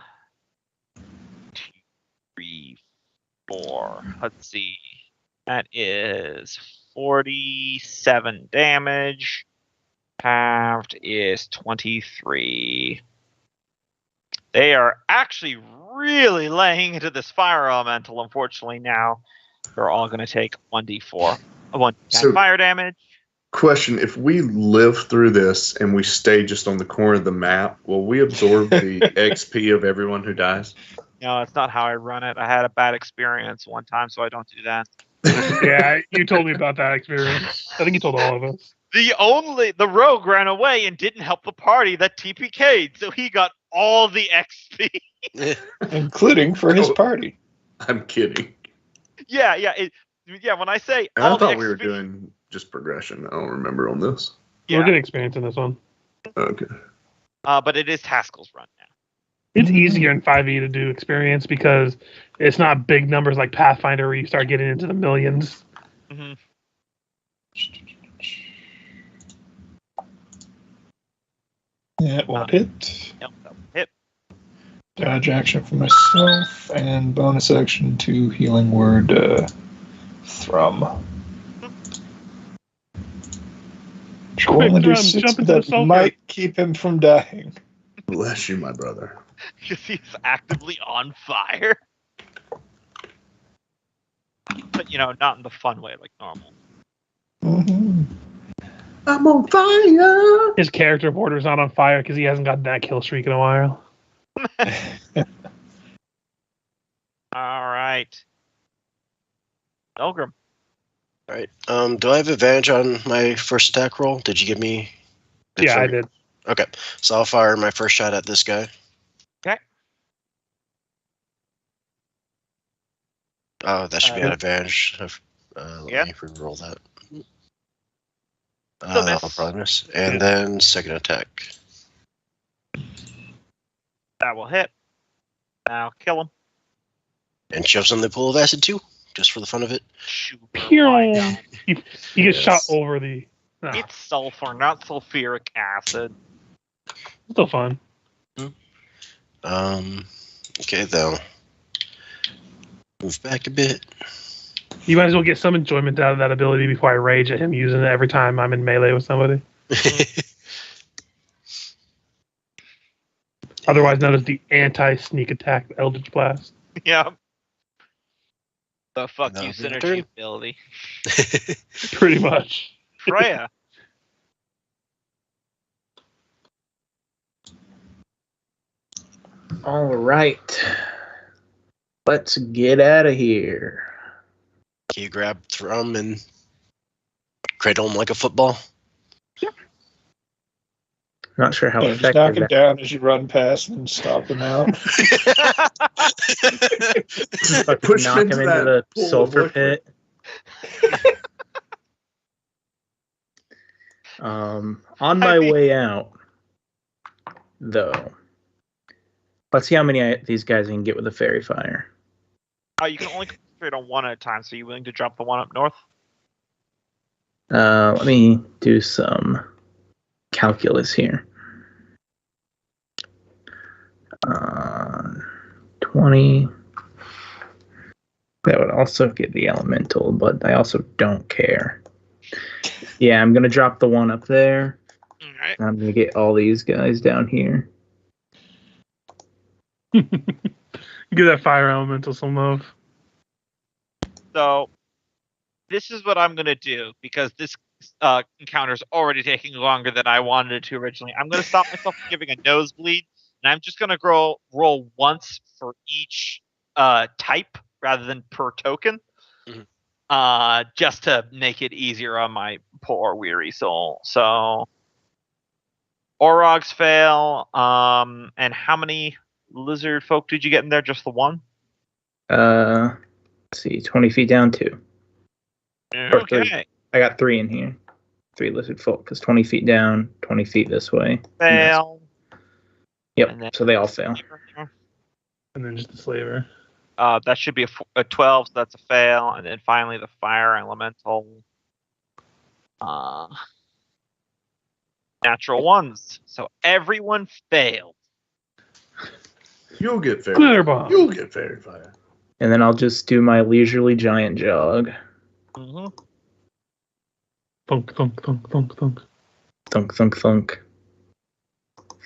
2, 3, 4. Let's see. That is 47 damage. Halved is 23. They are actually really laying into this fire elemental. Unfortunately, now they're all going to take 1d4, 1 So- fire damage. Question: if we live through this and we stay just on the corner of the map, will we absorb the XP of everyone who dies? No, it's not how I run it. I had a bad experience one time, so I don't do that. Yeah, you told me about that experience. I think you told all of us. The rogue ran away and didn't help the party that TPK'd, so he got all the XP. Including for his party. I'm kidding. Yeah. When I say And all I thought the we were XP, doing just progression. I don't remember on this. yeah. We're getting experience in this one. Okay. But it is Haskell's run now. It's easier in 5e to do experience because it's not big numbers like Pathfinder where you start getting into the millions. Mm-hmm. Yeah, it won't hit. Nope, that will hit. Dodge action for myself and bonus action to healing word Thrum. Which will only do Thrum, 6, jump but into the that sulfur. might keep him from dying. Bless you, my brother. Because he's actively on fire. But, not in the fun way, like normal. Mm-hmm. I'm on fire. His character border's not on fire because he hasn't gotten that kill streak in a while. All right. Elgrim. All right. Do I have advantage on my first attack roll? Did you give me? Yeah, I did. Okay, so I'll fire my first shot at this guy. Okay. Oh, that should be an advantage. Yeah. Let me re-roll that. Still miss. I'll probably miss. And then second attack. That will hit. Now kill him. And shoves on the pool of acid too, just for the fun of it. Shoot. Pew! He gets Yes. shot over the... No, It's sulfur, not sulfuric acid. still fun. Okay, though. Move back a bit. You might as well get some enjoyment out of that ability before I rage at him using it every time I'm in melee with somebody. Otherwise known as the anti-sneak attack Eldritch Blast. Yeah. The fuck That'll you be my synergy turn. ability. Pretty much. Freya. All right. Let's get out of here. Can you grab Thrum and cradle him like a football? Not sure how Just knock effective him down as you run past and stop him out. that. Push Knock him into that the pool of sulfur liquid. pit. On my way out, though, Let's see how many these guys can get with a fairy fire. You can only concentrate on one at a time, so you willing to drop the one up north? Let me do some calculus here. 20. That would also get the elemental, but I also don't care. Yeah, I'm going to drop the one up there. All right. I'm going to get all these guys down here. Give that fire elemental some love. So, this is what I'm going to do, because this encounter is already taking longer than I wanted it to originally. I'm going to stop myself from giving a nosebleed, and I'm just going to roll once for each type rather than per token, just to make it easier on my poor weary soul. So, Orogs fail, and how many lizard folk did you get in there? Just the one? Let's see, 20 feet down, 2. Or 3. Okay. I got 3 in here. 3 lizard folk, because 20 feet down, 20 feet this way. Fail. Yep, so they all fail. And then just the slaver. That should be a 12, so that's a fail. And then finally the fire elemental. Natural ones. So everyone failed. You'll get fairy. Glitter bomb. You'll get fairy fire. And then I'll just do my leisurely giant jog. Mm-hmm. Thunk, thunk, thunk, thunk, thunk. Thunk, thunk, thunk.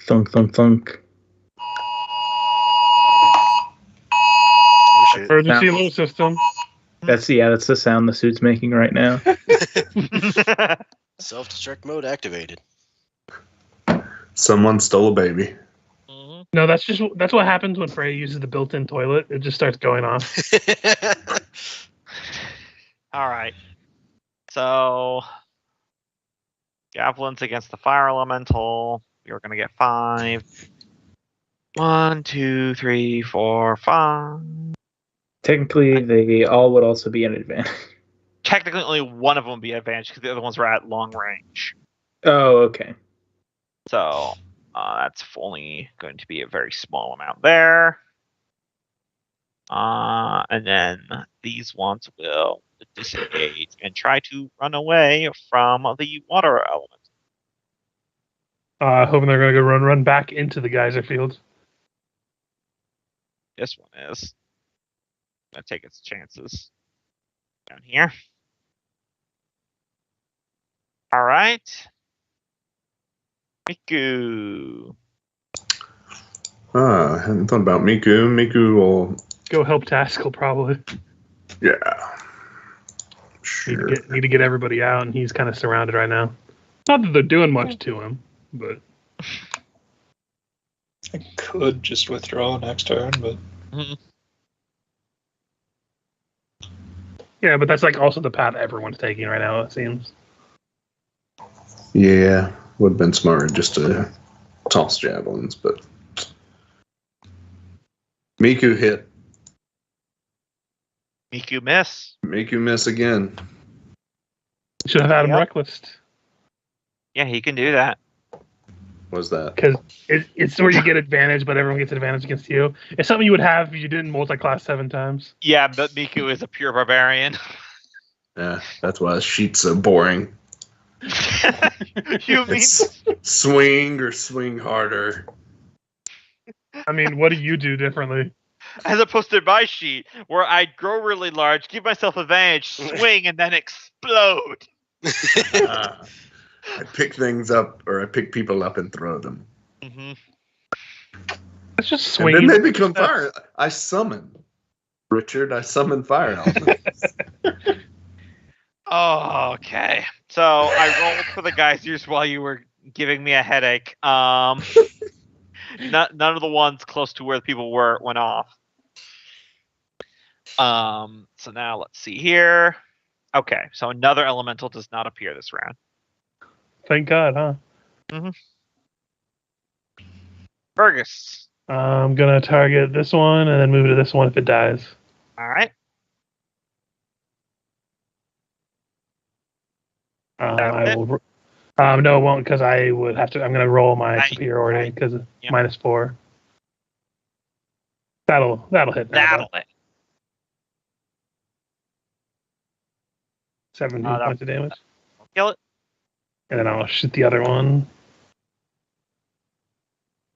Thunk, thunk, thunk. Oh, shit. Emergency alert system. That's the sound the suit's making right now. Self-destruct mode activated. Someone stole a baby. No, that's what happens when Frey uses the built-in toilet. It just starts going off. All right. So, javelins against the fire elemental. You're going to get 5. 1, 2, 3, 4, 5. Technically, they all would also be an advantage. Technically, only one of them would be advantage because the other ones were at long range. Oh, okay. So, that's only going to be a very small amount there. And then these ones will disengage and try to run away from the water element. Hoping they're going to go run back into the geyser field. This one is going to take its chances down here. All right. Miku. I hadn't thought about Miku. Miku will... Go help Taskell, probably. Yeah. Sure. Need to get everybody out, and he's kind of surrounded right now. Not that they're doing much to him, but... I could just withdraw next turn, but... Yeah, but that's like also the path everyone's taking right now, it seems. Yeah. Would have been smarter just to toss javelins, but... Miku hit. Miku miss. Miku miss again. Should have had him reckless. Yeah, he can do that. Was that? Because it's where you get advantage, but everyone gets advantage against you. It's something you would have if you didn't multi-class 7 times. Yeah, but Miku is a pure barbarian. Yeah, that's why sheet's so boring. You mean It's swing or swing harder. I mean, what do you do differently? as opposed to my sheet where I grow really large, give myself advantage, swing, and then explode. I pick things up, or I pick people up and throw them. Mm-hmm. It's just swing. And then they become fire. I summon. Richard, I summon fire elements. Oh, okay. So I rolled for the geysers while you were giving me a headache. None of the ones close to where the people were went off. So now let's see here. Okay, so another elemental does not appear this round. Thank God, huh? Mm-hmm. Fergus. I'm gonna target this one and then move to this one if it dies. All right. I will. No, it won't because I would have to. I'm gonna roll my superiority because yeah. -4. That'll hit. That'll hit. 17 points of damage. Kill it. And then I'll shoot the other one.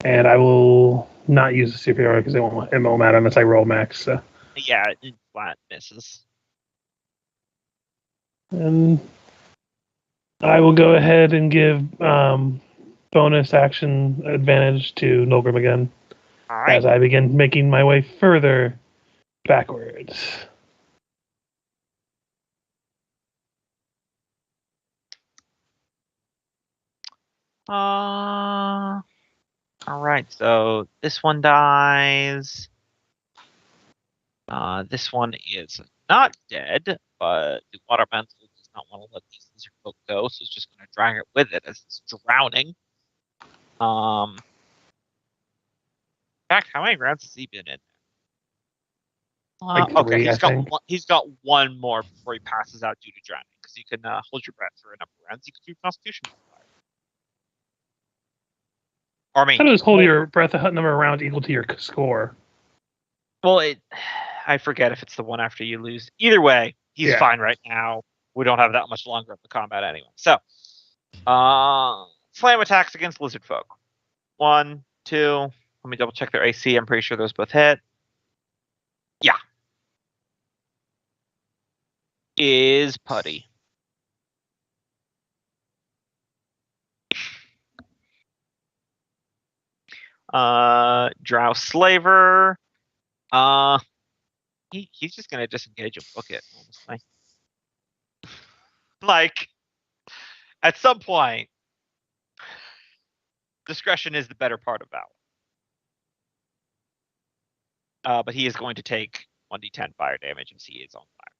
And I will not use the superiority because it won't matter unless I roll max. So. Yeah, it flat misses. And I will go ahead and give bonus action advantage to Nolgrim again. All right. As I begin making my way further backwards. All right, so this one dies. This one is not dead, but the water elemental does not want to let these lizard folk go, so it's just going to drag it with it as it's drowning. In fact, how many rounds has he been in? Like Okay, three, he's got one more before he passes out due to drowning, because you can hold your breath for a number of rounds. You can do Constitution modifier. Or, I mean, How does hold your breath a number of rounds equal to your score? Well, I forget if it's the one after you lose. Either way, he's fine right now. We don't have that much longer of the combat anyway. So, slam attacks against lizard folk. 1, 2. Let me double check their AC. I'm pretty sure those both hit. Yeah. Is putty. Drow Slaver. He's just gonna disengage and book it, honestly. Like, at some point, discretion is the better part of valor. But he is going to take 1d10 fire damage as he is on fire.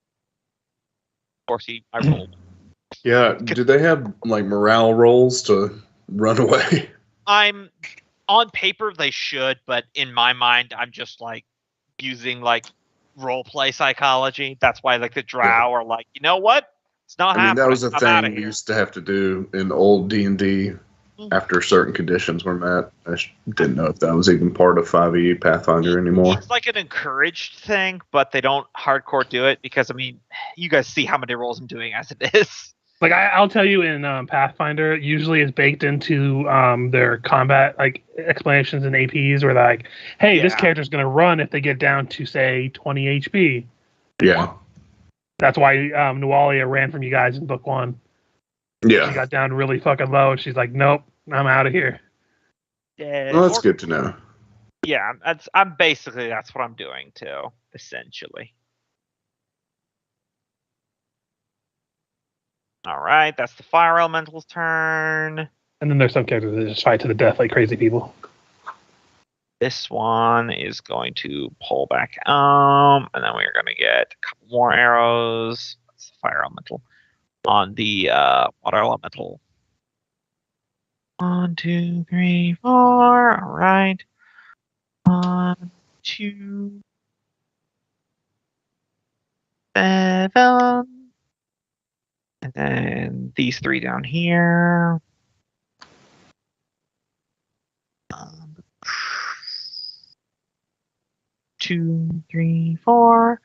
Of course, I rolled. Yeah, do they have like morale rolls to run away? On paper they should, but in my mind, I'm just like using like role play psychology. That's why like the drow are like, you know what? It's not happening. That was a I'm thing we used to have to do in old D&D after certain conditions were met. I didn't know if that was even part of 5e Pathfinder anymore. It's like an encouraged thing, but they don't hardcore do it because, I mean, you guys see how many rolls I'm doing as it is. Like I'll tell you, in Pathfinder, usually it's baked into their combat like explanations and APs, where they're like, "Hey, this character's going to run if they get down to say 20 HP." Yeah, that's why Nualia ran from you guys in book 1. Yeah, she got down really fucking low, and she's like, "Nope, I'm out of here." Yeah, well, that's good to know. Yeah, that's what I'm doing too, essentially. All right, that's the fire elemental's turn. And then there's some characters that just fight to the death like crazy people. This one is going to pull back, and then we're going to get a couple more arrows. That's the fire elemental on the water elemental. 1, 2, 3, 4. All right. 1, 2, 7. And then these 3 down here. 2, 3, 4,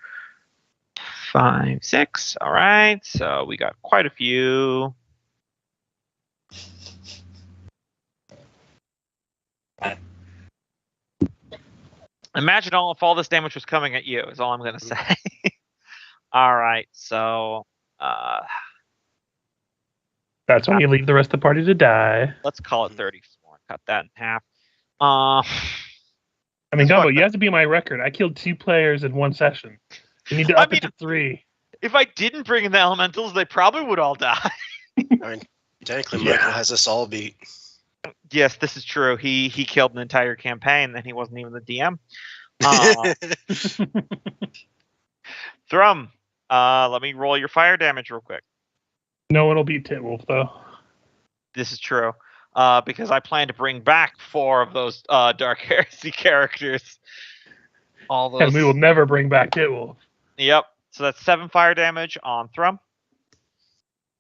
5, 6. All right. So we got quite a few. Imagine if all this damage was coming at you, is all I'm going to say. All right. So. That's when you leave the rest of the party to die. Let's call it 34. Cut that in half. I mean, Gumbo, you have to be my record. I killed 2 players in 1 session. You need to up it to 3. If I didn't bring in the elementals, they probably would all die. I mean, technically, Michael has us all beat. Yes, this is true. He killed an entire campaign, and he wasn't even the DM. Thrum, let me roll your fire damage real quick. No one will beat Titwolf, though. This is true. Because I plan to bring back 4 of those Dark Heresy characters. All those. And we will never bring back Titwolf. Yep. So that's 7 fire damage on Thrum.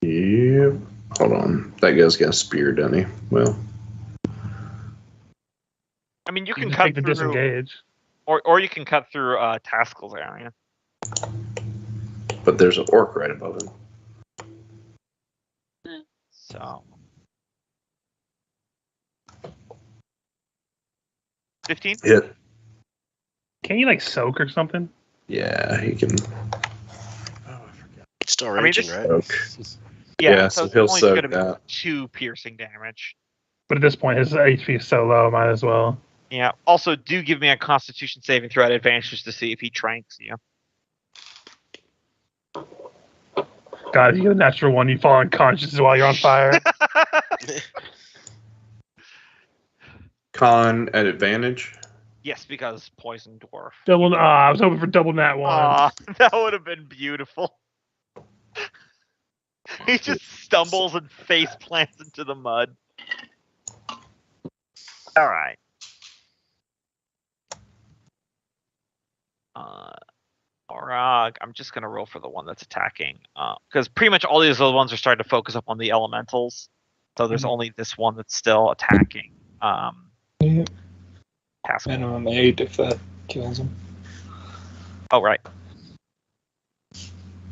Yep. Hold on. That guy's got a spear, doesn't he? Well. I mean, you can just cut take the through. disengage. Or you can cut through Taskel's area. But there's an orc right above him. So 15? Hit. Can you like soak or something? Yeah, he can. It's still I mean, raging, this- right? Soak. Yeah, Yeah, so so it's he'll only soak going to be that. 2 piercing damage. But at this point, his HP is so low, might as well. Yeah. Also, do give me a Constitution saving throw at advantage just to see if he tranks you. God, if you get a natural one, you fall unconscious while you're on fire. Con at advantage. Yes, because poison dwarf. Double. I was hoping for double nat one. Aw, that would have been beautiful. He just stumbles and face plants into the mud. All right. Orog, I'm just gonna roll for the one that's attacking, because pretty much all these other ones are starting to focus up on the elementals. So there's only this one that's still attacking. Yeah. Task. Minimum 8 if that kills him. Oh right.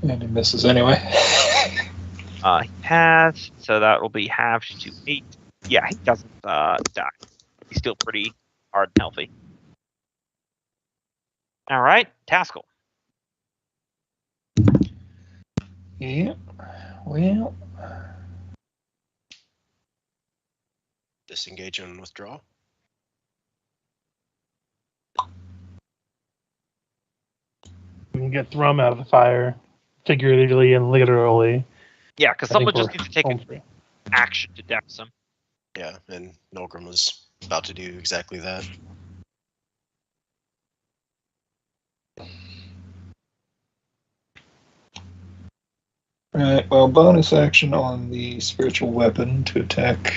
And he misses anyway. He has, so that will be halved to 8. Yeah, he doesn't die. He's still pretty hard and healthy. All right, Taskell. Yeah. Well, Disengage and withdraw. We can get Thrum out of the fire, figuratively and literally. Yeah, because I think someone just we're needs to take home an free. action to dex him. Yeah, and Nolgrim was about to do exactly that. right. Well, bonus action on the spiritual weapon to attack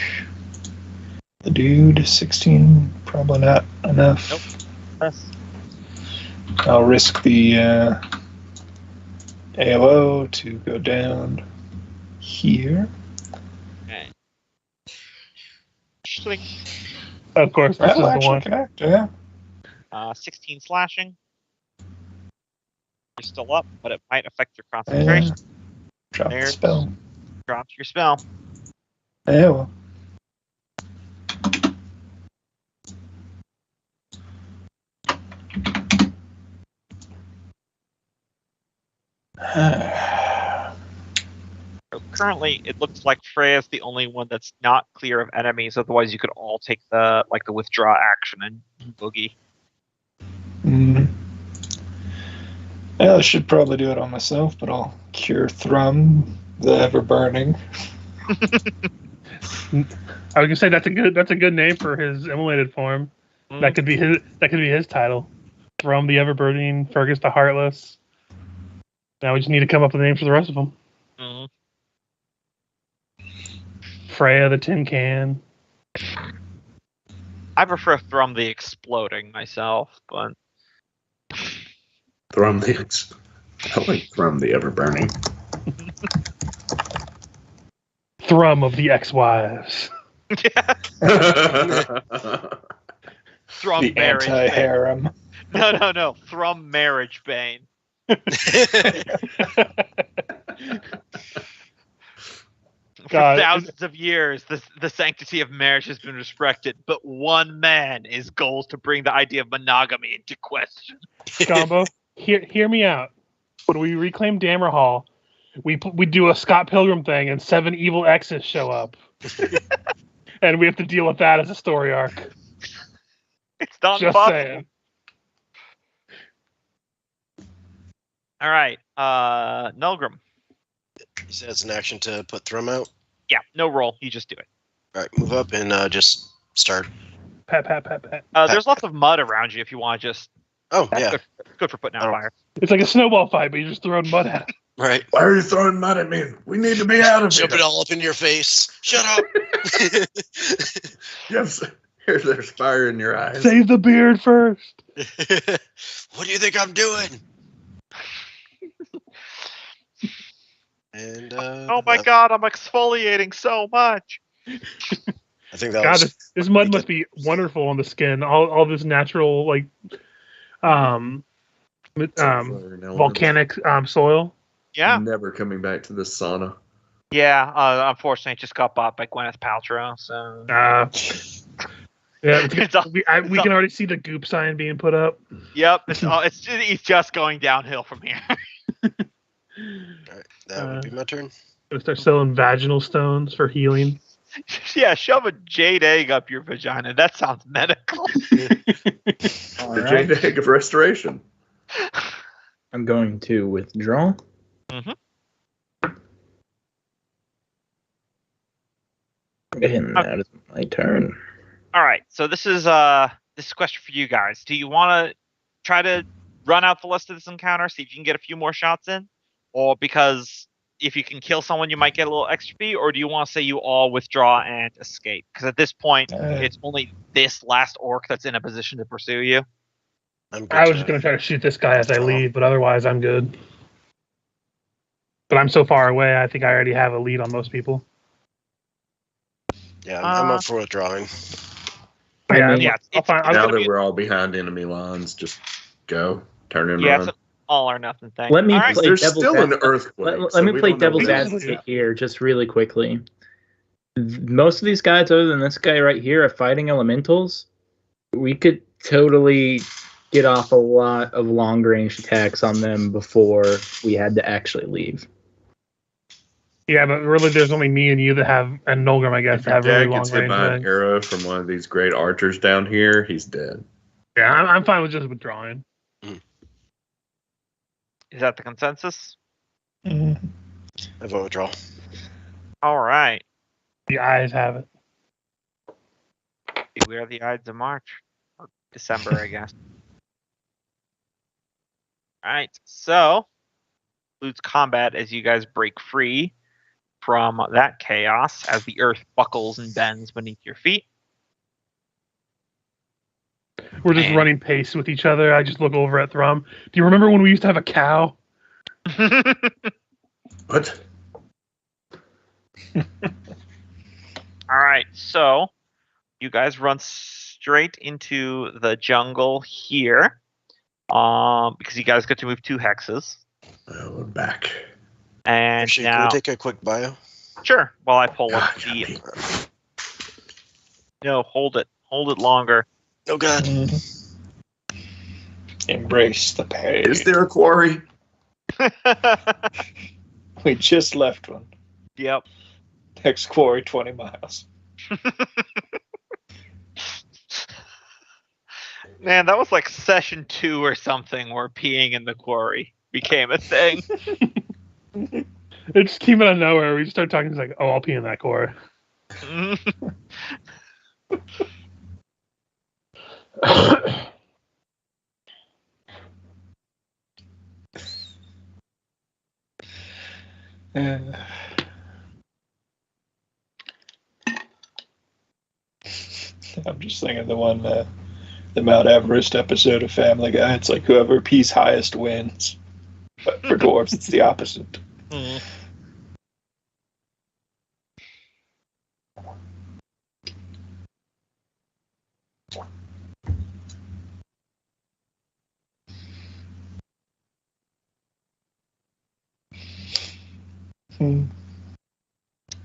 the dude. 16, probably not enough. Nope. Yes. I'll risk the AOO to go down here. Okay. Swing. Of course, this is That'll the actually one. connect, yeah. 16 slashing. You're still up, but it might affect your concentration. Drop the There's- spell. Drop your spell. Yeah, well. So currently, it looks like Freya's the only one that's not clear of enemies. Otherwise, you could all take the withdraw action and boogie. Yeah, I should probably do it on myself, but I'll cure Thrum, the ever burning. I was gonna say that's a good name for his immolated form. That could be his title. Thrum the Everburning, Fergus the Heartless. Now we just need to come up with a name for the rest of them. Mhm. Freya the Tin Can. I prefer Thrum the Exploding myself, but Thrum the I like Thrum the ever burning. Thrum of the Ex-Wives. yeah, Thrum The Marriage Bane. anti-harem. No. Thrum Marriage Bane. For God, thousands of years, the sanctity of marriage has been respected, but one man is goals to bring the idea of monogamy into question. Combo, hear me out. When we reclaim Dammerhall, we do a Scott Pilgrim thing, and 7 evil exes show up, and we have to deal with that as a story arc. It's not Just possible. saying. All right, Nulgrim. He said it's an action to put Thrum out. Yeah, no roll. You just do it. All right, move up and just start. Pat, pat, pat, pat. There's lots of mud around you if you want to just. Oh, That's yeah, good for putting out Oh. fire. It's like a snowball fight, but you're just throwing mud at it. right. Why are you throwing mud at me? We need to be out of here. Jump it all up in your face. Shut up. Yes. There's fire in your eyes. Save the beard first. What do you think I'm doing? And Oh my god, I'm exfoliating so much. I think that God, was this mud must be wonderful on the skin. All this natural volcanic soil. Yeah. Never coming back to this sauna. Yeah. Unfortunately, it just got bought by Gwyneth Paltrow. So. Yeah, we can already see the goop sign being put up. Yep. It's just going downhill from here. All right, that would be my turn. Gonna start selling vaginal stones for healing. Yeah, shove a jade egg up your vagina. That sounds medical. The jade egg of restoration. I'm going to withdraw. Mm-hmm. And that is my turn. All right. So this is a question for you guys. Do you want to try to run out the list of this encounter, see if you can get a few more shots in, or because if you can kill someone, you might get a little XP, or do you want to say you all withdraw and escape? Because at this point, it's only this last orc that's in a position to pursue you. I was just going to try to shoot this guy as I leave, but otherwise I'm good. But I'm so far away, I think I already have a lead on most people. Yeah, I'm up for withdrawing. Yeah, now that we're all behind enemy lines, just go. Turn and Yeah, run. it's an all or nothing thing. Let me All play There's devil's still an advocate. earthquake. Let me play devil's advocate here just really quickly. Most of these guys, other than this guy right here, are fighting elementals. We could totally get off a lot of long-range attacks on them before we had to actually leave. Yeah, but really there's only me and you that have, and Nolgrim, I guess, If that have your really dad long gets hit range by an things. arrow from one of these great archers down here, he's dead. Yeah, I'm fine with just withdrawing. Is that the consensus? Mm-hmm. I vote withdraw. All right. The eyes have it. Beware the Ides of March. Or December, I guess. All right. So, includes combat as you guys break free from that chaos as the earth buckles and bends beneath your feet. We're just running pace with each other. I just look over at Thrum. Do you remember when we used to have a cow? What? All right, so you guys run straight into the jungle here, because you guys get to move 2 hexes. We're back. And Actually, now, can we take a quick bio? sure. While I pull up God, the. No, hold it longer. Oh God! Embrace the pain. Is there a quarry? We just left one. Yep. Next quarry, 20 miles. Man, that was like session 2 or something where peeing in the quarry became a thing. It just came out of nowhere. We just started talking. It's like, oh, I'll pee in that core. I'm just thinking the one, the Mount Everest episode of Family Guy. It's like whoever pees highest wins. But for dwarves, it's the opposite.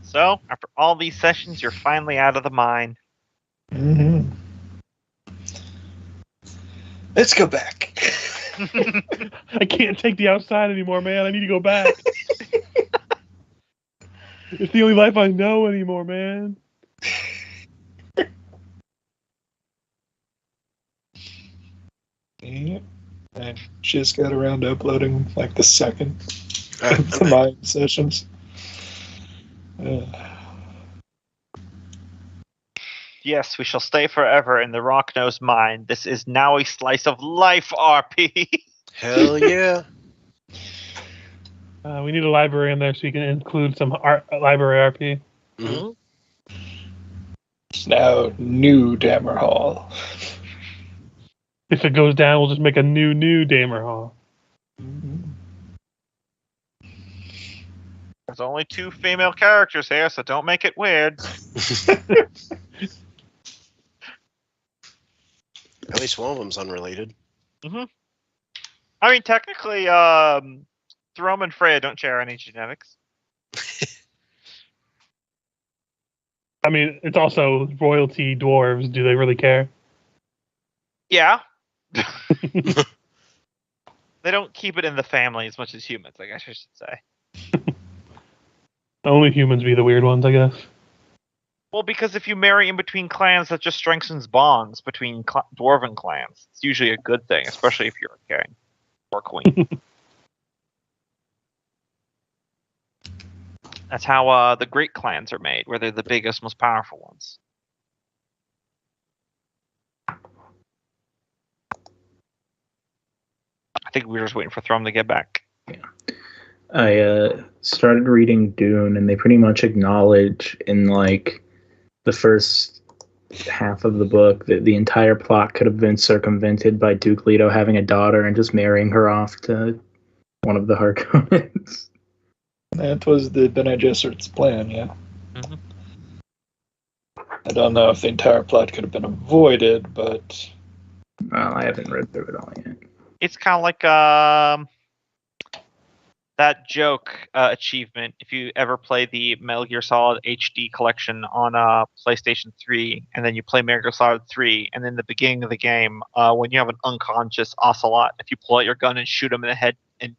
So, after all these sessions, you're finally out of the mine. Mm-hmm. Let's go back. I can't take the outside anymore, man. I need to go back. It's the only life I know anymore, man. Yeah. I just got around to uploading like the second Alright, of the mine sessions. Yes, we shall stay forever in the Rocknose mine. This is now a slice of life, RP. Hell yeah! We need a library in there so you can include some library RP. Mm-hmm. It's now new Dammerhall. If it goes down, we'll just make a new Dammerhall. There's only 2 female characters here, so don't make it weird. At least one of them's unrelated. Mm-hmm. I mean, technically, Throme and Freya don't share any genetics. I mean, it's also royalty dwarves. Do they really care? Yeah. They don't keep it in the family as much as humans, I guess I should say. Only humans be the weird ones, I guess. Well, because if you marry in between clans, that just strengthens bonds between dwarven clans. It's usually a good thing, especially if you're a king or queen. That's how the great clans are made, where they're the biggest, most powerful ones. I think we're just waiting for Thrum to get back. Yeah. I started reading Dune, and they pretty much acknowledge in like the first half of the book that the entire plot could have been circumvented by Duke Leto having a daughter and just marrying her off to one of the Harkonnens. That was the Bene Gesserit's plan, yeah. Mm-hmm. I don't know if the entire plot could have been avoided, but... Well, I haven't read through it all yet. It's kind of like that joke achievement. If you ever play the Metal Gear Solid HD collection on PlayStation 3, and then you play Metal Gear Solid 3, and then the beginning of the game, when you have an unconscious Ocelot, if you pull out your gun and shoot him in the head and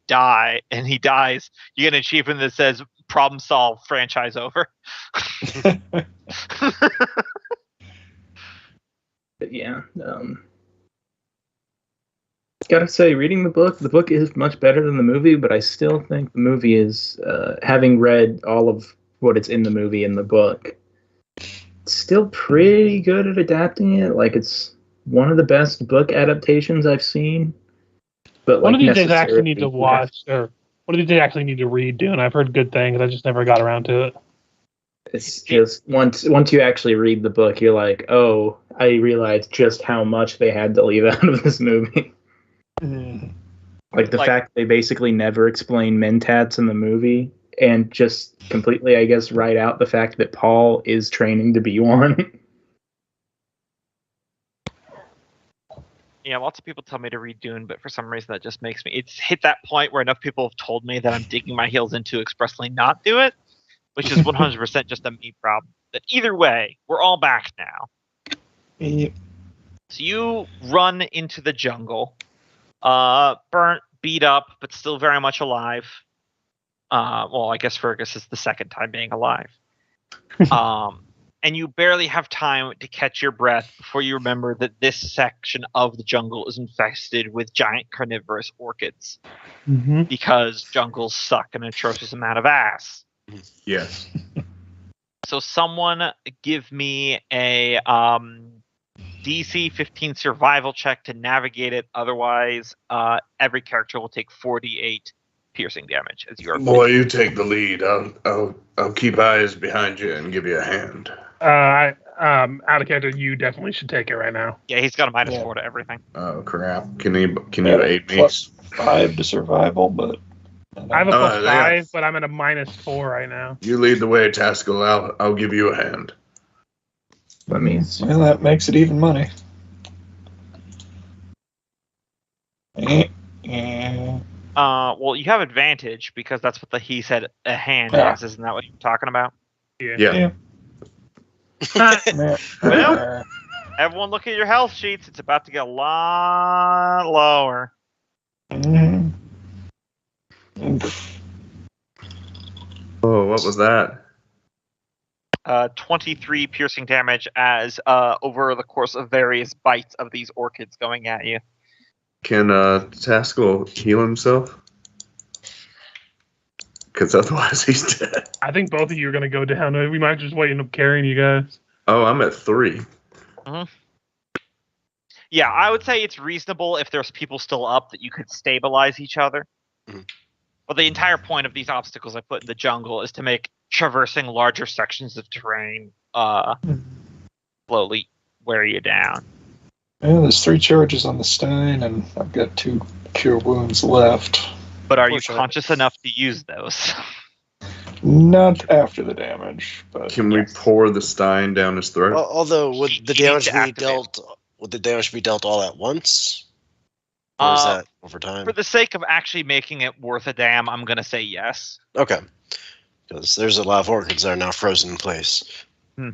he dies, you get an achievement that says "Problem solved, franchise over." But yeah, gotta say, reading the book is much better than the movie, but I still think the movie is, having read all of what it's in the movie and the book, it's still pretty good at adapting it. Like, it's one of the best book adaptations I've seen. But one of these days I actually need to watch, or one of these days I actually need to read Dune. I've heard good things. I just never got around to it. It's just, once you actually read the book, you're like, oh, I realized just how much they had to leave out of this movie. Like the fact they basically never explain mentats in the movie, and just completely, I guess, write out the fact that Paul is training to be one. Yeah, lots of people tell me to read Dune, but for some reason that just makes me... It's hit that point where enough people have told me that I'm digging my heels in to expressly not do it, which is 100% just a me problem. But either way, we're all back now. Yep. So you run into the jungle. Burnt, beat up, but still very much alive. Well, I guess Fergus is the second time being alive. And you barely have time to catch your breath before you remember that this section of the jungle is infested with giant carnivorous orchids. Mm-hmm. Because jungles suck an atrocious amount of ass. Yes. So someone give me a DC 15 survival check to navigate it. Otherwise, every character will take 48 piercing damage as you are. Boy, you take the lead. I'll keep eyes behind you and give you a hand. Out of character, you definitely should take it right now. Yeah, he's got a -4 to everything. Oh crap! Can you aid me? +5 to survival, but I have a +5, but I'm at a -4 right now. You lead the way, Taskell. I'll give you a hand. Let me. Well, that makes it even money. Well, you have advantage because that's what he said a hand is. Isn't that what you're talking about? Yeah. Well, everyone look at your health sheets. It's about to get a lot lower. Oh, what was that? 23 piercing damage as over the course of various bites of these orchids going at you. Can Taskell heal himself? Because otherwise he's dead. I think both of you are going to go down. We might just wait and end up carrying you guys. Oh, I'm at 3. Mm-hmm. Yeah, I would say it's reasonable if there's people still up that you could stabilize each other. Mm-hmm. But the entire point of these obstacles I put in the jungle is to make traversing larger sections of terrain slowly wear you down. Yeah, there's 3 charges on the Stein, and I've got 2 cure wounds left. But are you conscious enough to use those? Not after the damage, but can we pour the Stein down his throat? Although would the damage be dealt all at once? Or is that over time? For the sake of actually making it worth a damn, I'm going to say yes. Okay. Because there's a lot of orchids that are now frozen in place. Who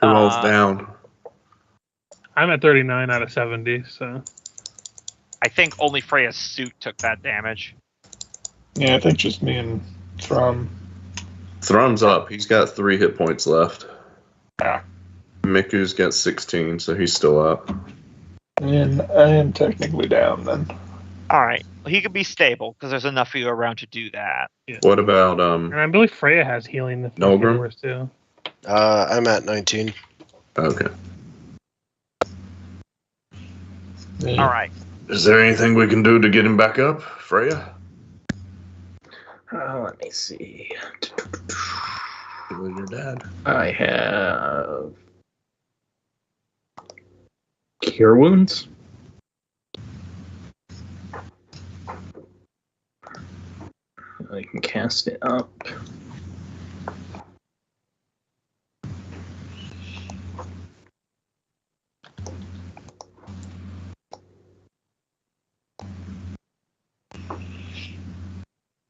all's down? I'm at 39 out of 70, so. I think only Freya's suit took that damage. Yeah, I think just me and Thrum. Thrum's up. He's got 3 hit points left. Ah. Miku's got 16, so he's still up. And I am technically down then. All right. Well, he could be stable because there's enough of you around to do that. Yeah. What about And I believe Freya has healing. If Nolgrim? worse too. I'm at 19. Okay. Yeah. All right. Is there anything we can do to get him back up, Freya? Let me see. With your dad. I have Cure Wounds. I can cast it up.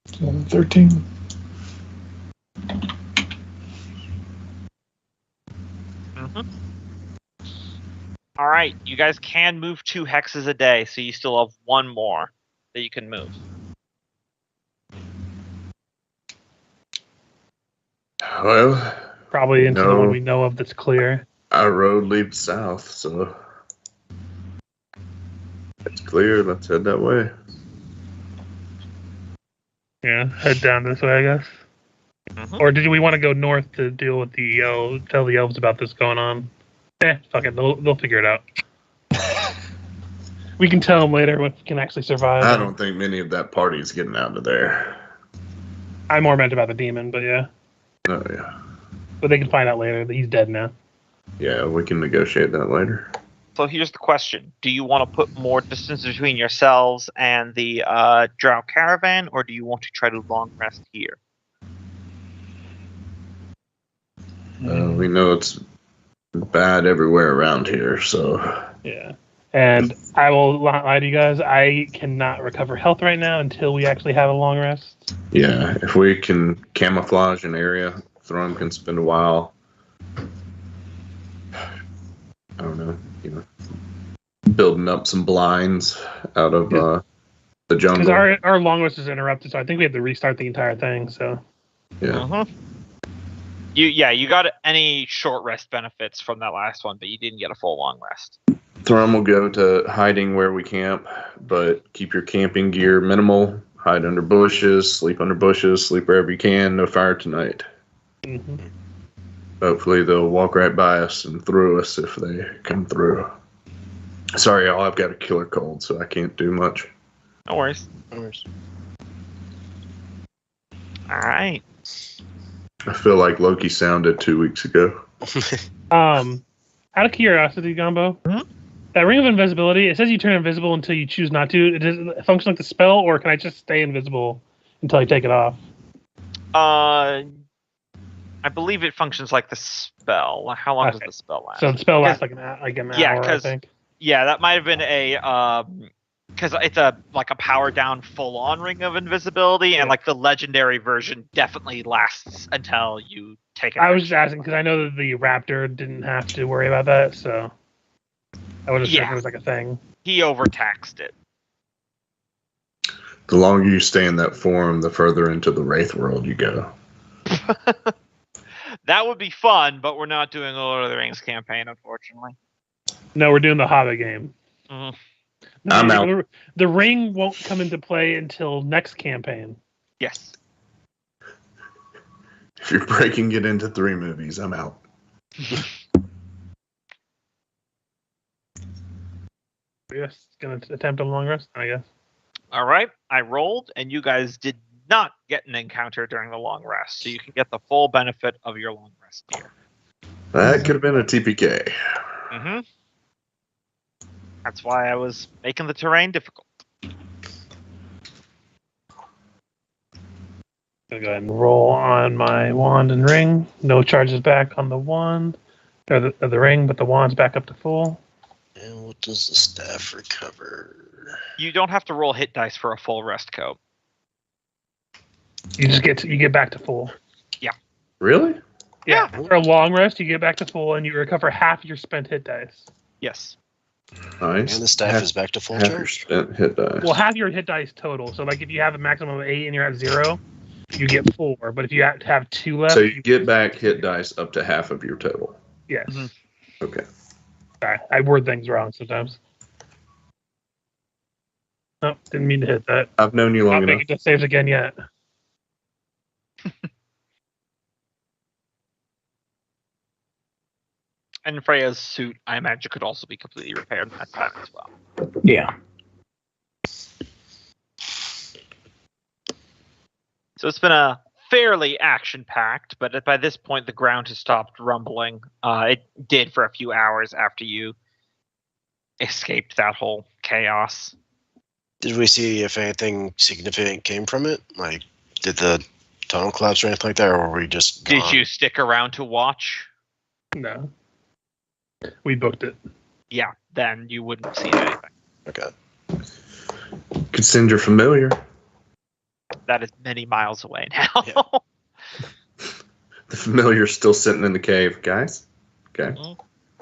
So 13. All right. You guys can move 2 hexes a day, so you still have 1 more that you can move. Well, Probably into the No. one we know of that's clear. our road leads south, so it's clear. Let's head that way. Yeah, head down this way, I guess. Or did we want to go north to deal with the elves, tell the elves about this going on? Fuck it, they'll figure it out. We can tell them later when we can actually survive. I don't think many of that party is getting out of there. I more meant about the demon, but yeah. Oh, yeah. But they can find out later that he's dead now. Yeah, we can negotiate that later. So here's the question. Do you want to put more distance between yourselves and the Drow caravan, or do you want to try to long rest here? We know it's bad everywhere around here, so Yeah. And I will lie to you guys, I cannot recover health right now until we actually have a long rest. yeah, if we can camouflage an area, Thrum can spend a while. I don't know, building up some blinds out of the jungle. Because our long rest is interrupted, so I think we have to restart the entire thing, so. Yeah. You got any short rest benefits from that last one, but you didn't get a full long rest. Thrum will go to hiding where we camp, but keep your camping gear minimal. Hide under bushes, sleep wherever you can. No fire tonight. Mm-hmm. Hopefully they'll walk right by us and through us if they come through. Sorry, y'all, I've got a killer cold, so I can't do much. No worries. All right. I feel like Loki sounded 2 weeks ago. Out of curiosity, Gumbo, that ring of invisibility, it says you turn invisible until you choose not to. Does it function like the spell, or can I just stay invisible until I take it off? I believe it functions like the spell. How long does the spell last? So the spell lasts like an hour, I think. Yeah, that might have been a because it's a power down full on ring of invisibility, and like the legendary version definitely lasts until you take it. I was just asking because I know that the raptor didn't have to worry about that, so I was just checking it was like a thing. He overtaxed it. The longer you stay in that form, the further into the Wraith world you go. That would be fun, but we're not doing a Lord of the Rings campaign, unfortunately. No, we're doing the Hobbit game. Mm-hmm. I'm out. The ring won't come into play until next campaign. Yes. If you're breaking it into 3 movies, I'm out. Yes, gonna attempt a long rest, I guess. All right, I rolled, and you guys did not get an encounter during the long rest, so you can get the full benefit of your long rest here. That could have been a TPK. Mm-hmm. That's why I was making the terrain difficult. I'll go ahead and roll on my wand and ring. No charges back on the wand. of the ring, but the wand's back up to full. And what does the staff recover? You don't have to roll hit dice for a full rest coat. You just get back to full. Really? Yeah. For a long rest, you get back to full, and you recover half your spent hit dice. Yes. Nice. And the staff is back to full Half your charge. spent hit dice. Well, half your hit dice total. So, like, if you have a maximum of 8 and you're at 0, you get 4. But if you have 2 left, So you get back hit dice up to half of your total. Yes. Mhm. Okay. Sorry, I word things wrong sometimes. Oh, didn't mean to hit that. I've known you long Not enough. making death saves again yet. And Freya's suit, I imagine, could also be completely repaired in that time as well. Yeah. So it's been a fairly action-packed, but by this point the ground has stopped rumbling. It did for a few hours after you escaped that whole chaos. Did we see if anything significant came from it? Like, did the tunnel collapse or anything like that, or were we just gone? Did you stick around to watch? No. We booked it. Yeah, then you wouldn't see anything. Okay. Could send your familiar. That is many miles away now. Yeah. The familiar's still sitting in the cave, guys. Okay.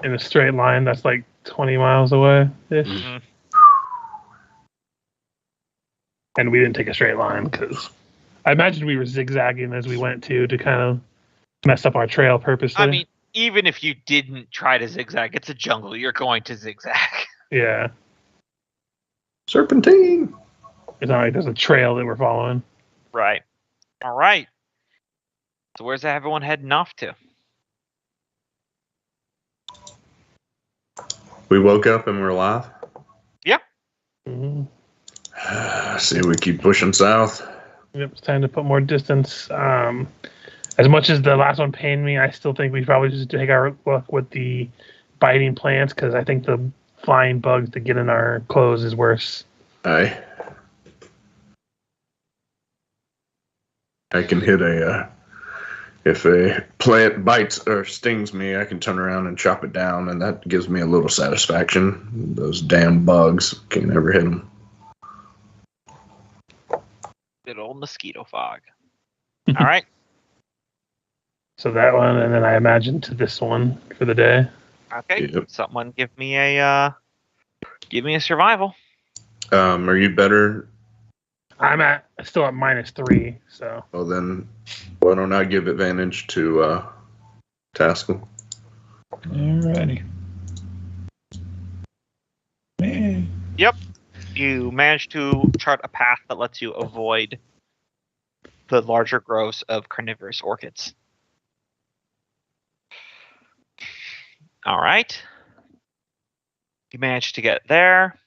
In a straight line, that's like 20 miles away. Mhm. And we didn't take a straight line because I imagine we were zigzagging as we went to kind of mess up our trail purposely. I mean, even if you didn't try to zigzag, it's a jungle. You're going to zigzag. yeah. Serpentine. It's not like there's a trail that we're following. Right. All right. So where's everyone heading off to? We woke up and we're alive. Mm-hmm. I see we keep pushing south. Yep, it's time to put more distance. As much as the last one pained me, I still think we probably just take our luck with the biting plants because I think the flying bugs that get in our clothes is worse. I can hit if a plant bites or stings me, I can turn around and chop it down, and that gives me a little satisfaction. Those damn bugs, can't ever hit them. Good old mosquito fog. All right. So that one, and then I imagine to this one for the day. Okay. Yep. Someone give me a survival. Are you better? I'm still at -3, so Well, then why don't I give advantage to Taskell? Alrighty. Man. Yep. You manage to chart a path that lets you avoid the larger groves of carnivorous orchids. All right. You managed to get there,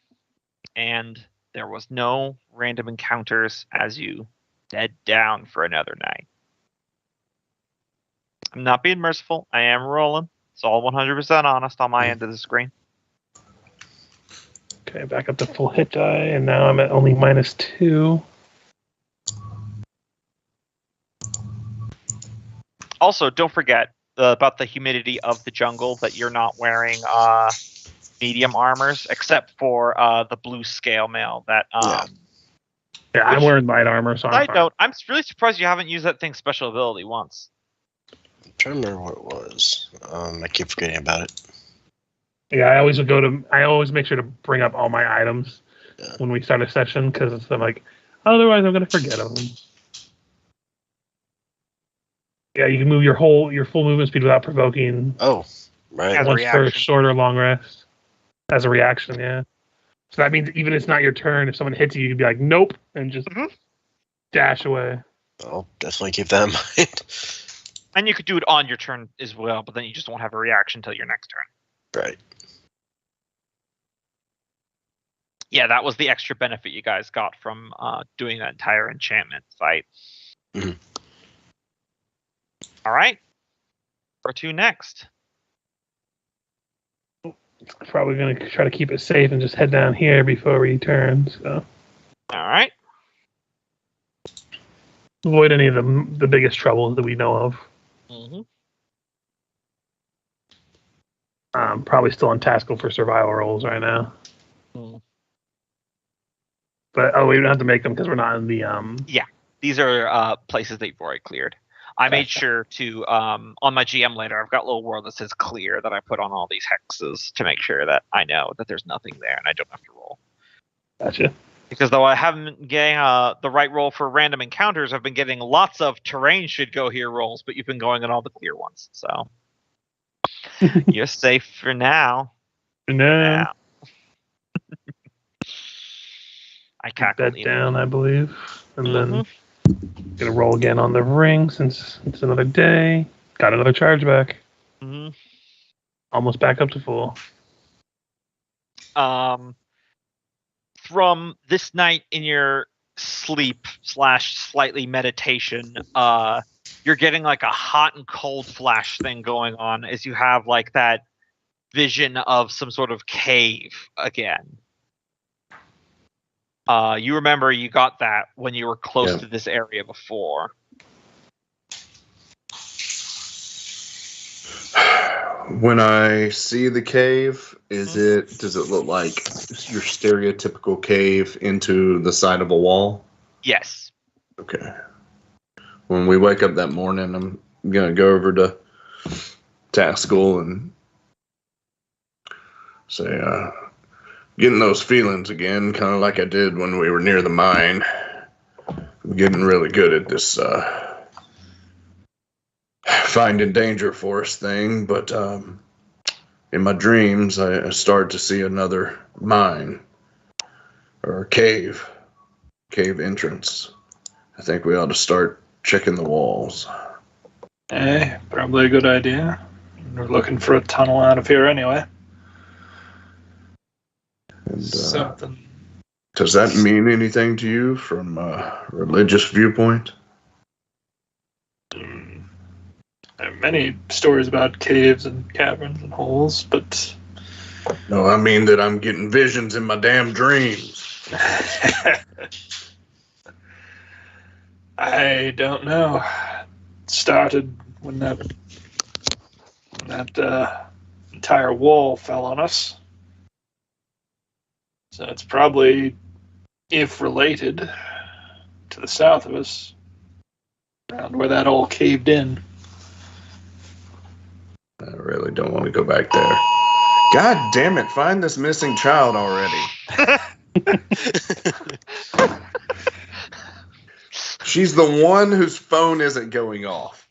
and there was no random encounters as you bed down for another night. I'm not being merciful. I am rolling. It's all 100% honest on my end of the screen. okay, back up to full hit die, and now I'm at only -2. Also, don't forget about the humidity of the jungle that you're not wearing medium armors, except for the blue scale mail. That Yeah, I'm wearing light armor, so I'm side fine. note, I'm really surprised you haven't used that thing's special ability once. I'm trying to remember what it was. I keep forgetting about it. Yeah, I always make sure to bring up all my items when we start a session because I'm like, otherwise I'm gonna forget them. Yeah, you can move your full movement speed without provoking Oh, right. As a once for a reaction. short or long rest as a reaction. Yeah, so that means even if it's not your turn, if someone hits you, you'd be like, nope, and just dash away. I'll definitely keep that in mind. And you could do it on your turn as well, but then you just won't have a reaction until your next turn. Right. Yeah, that was the extra benefit you guys got from doing that entire enchantment fight. Mhm. All right. Where to next? Probably gonna try to keep it safe and just head down here before we turn. So All right. avoid any of the biggest troubles that we know of. Mm-hmm. Probably still on Taskle for survival rolls right now. But we don't have to make them because we're not in the Yeah, these are places that you've already cleared. I made sure to on my GM later. I've got a little world that says clear that I put on all these hexes to make sure that I know that there's nothing there and I don't have to roll. Gotcha. Because though I haven't been getting the right roll for random encounters, I've been getting lots of terrain should go here rolls, but you've been going on all the clear ones, so you're safe for now. No. I cackled that down, I believe, and then gonna roll again on the ring since it's another day. Got another charge back. Almost back up to full. From this night in your sleep / slightly meditation, you're getting like a hot and cold flash thing going on as you have like that vision of some sort of cave again. You remember you got that when you were close to this area before. When I see the cave, does it look like your stereotypical cave into the side of a wall? Yes. Okay. When we wake up that morning, I'm gonna go over to Taskle and say, getting those feelings again, kind of like I did when we were near the mine. I'm getting really good at this finding danger forest thing, but in my dreams, I start to see another mine or cave entrance. I think we ought to start checking the walls. Probably a good idea. We're looking for a tunnel out of here anyway. And, Something. Does that mean anything to you from a religious viewpoint? There are many stories about caves and caverns and holes, but... No, I mean that I'm getting visions in my damn dreams. I don't know. It started when that entire wall fell on us. So it's probably, if related, to the south of us, around where that all caved in. I really don't want to go back there. God damn it, find this missing child already. She's the one whose phone isn't going off.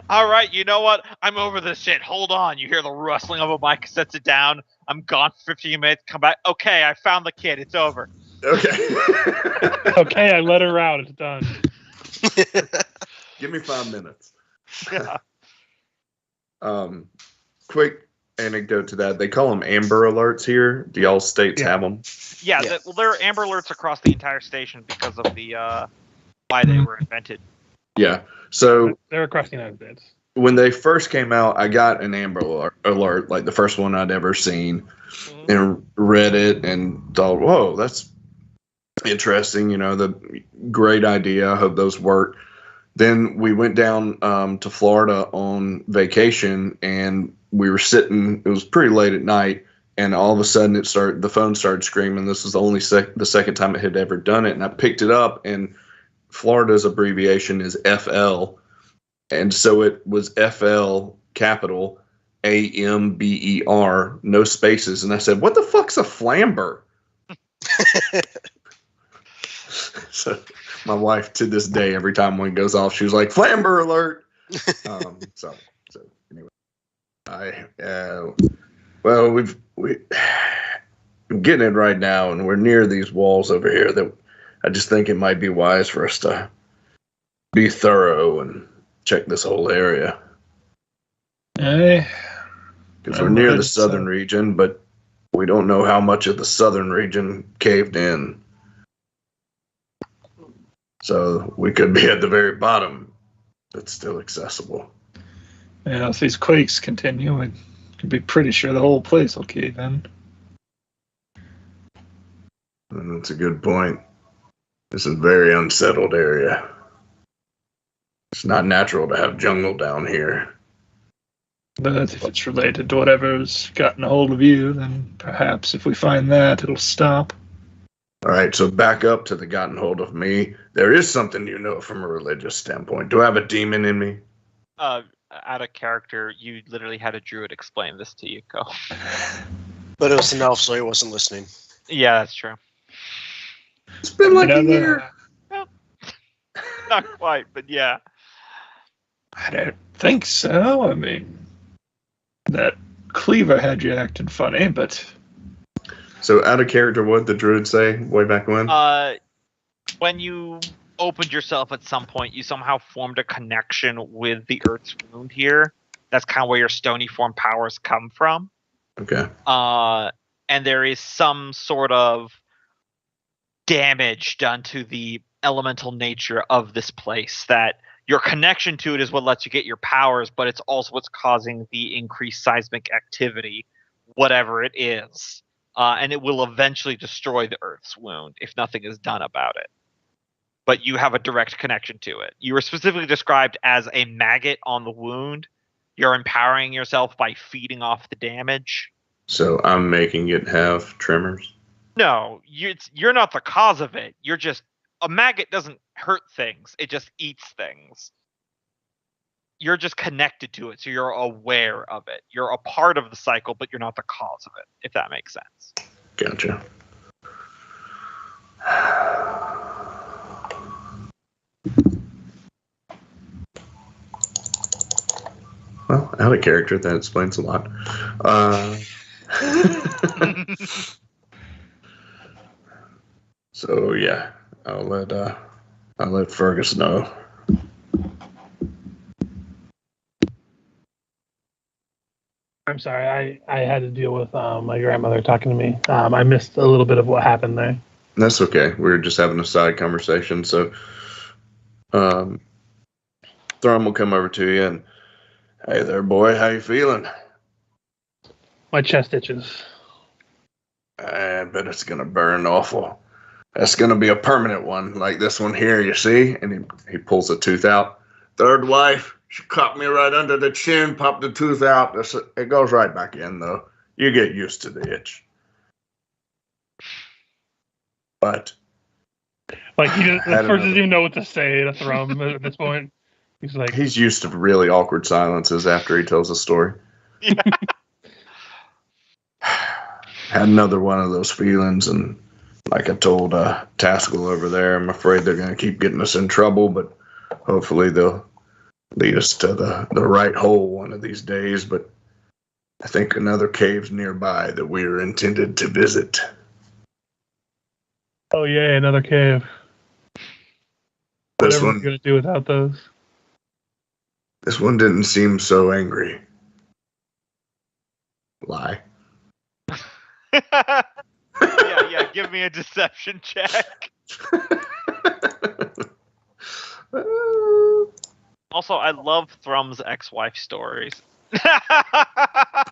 All right, you know what? I'm over this shit. Hold on. You hear the rustling of a mic, sets it down. I'm gone for 15 minutes. Come back. Okay, I found the kid. It's over. Okay. Okay, I let her out. It's done. Give me 5 minutes. Yeah. Quick anecdote to that. They call them Amber Alerts here. Do y'all states have them? Yeah, there are Amber Alerts across the entire station because of the why they were invented. Yeah. So they're across the United States. When they first came out, I got an Amber Alert, like the first one I'd ever seen, and read it and thought, whoa, that's interesting. You know, the great idea. I hope those work. Then we went down to Florida on vacation, and we were sitting. It was pretty late at night, and all of a sudden the phone started screaming. This was the only the second time it had ever done it, and I picked it up, and Florida's abbreviation is FL, and so it was FL capital AMBER, no spaces, and I said, "What the fuck's a flamber?" So my wife, to this day, every time one goes off, she was like, "Flamber alert!" So anyway, I'm getting it right now, and we're near these walls over here. That I just think it might be wise for us to be thorough and check this whole area. Because we're near the southern region, but we don't know how much of the southern region caved in. So we could be at the very bottom, but still accessible. Yeah, if these quakes continue, we can be pretty sure the whole place will cave in. And that's a good point. This is a very unsettled area. It's not natural to have jungle down here. But if it's related to whatever's gotten a hold of you, then perhaps if we find that, it'll stop. All right, so back up to the gotten hold of me. There is something you know from a religious standpoint. Do I have a demon in me? Out of character, you literally had a druid explain this to you. Go. But it was an elf, so he wasn't listening. Yeah, that's true. It's been like a year. Not quite, but yeah. I don't think so. I mean, that cleaver had you acting funny, but... So out of character, what did the druid say way back when? When you opened yourself at some point, you somehow formed a connection with the Earth's wound here. That's kind of where your stony form powers come from. Okay. And there is some sort of damage done to the elemental nature of this place that your connection to it is what lets you get your powers, but it's also what's causing the increased seismic activity, whatever it is. And it will eventually destroy the Earth's wound if nothing is done about it. But you have a direct connection to it. You were specifically described as a maggot on the wound. You're empowering yourself by feeding off the damage. So I'm making it have tremors? No, you're not the cause of it. You're just... A maggot doesn't hurt things. It just eats things. You're just connected to it, so you're aware of it. You're a part of the cycle, but you're not the cause of it, if that makes sense. Gotcha. Well, out of character, that explains a lot. So yeah, I'll let Fergus know. I'm sorry, I had to deal with my grandmother talking to me. I missed a little bit of what happened there. That's okay. We were just having a side conversation. So, Thrum will come over to you and, hey there, boy, how you feeling? My chest itches. I bet it's gonna burn awful. That's gonna be a permanent one, like this one here. You see? And he pulls a tooth out. Third wife, she caught me right under the chin, popped the tooth out. It goes right back in, though. You get used to the itch. But like he doesn't even know what to say to Thrum at this point. He's like, he's used to really awkward silences after he tells a story. Yeah. Had another one of those feelings, and like I told Taskell over there, I'm afraid they're going to keep getting us in trouble, but hopefully they'll lead us to the right hole one of these days. But I think another cave's nearby that we are intended to visit. oh yeah, another cave. This Whatever one, we're gonna do without those. this one didn't seem so angry. Lie. yeah, give me a deception check. Also, I love Thrum's ex-wife stories. I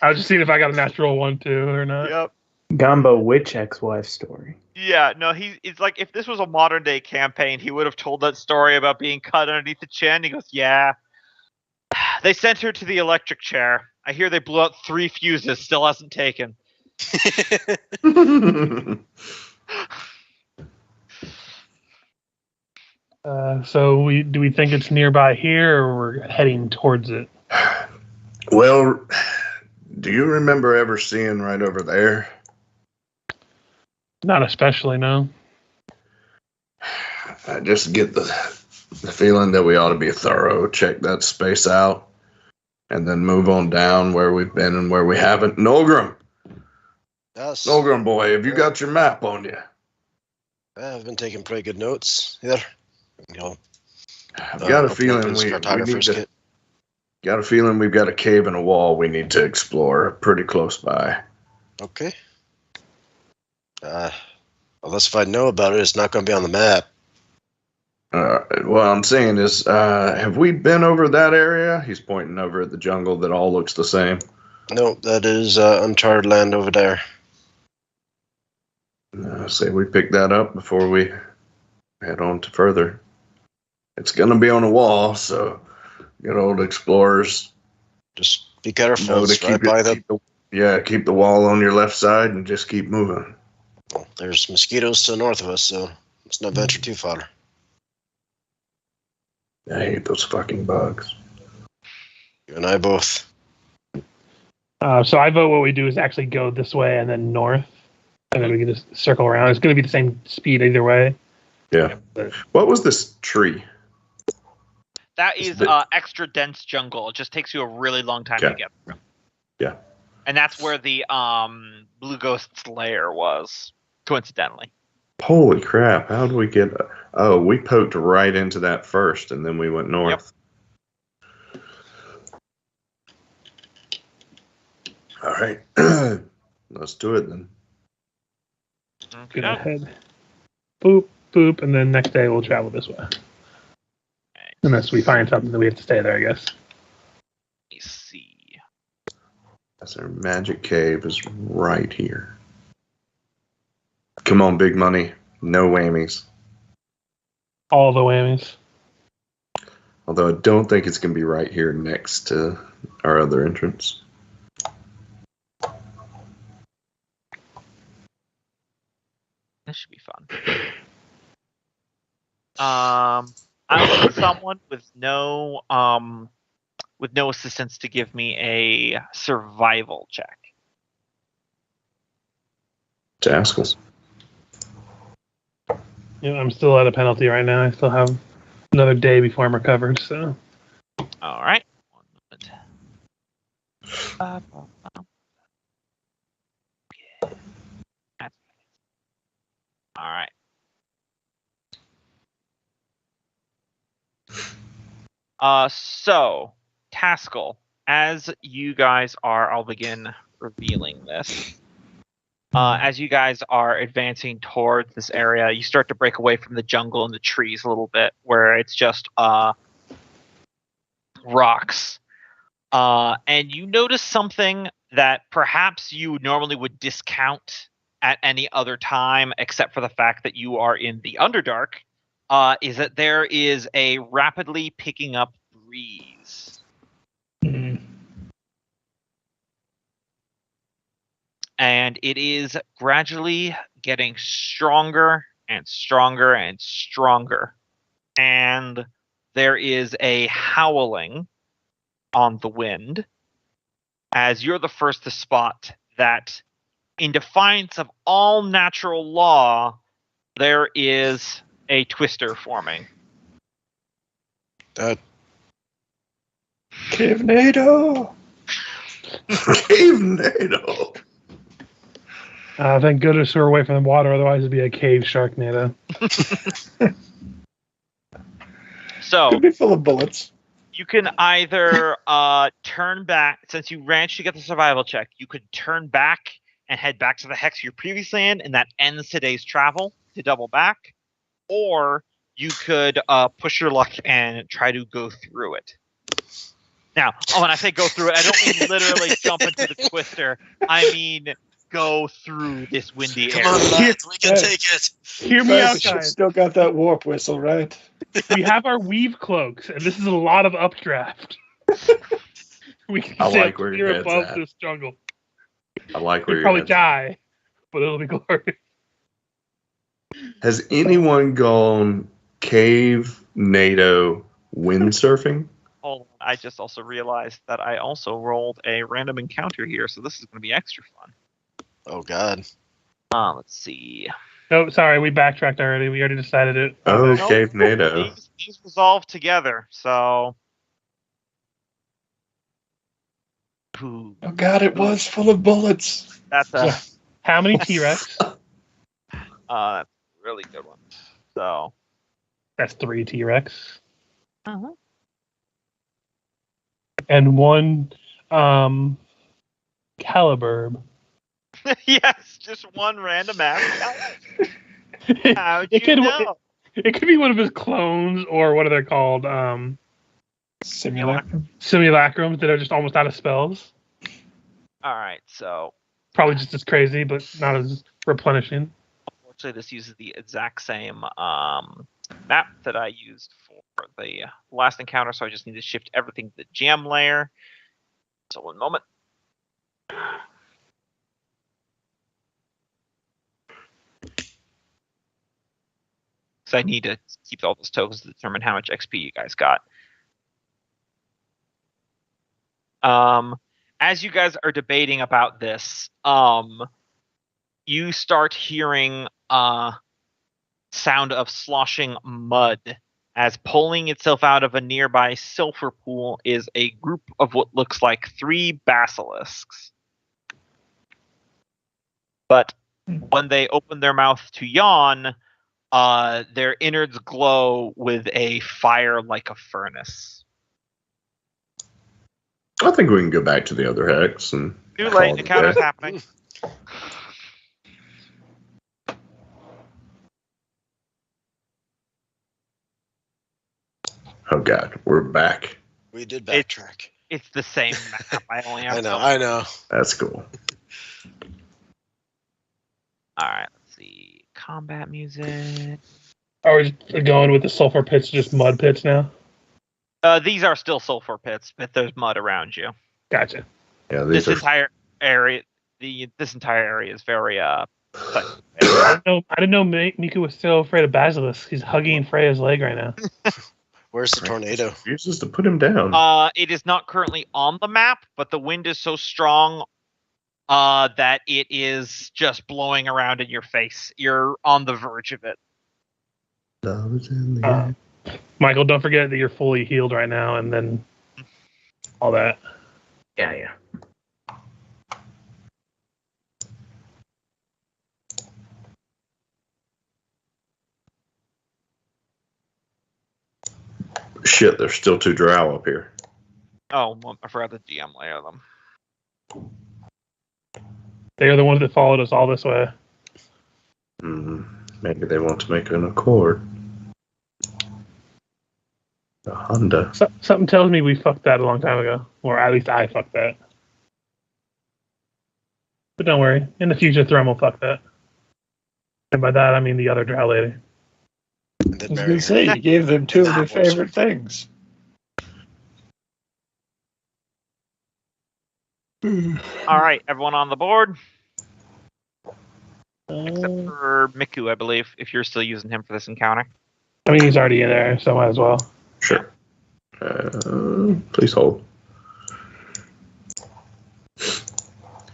was just seeing if I got a natural one too or not. Yep. Gumbo witch ex-wife story. Yeah, no, it's like if this was a modern day campaign, he would have told that story about being cut underneath the chin. He goes, yeah. They sent her to the electric chair. I hear they blew out 3 fuses, still hasn't taken. So do we think it's nearby here, or we're heading towards it? Well, do you remember ever seeing right over there? Not especially, no. I just get the feeling that we ought to be thorough, check that space out, and then move on down where we've been and where we haven't. Nolgrim! Yes. Nolgrim, boy, have you got your map on you? I've been taking pretty good notes here. I've got a feeling we need to... Got a feeling we've got a cave and a wall we need to explore pretty close by. Okay. Unless if I know about it, it's not going to be on the map. What I'm saying is, have we been over that area? He's pointing over at the jungle that all looks the same. No, that is uncharted land over there. Say we pick that up before we head on to further. It's going to be on a wall, so Good old explorers. Just be careful. Know to It's right by the. keep the wall on your left side and just keep moving. Well, there's mosquitoes to the north of us, so let's not venture too far. I hate those fucking bugs. You and I both. So I vote what we do is actually go this way and then north, and then we can just circle around. It's going to be the same speed either way. Yeah. What was this tree? That is extra dense jungle. It just takes you a really long time to get through. Yeah. And that's where the Blue Ghost's lair was, coincidentally. Holy crap! How did we get? Oh, we poked right into that first, and then we went north. Yep. All right, let's do it then. Go ahead. Boop, boop, and then next day we'll travel this way. Okay. Unless we find something that we have to stay there, I guess. Let me see. That's our magic cave is right here. Come on, big money. No whammies. All the whammies. Although I don't think it's going to be right here next to our other entrance. This should be fun. I want someone with no assistance to give me a survival check. Jaskels. Yeah, I'm still at a penalty right now. I still have another day before I'm recovered, so. All right. 1 moment. All right. So, Taskell, as you guys are, I'll begin revealing this. As you guys are advancing towards this area, you start to break away from the jungle and the trees a little bit, where it's just rocks. And you notice something that perhaps you normally would discount at any other time, except for the fact that you are in the Underdark, is that there is a rapidly picking up breeze. Mm-hmm. And it is gradually getting stronger and stronger and stronger. And there is a howling on the wind, as you're the first to spot that, in defiance of all natural law, there is a twister forming. Cavenado! Cavenado! Thank goodness we're away from the water, otherwise it'd be a cave sharknado. So, Could be full of bullets. you can either turn back, since you managed to get the survival check, you could turn back and head back to the hex you're previously in, and that ends today's travel to double back. Or you could push your luck and try to go through it. Now, when I say go through it, I don't mean literally jump into the twister. I mean go through this windy area. Come on, lads, we can take it. Hear me out, She's guys. still got that warp whistle, right? We have our weave cloaks, and this is a lot of updraft. We can I sail like where your clear head's above at. this jungle. I like where We'll you're probably die, but it'll be glorious. Has anyone gone cave NATO windsurfing? Hold on, I just also realized that I also rolled a random encounter here, so this is going to be extra fun. Oh, God. Let's see. Oh, sorry, we backtracked already. We already decided it. Oh, Nope. cave NATO. These resolve together, so. Ooh, Oh, God, it was full of bullets. that's a How many T-Rex? that's a really good one. So. That's 3 T-Rex. Uh-huh. And 1 Caliburb. Yes, just one random ass. How'd It you could- know? It could be one of his clones, or what are they called? Simulacrum. Simulacrums that are just almost out of spells. All right, so Probably just as crazy, but not as replenishing. unfortunately, this uses the exact same map that I used for the last encounter, so I just need to shift everything to the GM layer. So 1 moment. So I need to keep all those tokens to determine how much XP you guys got. As you guys are debating about this, you start hearing sound of sloshing mud as pulling itself out of a nearby sulfur pool is a group of what looks like 3 basilisks. But when they open their mouth to yawn, their innards glow with a fire like a furnace. I think we can go back to the other hex and Too call late, it a encounter's day. happening. Oh god, we're back. We did backtrack. It's the same map. I only have I know. That's cool. Alright, let's see. Combat music. Are we just going with the sulfur pits, just mud pits now? These are still sulfur pits, but there's mud around you. Gotcha. Yeah, This these are entire area is very I didn't know Miku was so afraid of Basilisk. He's hugging Freya's leg right now. Where's the tornado? refuses to put him down. It is not currently on the map, but the wind is so strong that it is just blowing around in your face. You're on the verge of it. Love's in the air. Michael, don't forget that you're fully healed right now, and then all that. Yeah. Shit, there's still 2 drow up here. Oh, well, I forgot the GM layer them. They are the ones that followed us all this way. Maybe they want to make an accord. A Honda. Something tells me we fucked that a long time ago. Or at least I fucked that. But don't worry. In the future, Thrum will fuck that. And by that, I mean the other drow lady. And I then was bury going her. to say, you gave them 2 of their Apples. favorite things. Alright, everyone on the board? Except for Miku, I believe, if you're still using him for this encounter. I mean, he's already in there, so might as well. Sure. Please hold.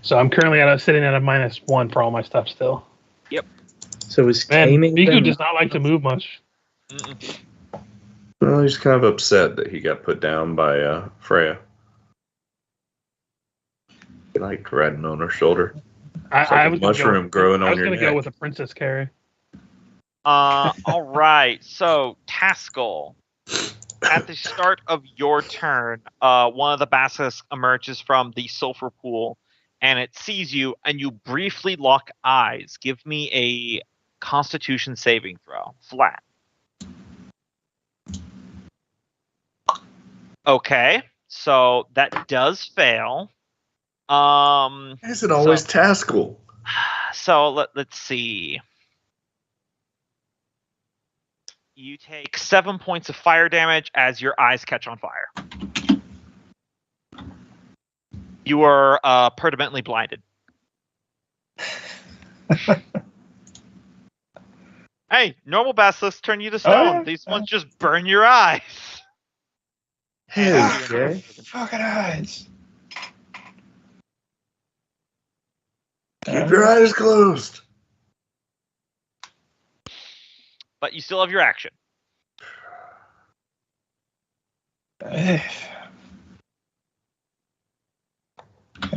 So I'm currently sitting at a -1 for all my stuff still. So is Man, taming Miku them- does not like to move much. Mm-mm. Well, he's kind of upset that he got put down by Freya. He liked riding on her shoulder. It's like I a was gonna mushroom growing on your I was neck. gonna go with a princess carry. Alright, so Taskell. At the start of your turn, one of the basilisks emerges from the sulfur pool, and it sees you, and you briefly lock eyes. Give me a Constitution saving throw. Flat. Okay, so that does fail. Is it always Taskell? So let's see. You take 7 points of fire damage as your eyes catch on fire. You are permanently blinded. Hey, normal basilisks turn you to stone. yeah? These ones just burn your eyes. Okay. Fucking eyes. Keep your eyes closed. But you still have your action. And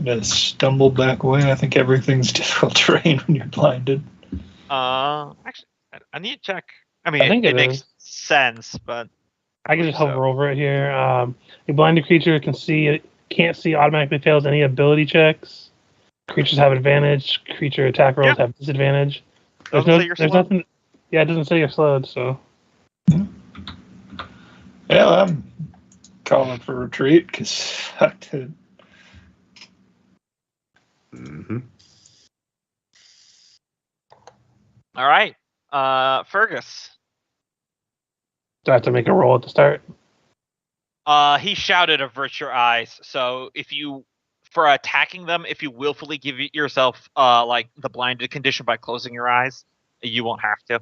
to stumble back away. I think everything's difficult terrain when you're blinded. Actually, I need to check. I mean, I think it it makes is. sense, but I can just So- hover over it here. A blinded creature can't see, automatically fails any ability checks. Creatures have advantage. Creature attack rolls have disadvantage. Doesn't say you're There's slow. nothing. Yeah, it doesn't say you're slowed. So Yeah, I'm calling for retreat because fuck it. All right, Fergus. Do I have to make a roll at the start? He shouted avert your eyes. So for attacking them, if you willfully give yourself like the blinded condition by closing your eyes, you won't have to.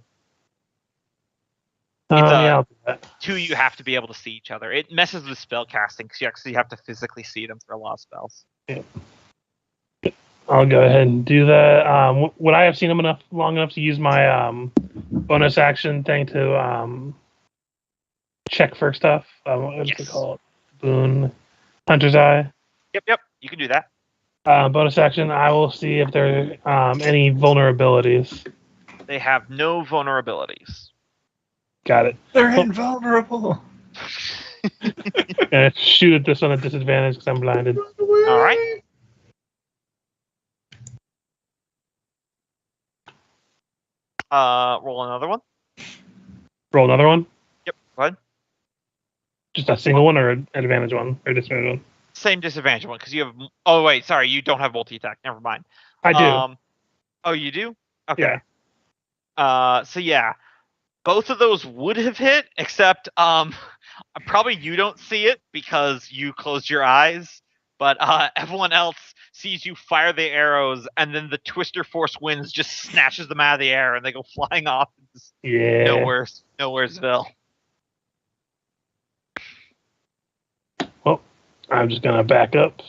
Yeah, I'll do that. 2, you have to be able to see each other. It messes with spell casting because you actually have to physically see them for a lot of spells. Yeah. I'll go ahead and do that. Would I have seen him long enough to use my bonus action thing to check for stuff? What's it called? Boon, Hunter's Eye. Yep. You can do that. Bonus action. I will see if there are any vulnerabilities. They have no vulnerabilities. Got it. They're invulnerable. And shoot at this one at disadvantage because I'm blinded. All right. Roll another one. Roll another one? Yep, go ahead. Just a single one or an advantage one? Or disadvantage one? Same disadvantage one, because you have... Oh, wait, sorry, you don't have multi-attack. Never mind. I do. Oh, you do? Okay. Yeah. So yeah, both of those would have hit, except probably you don't see it because you closed your eyes, but everyone else sees you fire the arrows, and then the Twister Force winds just snatches them out of the air, and they go flying off. Yeah. Nowheresville. Well, I'm just gonna back up,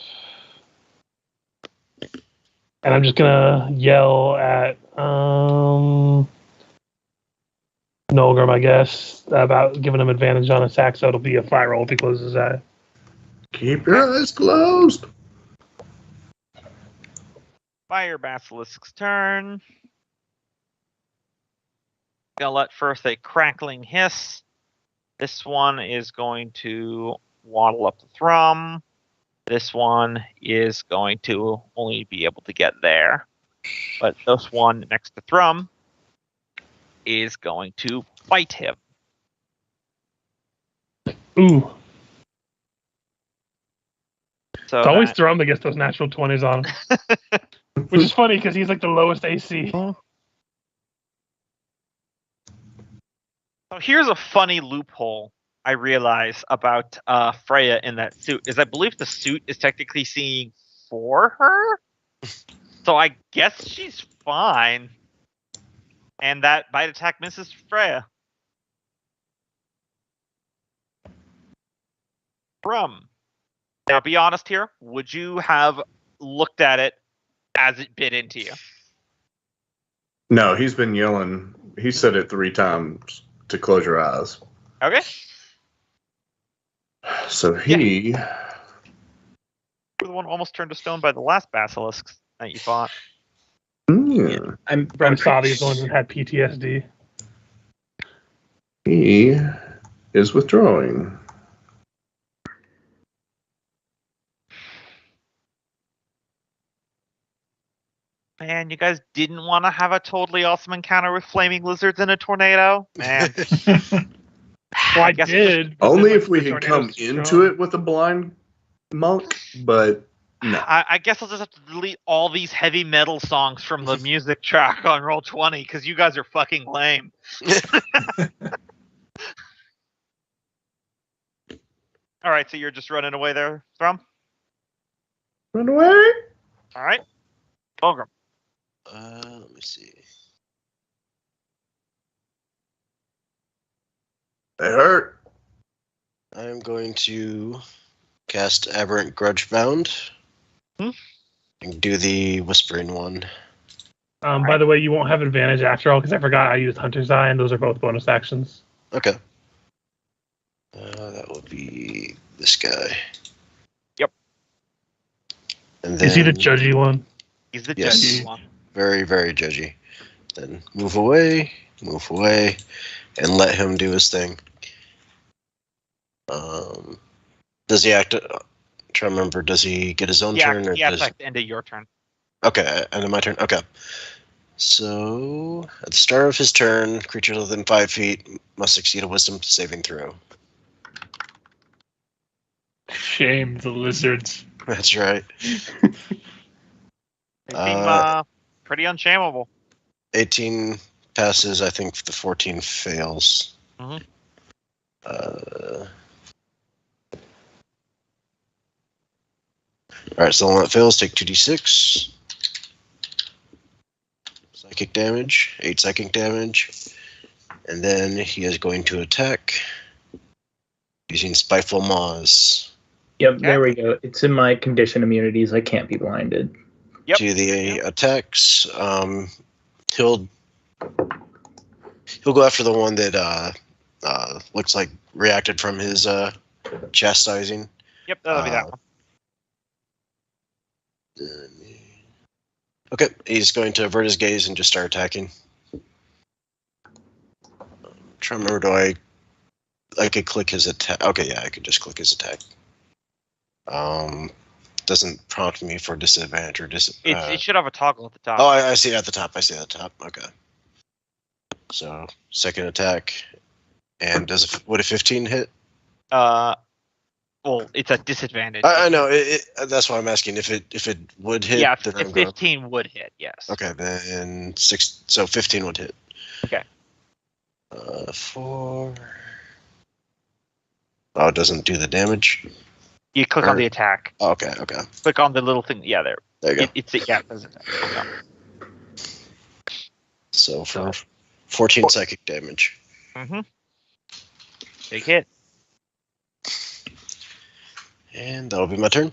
and I'm just gonna yell at Nolgrim, I guess, about giving him advantage on attack, so it'll be a fire roll if he closes his eye. Keep your eyes closed. Fire Basilisk's turn. Gonna let first a crackling hiss. This one is going to waddle up the thrum. This one is going to only be able to get there. But this one next to Thrum is going to fight him. Ooh. So It's always Thrum that gets those natural 20s on him. Which is funny because he's like the lowest AC. So here's a funny loophole I realize about Freya in that suit, is I believe the suit is technically seeing for her. So I guess she's fine. And that bite attack misses Freya. Brum. Now be honest here, would you have looked at it as it bit into you? No, he's been yelling. He said it 3 times to close your eyes. Okay. So he... You're the one almost turned to stone by the last basilisk that you fought. Yeah. I'm saw these ones that had PTSD. He is withdrawing. Man, you guys didn't want to have a totally awesome encounter with flaming lizards in a tornado? Man. Well, I did. Only if we had come into it with a blind monk, but no. I guess I'll just have to delete all these heavy metal songs from the music track on Roll20 because you guys are fucking lame. All right, so you're just running away there, Thrum? Run away. All right. Fulgrim. Let me see. They hurt. I'm going to cast Aberrant Grudgebound. And do the Whispering one. By the way, you won't have advantage after all because I forgot I used Hunter's Eye, and those are both bonus actions. Okay. That will be this guy. Yep. And then, Is he the judgy one? He's the Yes. judgy one. Very, very judgy. Then move away, and let him do his thing. Does he act? Try to remember. Does he get his own turn? Or Yeah, does... it's end of your turn. Okay, end of my turn. Okay. So at the start of his turn, creatures within 5 feet must succeed a Wisdom saving throw. Shame the lizards. That's right. They seem pretty unshameable. 18 passes. I think the 14 fails. Mm-hmm. Alright, so the one that fails, take 2d6. Psychic damage, 8 psychic damage. And then he is going to attack using Spiteful Maws. Yep, there we go. It's in my condition immunities. I can't be blinded. Yep. To the attacks, he'll go after the one that looks like reacted from his chastising. Yep, that'll be that one. Okay, he's going to avert his gaze and just start attacking. Trying to remember, I could click his attack. Okay, yeah, I could just click his attack. Doesn't prompt me for disadvantage or It should have a toggle at the top. Oh, I see it at the top. Okay. So second attack, and would a 15 hit? Well, it's a disadvantage. I know. That's why I'm asking if it would hit. Yeah, then if 15 would hit, yes. Okay, then 6. So 15 would hit. Okay. 4. Oh, it doesn't do the damage. You click on the attack. Oh, okay. Click on the little thing. Yeah, there. There you go. It doesn't. Yeah. So for 14 psychic damage. Mm-hmm. Big hit. And that'll be my turn.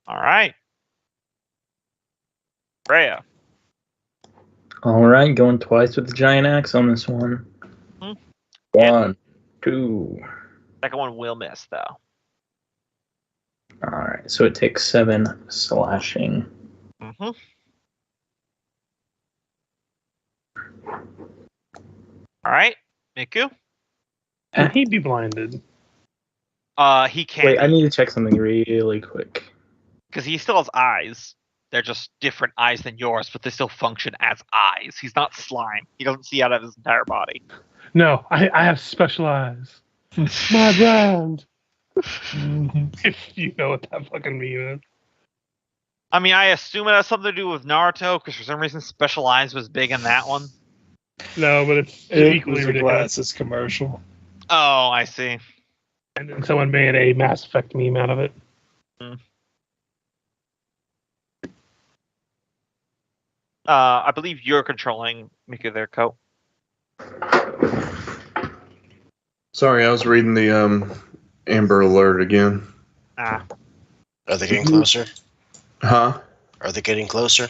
All right. Freya. All right, going twice with the giant axe on this one. Mm-hmm. 1, 2. Second one will miss, though. All right, so it takes 7 slashing. Mm-hmm. All right, Miku. Can he be blinded? He can't. Wait, I need to check something really quick. Because he still has eyes. They're just different eyes than yours, but they still function as eyes. He's not slime. He doesn't see out of his entire body. No, I have special eyes. My brand. If you know what that fucking meme is. I mean, I assume it has something to do with Naruto, because for some reason Special Eyes was big in that one. No, but it's It equally was a ridiculous. glasses commercial. Oh, I see. And then someone made a Mass Effect meme out of it. I believe you're controlling Miku there, Coat. Sorry, I was reading the Amber Alert again. Are they getting closer? Huh? Are they getting closer?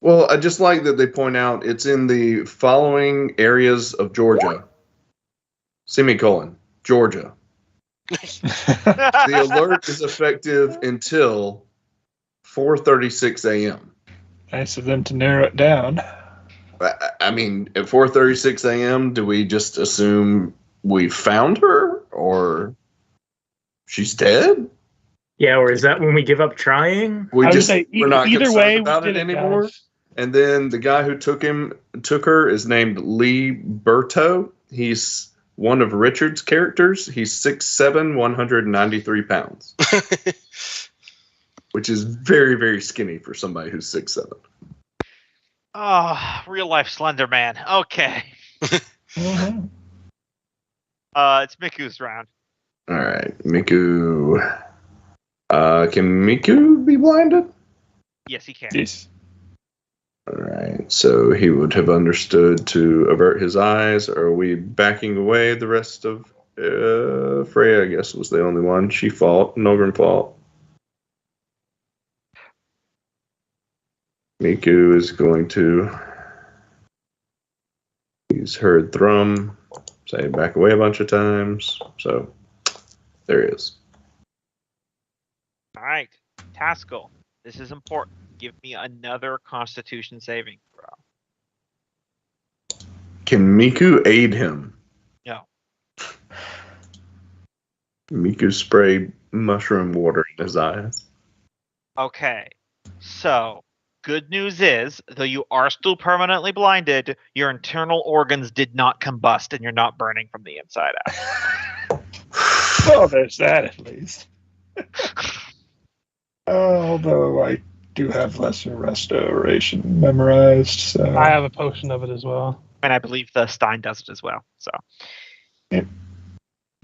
Well, I just like that they point out it's in the following areas of Georgia. Semicolon. Georgia. The alert is effective until 4:36 a.m. Nice of them to narrow it down. I mean, at 4:36 a.m., do we just assume we found her or she's dead? Yeah, or is that when we give up trying? We're not either concerned way about we it did anymore. guys. And then the guy who took her is named Lee Berto. He's one of Richard's characters. He's 6'7", 193 pounds. Which is very, very skinny for somebody who's 6'7". Oh, real life Slender Man. Okay. Mm-hmm. It's Miku's round. All right, Miku. Can Miku be blinded? Yes, he can. Yes. All right, so he would have understood to avert his eyes. Are we backing away? The rest of Freya, I guess, was the only one. She fought. Nogren fought. Miku is going to use Heard Thrum. Say back away a bunch of times. So there he is. All right, Taskell. This is important. Give me another Constitution saving throw. Can Miku aid him? No. Miku sprayed mushroom water in his eyes. Okay. So, good news is, though you are still permanently blinded, your internal organs did not combust and you're not burning from the inside out. Well, there's that at least. Although I do have Lesser Restoration memorized, so I have a potion of it as well. And I believe the Stein does it as well. So, Yep.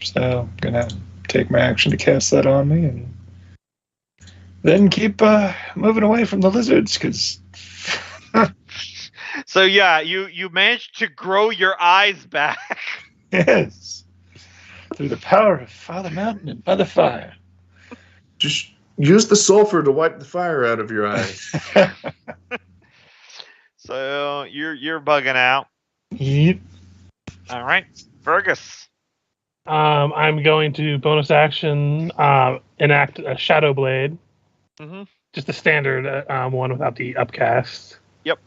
So I'm gonna take my action to cast that on me, and then keep moving away from the lizards, because. So yeah, you managed to grow your eyes back. Yes. Through the power of Father Mountain and Mother Fire. Just use the sulfur to wipe the fire out of your eyes. So you're bugging out. Yep. All right, Fergus. I'm going to bonus action enact a Shadow Blade. Mm-hmm. Just the standard one without the upcast. Yep.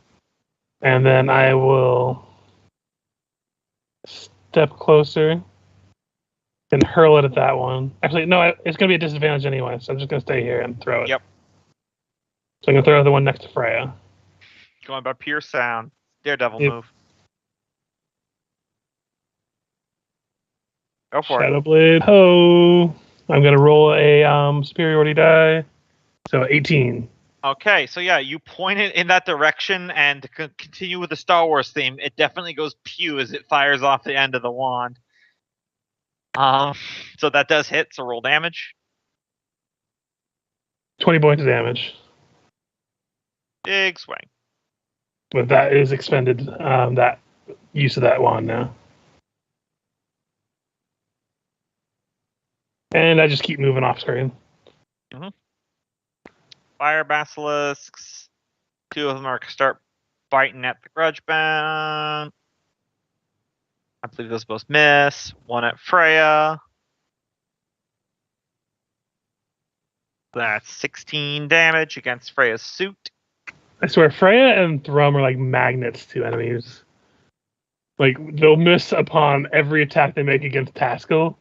And then I will step closer and hurl it at that one. Actually, no, it's going to be a disadvantage anyway, so I'm just going to stay here and throw it. Yep. So I'm going to throw the one next to Freya. Going by pure sound. Daredevil Yep. move. Go for Shadow Blade. Oh, I'm going to roll a superiority die. So 18. Okay, so yeah, you point it in that direction, and to continue with the Star Wars theme, it definitely goes pew as it fires off the end of the wand. So that does hit, so roll damage. 20 points of damage. Big swing. But that is expended, that use of that wand now. And I just keep moving off screen. Mm-hmm. Fire basilisks. 2 of them are start biting at the grudge bound. I believe those both miss. 1 at Freya. That's 16 damage against Freya's suit. I swear, Freya and Thrum are like magnets to enemies. Like, they'll miss upon every attack they make against Taskell.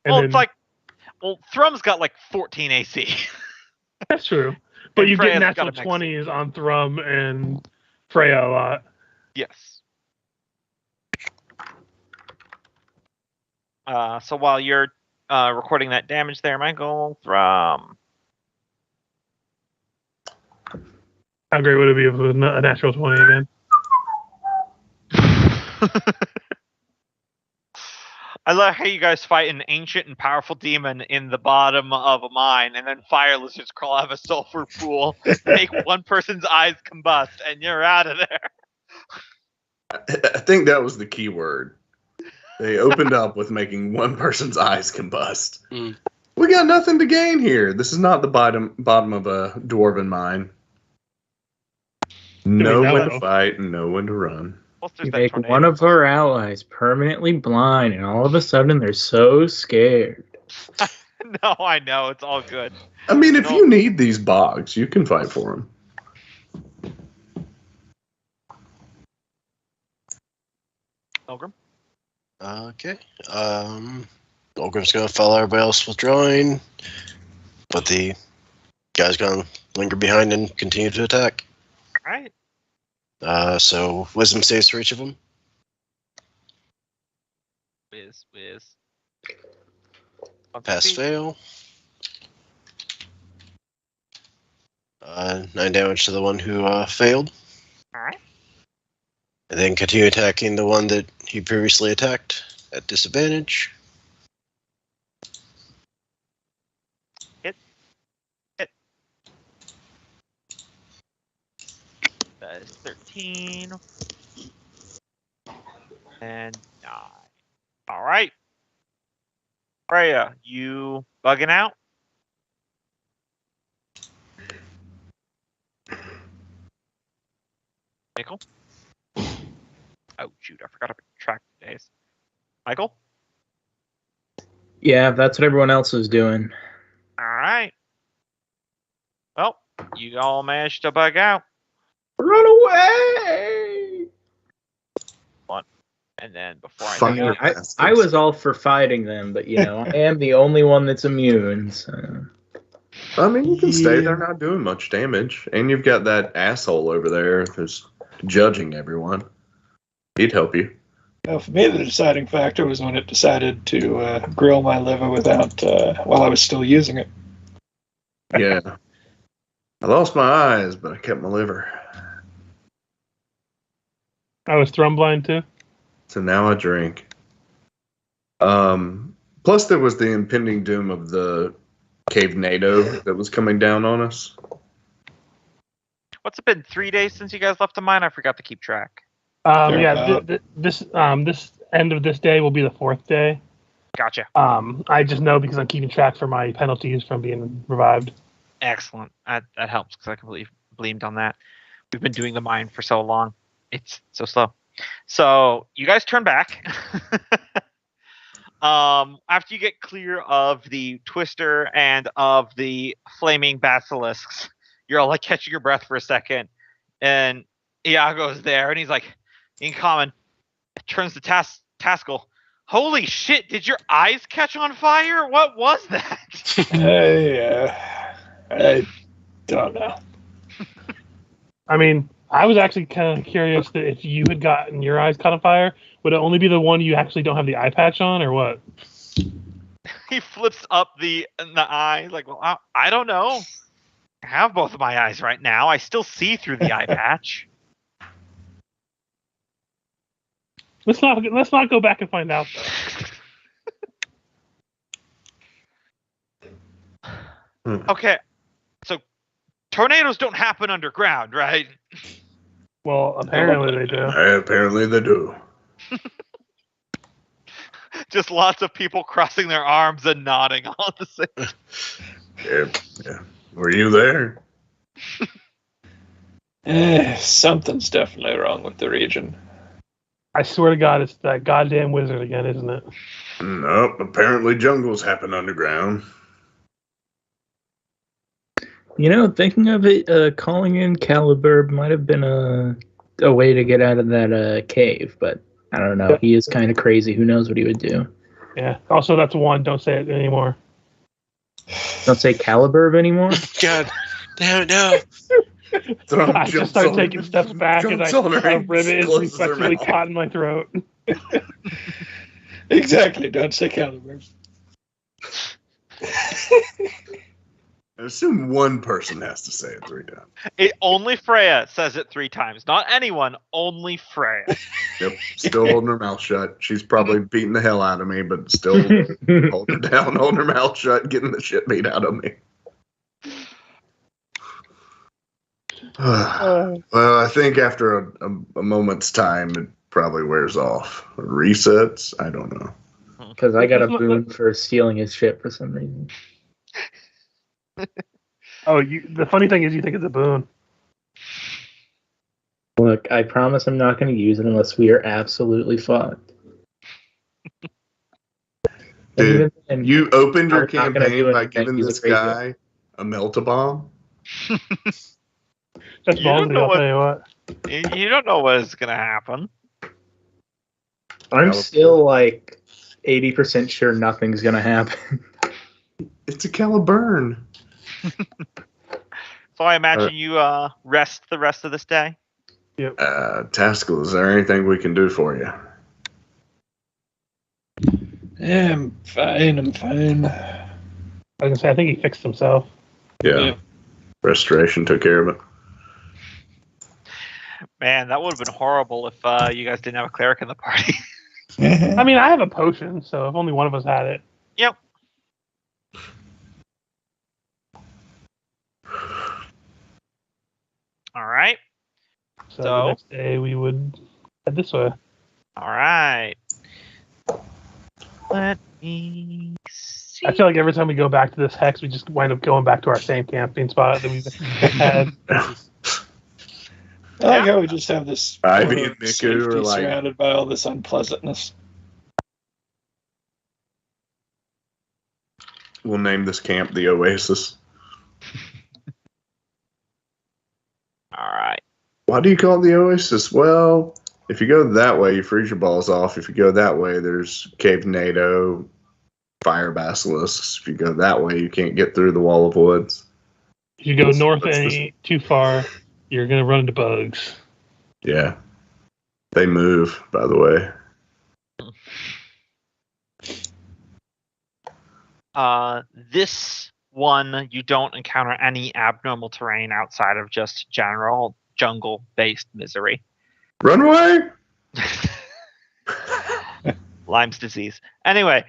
Well, it's like, Thrum's got like 14 AC. That's true. But And you Freya's get got natural a mix. 20s on Thrum and Freya a lot. Yes. So while you're recording that damage there, Michael, Thrum. How great would it be if it was a natural 20 again? I love how you guys fight an ancient and powerful demon in the bottom of a mine, and then fire lizards crawl out of a sulfur pool, make one person's eyes combust, and you're out of there. I think that was the key word. They opened up with making one person's eyes combust. Mm. We got nothing to gain here. This is not the bottom of a dwarven mine. Know when to fight and know when to run. You make one of our allies permanently blind, and all of a sudden they're so scared. No, I know. It's all good. I mean, if you need these bogs, you can fight for them. Pilgrim? Okay. Pilgrim's going to follow everybody else withdrawing, but the guy's going to linger behind and continue to attack. All right. So wisdom saves for each of them. Whiz. Pass fail. 9 damage to the one who failed. All right. And then continue attacking the one that he previously attacked at disadvantage. Hit. That is 13. And 9. All right. Freya, you bugging out? Michael? Oh, shoot. I forgot to track days. Michael? Yeah, that's what everyone else is doing. All right. Well, you all managed to bug out. Run away! And then before Fire I I was all for fighting them, but you know, I am the only one that's immune. So. I mean, you can stay there not doing much damage. And you've got that asshole over there who's judging everyone. He'd help you. Now, for me, the deciding factor was when it decided to grill my liver without while I was still using it. Yeah. I lost my eyes, but I kept my liver. I was Thrum blind too. So now I drink. Plus, there was the impending doom of the cave NATO that was coming down on us. What's it been? 3 days since you guys left the mine? I forgot to keep track. This end of this day will be the 4th day. Gotcha. I just know because I'm keeping track for my penalties from being revived. Excellent. That helps because I completely blamed on that. We've been doing the mine for so long. It's so slow. So you guys turn back. After you get clear of the twister and of the flaming basilisks, you're all like catching your breath for a second. And Iago's there and he's like, in common, turns to Taskell. Holy shit, did your eyes catch on fire? What was that? I don't know. I mean, I was actually kind of curious that if you had gotten your eyes caught on fire, would it only be the one you actually don't have the eye patch on, or what? He flips up the eye, like, well, I don't know. I have both of my eyes right now. I still see through the eye patch. Let's not go back and find out, though. Okay, so tornadoes don't happen underground, right? Well, apparently they do. Apparently they do. Just lots of people crossing their arms and nodding all at the same. Yeah. Were you there? Something's definitely wrong with the region. I swear to God, it's that goddamn wizard again, isn't it? Nope. Apparently jungles happen underground. You know, thinking of it, calling in Caliber might have been a way to get out of that cave, but I don't know. He is kind of crazy. Who knows what he would do? Yeah. Also, that's one. Don't say it anymore. Don't say Caliber anymore? God damn it, no. I just start taking steps back as a ribbon is respectfully caught in my throat. Exactly. Don't say Caliber. I assume one person has to say it 3 times. Only Freya says it 3 times. Not anyone, only Freya. Yep, still holding her mouth shut. She's probably beating the hell out of me, but still holding her down, holding her mouth shut, getting the shit beat out of me. Well, I think after a moment's time, it probably wears off. Resets? I don't know. Because I got a boon for stealing his shit for some reason. Oh, the funny thing is you think it's a boon. Look, I promise I'm not going to use it unless we are absolutely fucked. Dude, you opened your campaign by giving this guy a melt-a-bomb? That's ballsy, I'll tell you what. You don't know what is going to happen. I'm still like 80% sure nothing's going to happen. It's a Caliburn. So I imagine you rest the rest of this day? Yep. Taskell, is there anything we can do for you? Yeah, I'm fine. I was going to say, I think he fixed himself. Yeah. Restoration took care of it. Man, that would have been horrible if you guys didn't have a cleric in the party. I mean, I have a potion, so if only one of us had it. Yep. All right. So the next day we would head this way. All right. Let me see. I feel like every time we go back to this hex, we just wind up going back to our same camping spot that we've had. I like how we just have this Ivy and Miku are like surrounded by all this unpleasantness. We'll name this camp the Oasis. All right. Why do you call it the Oasis? Well, if you go that way, you freeze your balls off. If you go that way, there's Cave NATO, fire basilisks. If you go that way, you can't get through the wall of woods. If you go north any too far, you're going to run into bugs. Yeah. They move, by the way. This one, you don't encounter any abnormal terrain outside of just general jungle-based misery. Runway? Lyme's disease. Anyway,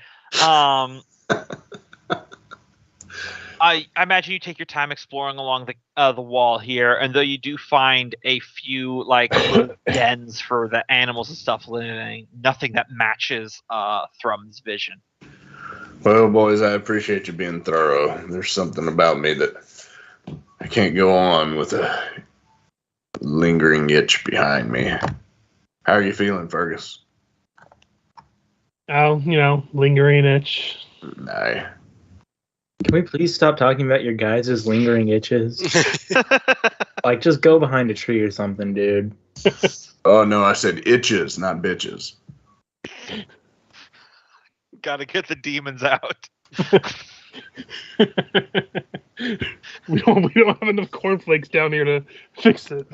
I imagine you take your time exploring along the wall here, and though you do find a few like little dens for the animals and stuff living, nothing that matches Thrum's vision. Well, boys, I appreciate you being thorough. There's something about me that I can't go on with a lingering itch behind me. How are you feeling, Fergus? Oh, lingering itch. Nah. Can we please stop talking about your guys' lingering itches? Like, just go behind a tree or something, dude. Oh, no, I said itches, not bitches. Gotta get the demons out. we don't have enough cornflakes down here to fix it.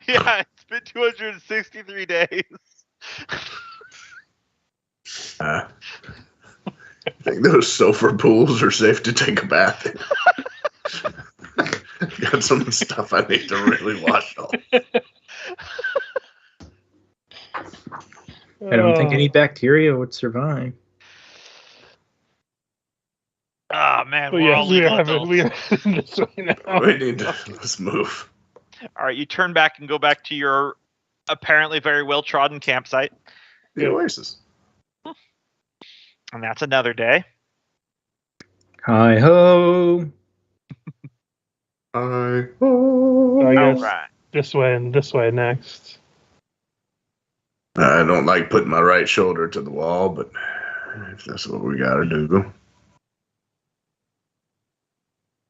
Yeah, it's been 263 days. I think those sulfur pools are safe to take a bath in. Got some stuff I need to really wash off. I don't think any bacteria would survive. Oh, man, But we're yes, all we legal are adults. having this right now. We need to, let's move. All right, you turn back and go back to your apparently very well-trodden campsite. The Oasis. And that's another day. Hi ho! I All guess right. this way and this way next. I don't like putting my right shoulder to the wall, but if that's what we gotta do.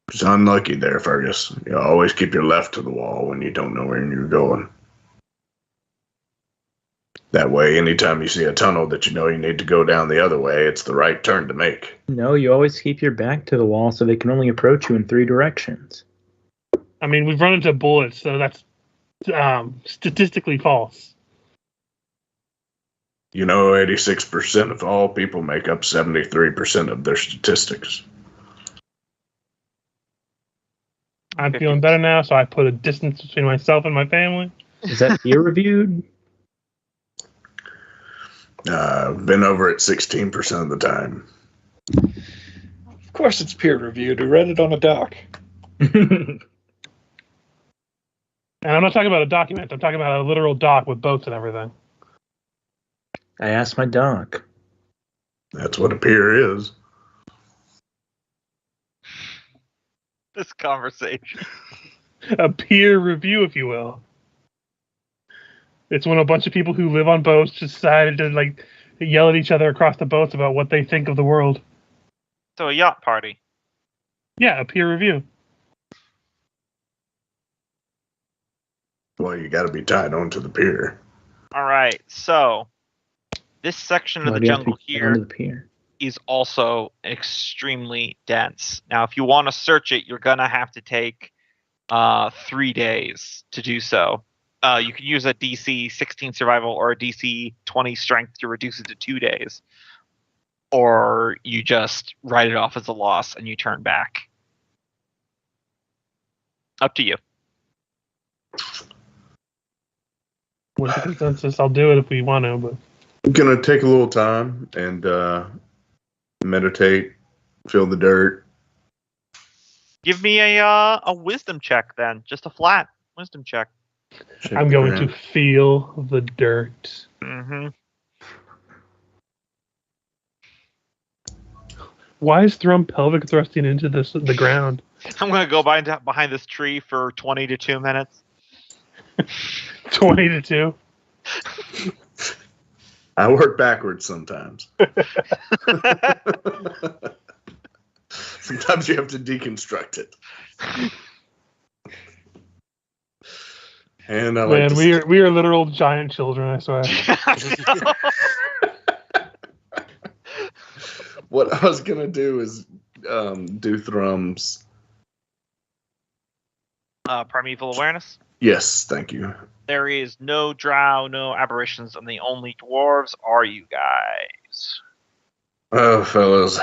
It's unlucky there, Fergus. You always keep your left to the wall when you don't know where you're going. That way, anytime you see a tunnel that you know you need to go down the other way, it's the right turn to make. No, you always keep your back to the wall so they can only approach you in 3 directions. I mean, we've run into bullets, so that's statistically false. You know, 86% of all people make up 73% of their statistics. I'm feeling better now, so I put a distance between myself and my family. Is that peer-reviewed? Been over it 16% of the time. Of course it's peer-reviewed. I read it on a doc. And I'm not talking about a document. I'm talking about a literal dock with boats and everything. I asked my doc. That's what a peer is. This conversation. A peer review, if you will. It's when a bunch of people who live on boats decided to yell at each other across the boats about what they think of the world. So a yacht party. Yeah, a peer review. Well, you got to be tied onto the pier. All right, so this section of the jungle here The pier? is also extremely dense. Now, if you want to search it, you're going to have to take 3 days to do so. You can use a DC 16 survival or a DC 20 strength to reduce it to 2 days. Or you just write it off as a loss and you turn back. Up to you. With the consensus, I'll do it if we want to, but I'm going to take a little time and meditate, feel the dirt. Give me a wisdom check then. Just a flat wisdom check. I'm going to feel the dirt. Mm-hmm. Why is Thrum pelvic thrusting into the ground? I'm going to go behind this tree for 20 to 2 minutes. 20 to 2. I work backwards sometimes. Sometimes you have to deconstruct it. And I Man, we are literal giant children, I swear. What I was gonna do is do Thrum's. Primeval awareness. Yes, thank you. There is no drow, no aberrations, and the only dwarves are you guys. Oh, fellas.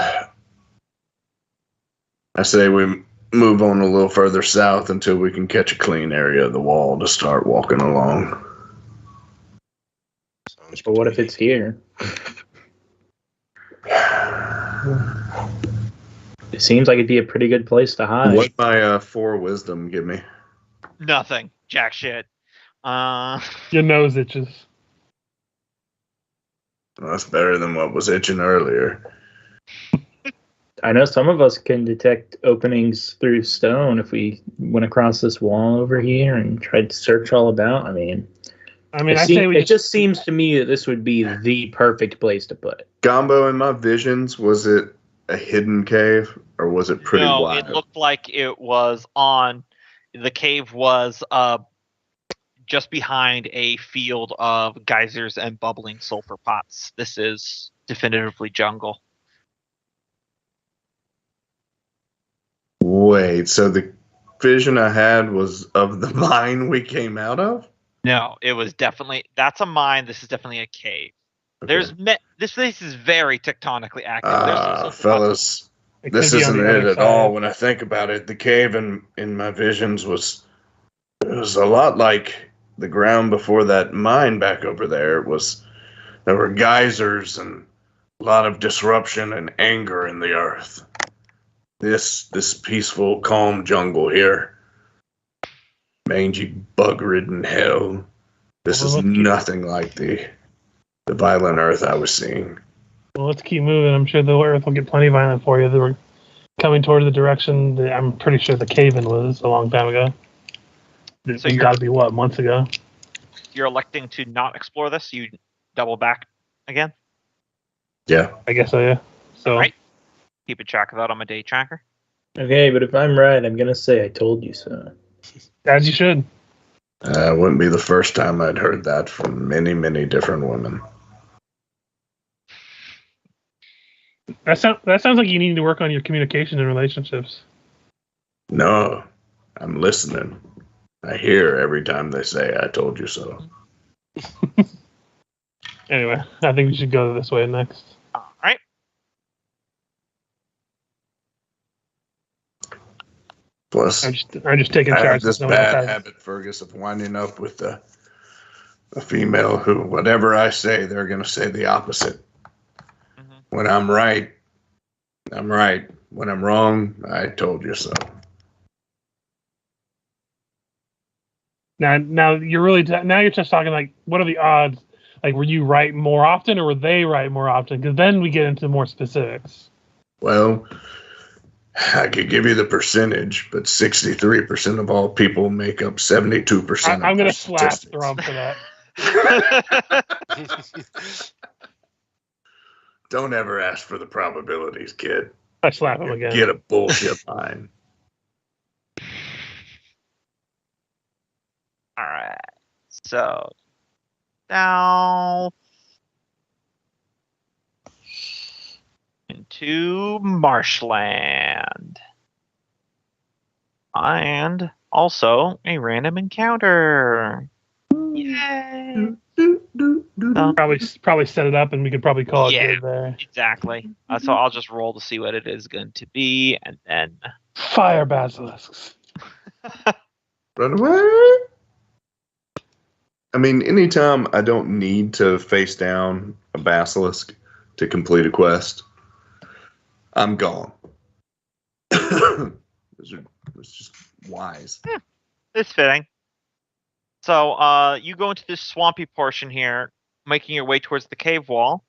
I say we move on a little further south until we can catch a clean area of the wall to start walking along. But what if it's here? It seems like it'd be a pretty good place to hide. What my 4 wisdom give me? Nothing. Jack shit. Your nose itches. Well, that's better than what was itching earlier. I know some of us can detect openings through stone if we went across this wall over here and tried to search all about. I mean, it just seems to me that this would be the perfect place to put it. Gombo, in my visions, was it a hidden cave or was it pretty wide? No, it looked like it was on. The cave was just behind a field of geysers and bubbling sulfur pots. This is definitively jungle. Wait, so the vision I had was of the mine we came out of? No, it was definitely, that's a mine. This is definitely a cave. Okay. This place is very tectonically active. Fellas, this isn't it at all. When I think about it, the cave in my visions was a lot like the ground before that mine back over there. There were geysers and a lot of disruption and anger in the earth. This peaceful, calm jungle here, mangy, bug-ridden hell. This is nothing like the violent earth I was seeing. Well, let's keep moving. I'm sure the earth will get plenty violent for you. They were coming toward the direction that I'm pretty sure the cave-in was a long time ago. So it's got to be, months ago? You're electing to not explore this? You double back again? Yeah. I guess so, yeah. So, right. Keep a track of that on my day tracker. Okay, but if I'm right, I'm going to say I told you so. As you should. It wouldn't be the first time I'd heard that from many, many different women. That sounds like you need to work on your communication and relationships. No, I'm listening. I hear every time they say, I told you so. Anyway, I think we should go this way next. All right. Plus, I'm just taking charge. I have this bad habit, Fergus, of winding up with a female who, whatever I say, they're going to say the opposite. Mm-hmm. When I'm right, I'm right. When I'm wrong, I told you so. Now you're really now you're just talking like, what are the odds? Like, were you right more often, or were they right more often? Because then we get into more specifics. Well, I could give you the percentage, but 63% of all people make up 72%. I'm going to slap Thrum for that. Don't ever ask for the probabilities, kid. I slap him again. Get a bullshit line. All right. So now into marshland. And also a random encounter. Yay! Probably set it up, and we could probably call it good there. Exactly. So I'll just roll to see what it is going to be, and then fire basilisks. Run away! I mean, anytime I don't need to face down a basilisk to complete a quest, I'm gone. It's just wise. Yeah, it's fitting. So you go into this swampy portion here, making your way towards the cave wall.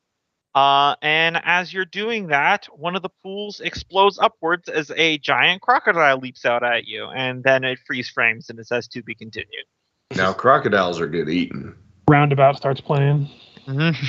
And as you're doing that, one of the pools explodes upwards as a giant crocodile leaps out at you, and then it freeze frames and it says to be continued. Now, crocodiles are good eating. Roundabout starts playing. Mm-hmm.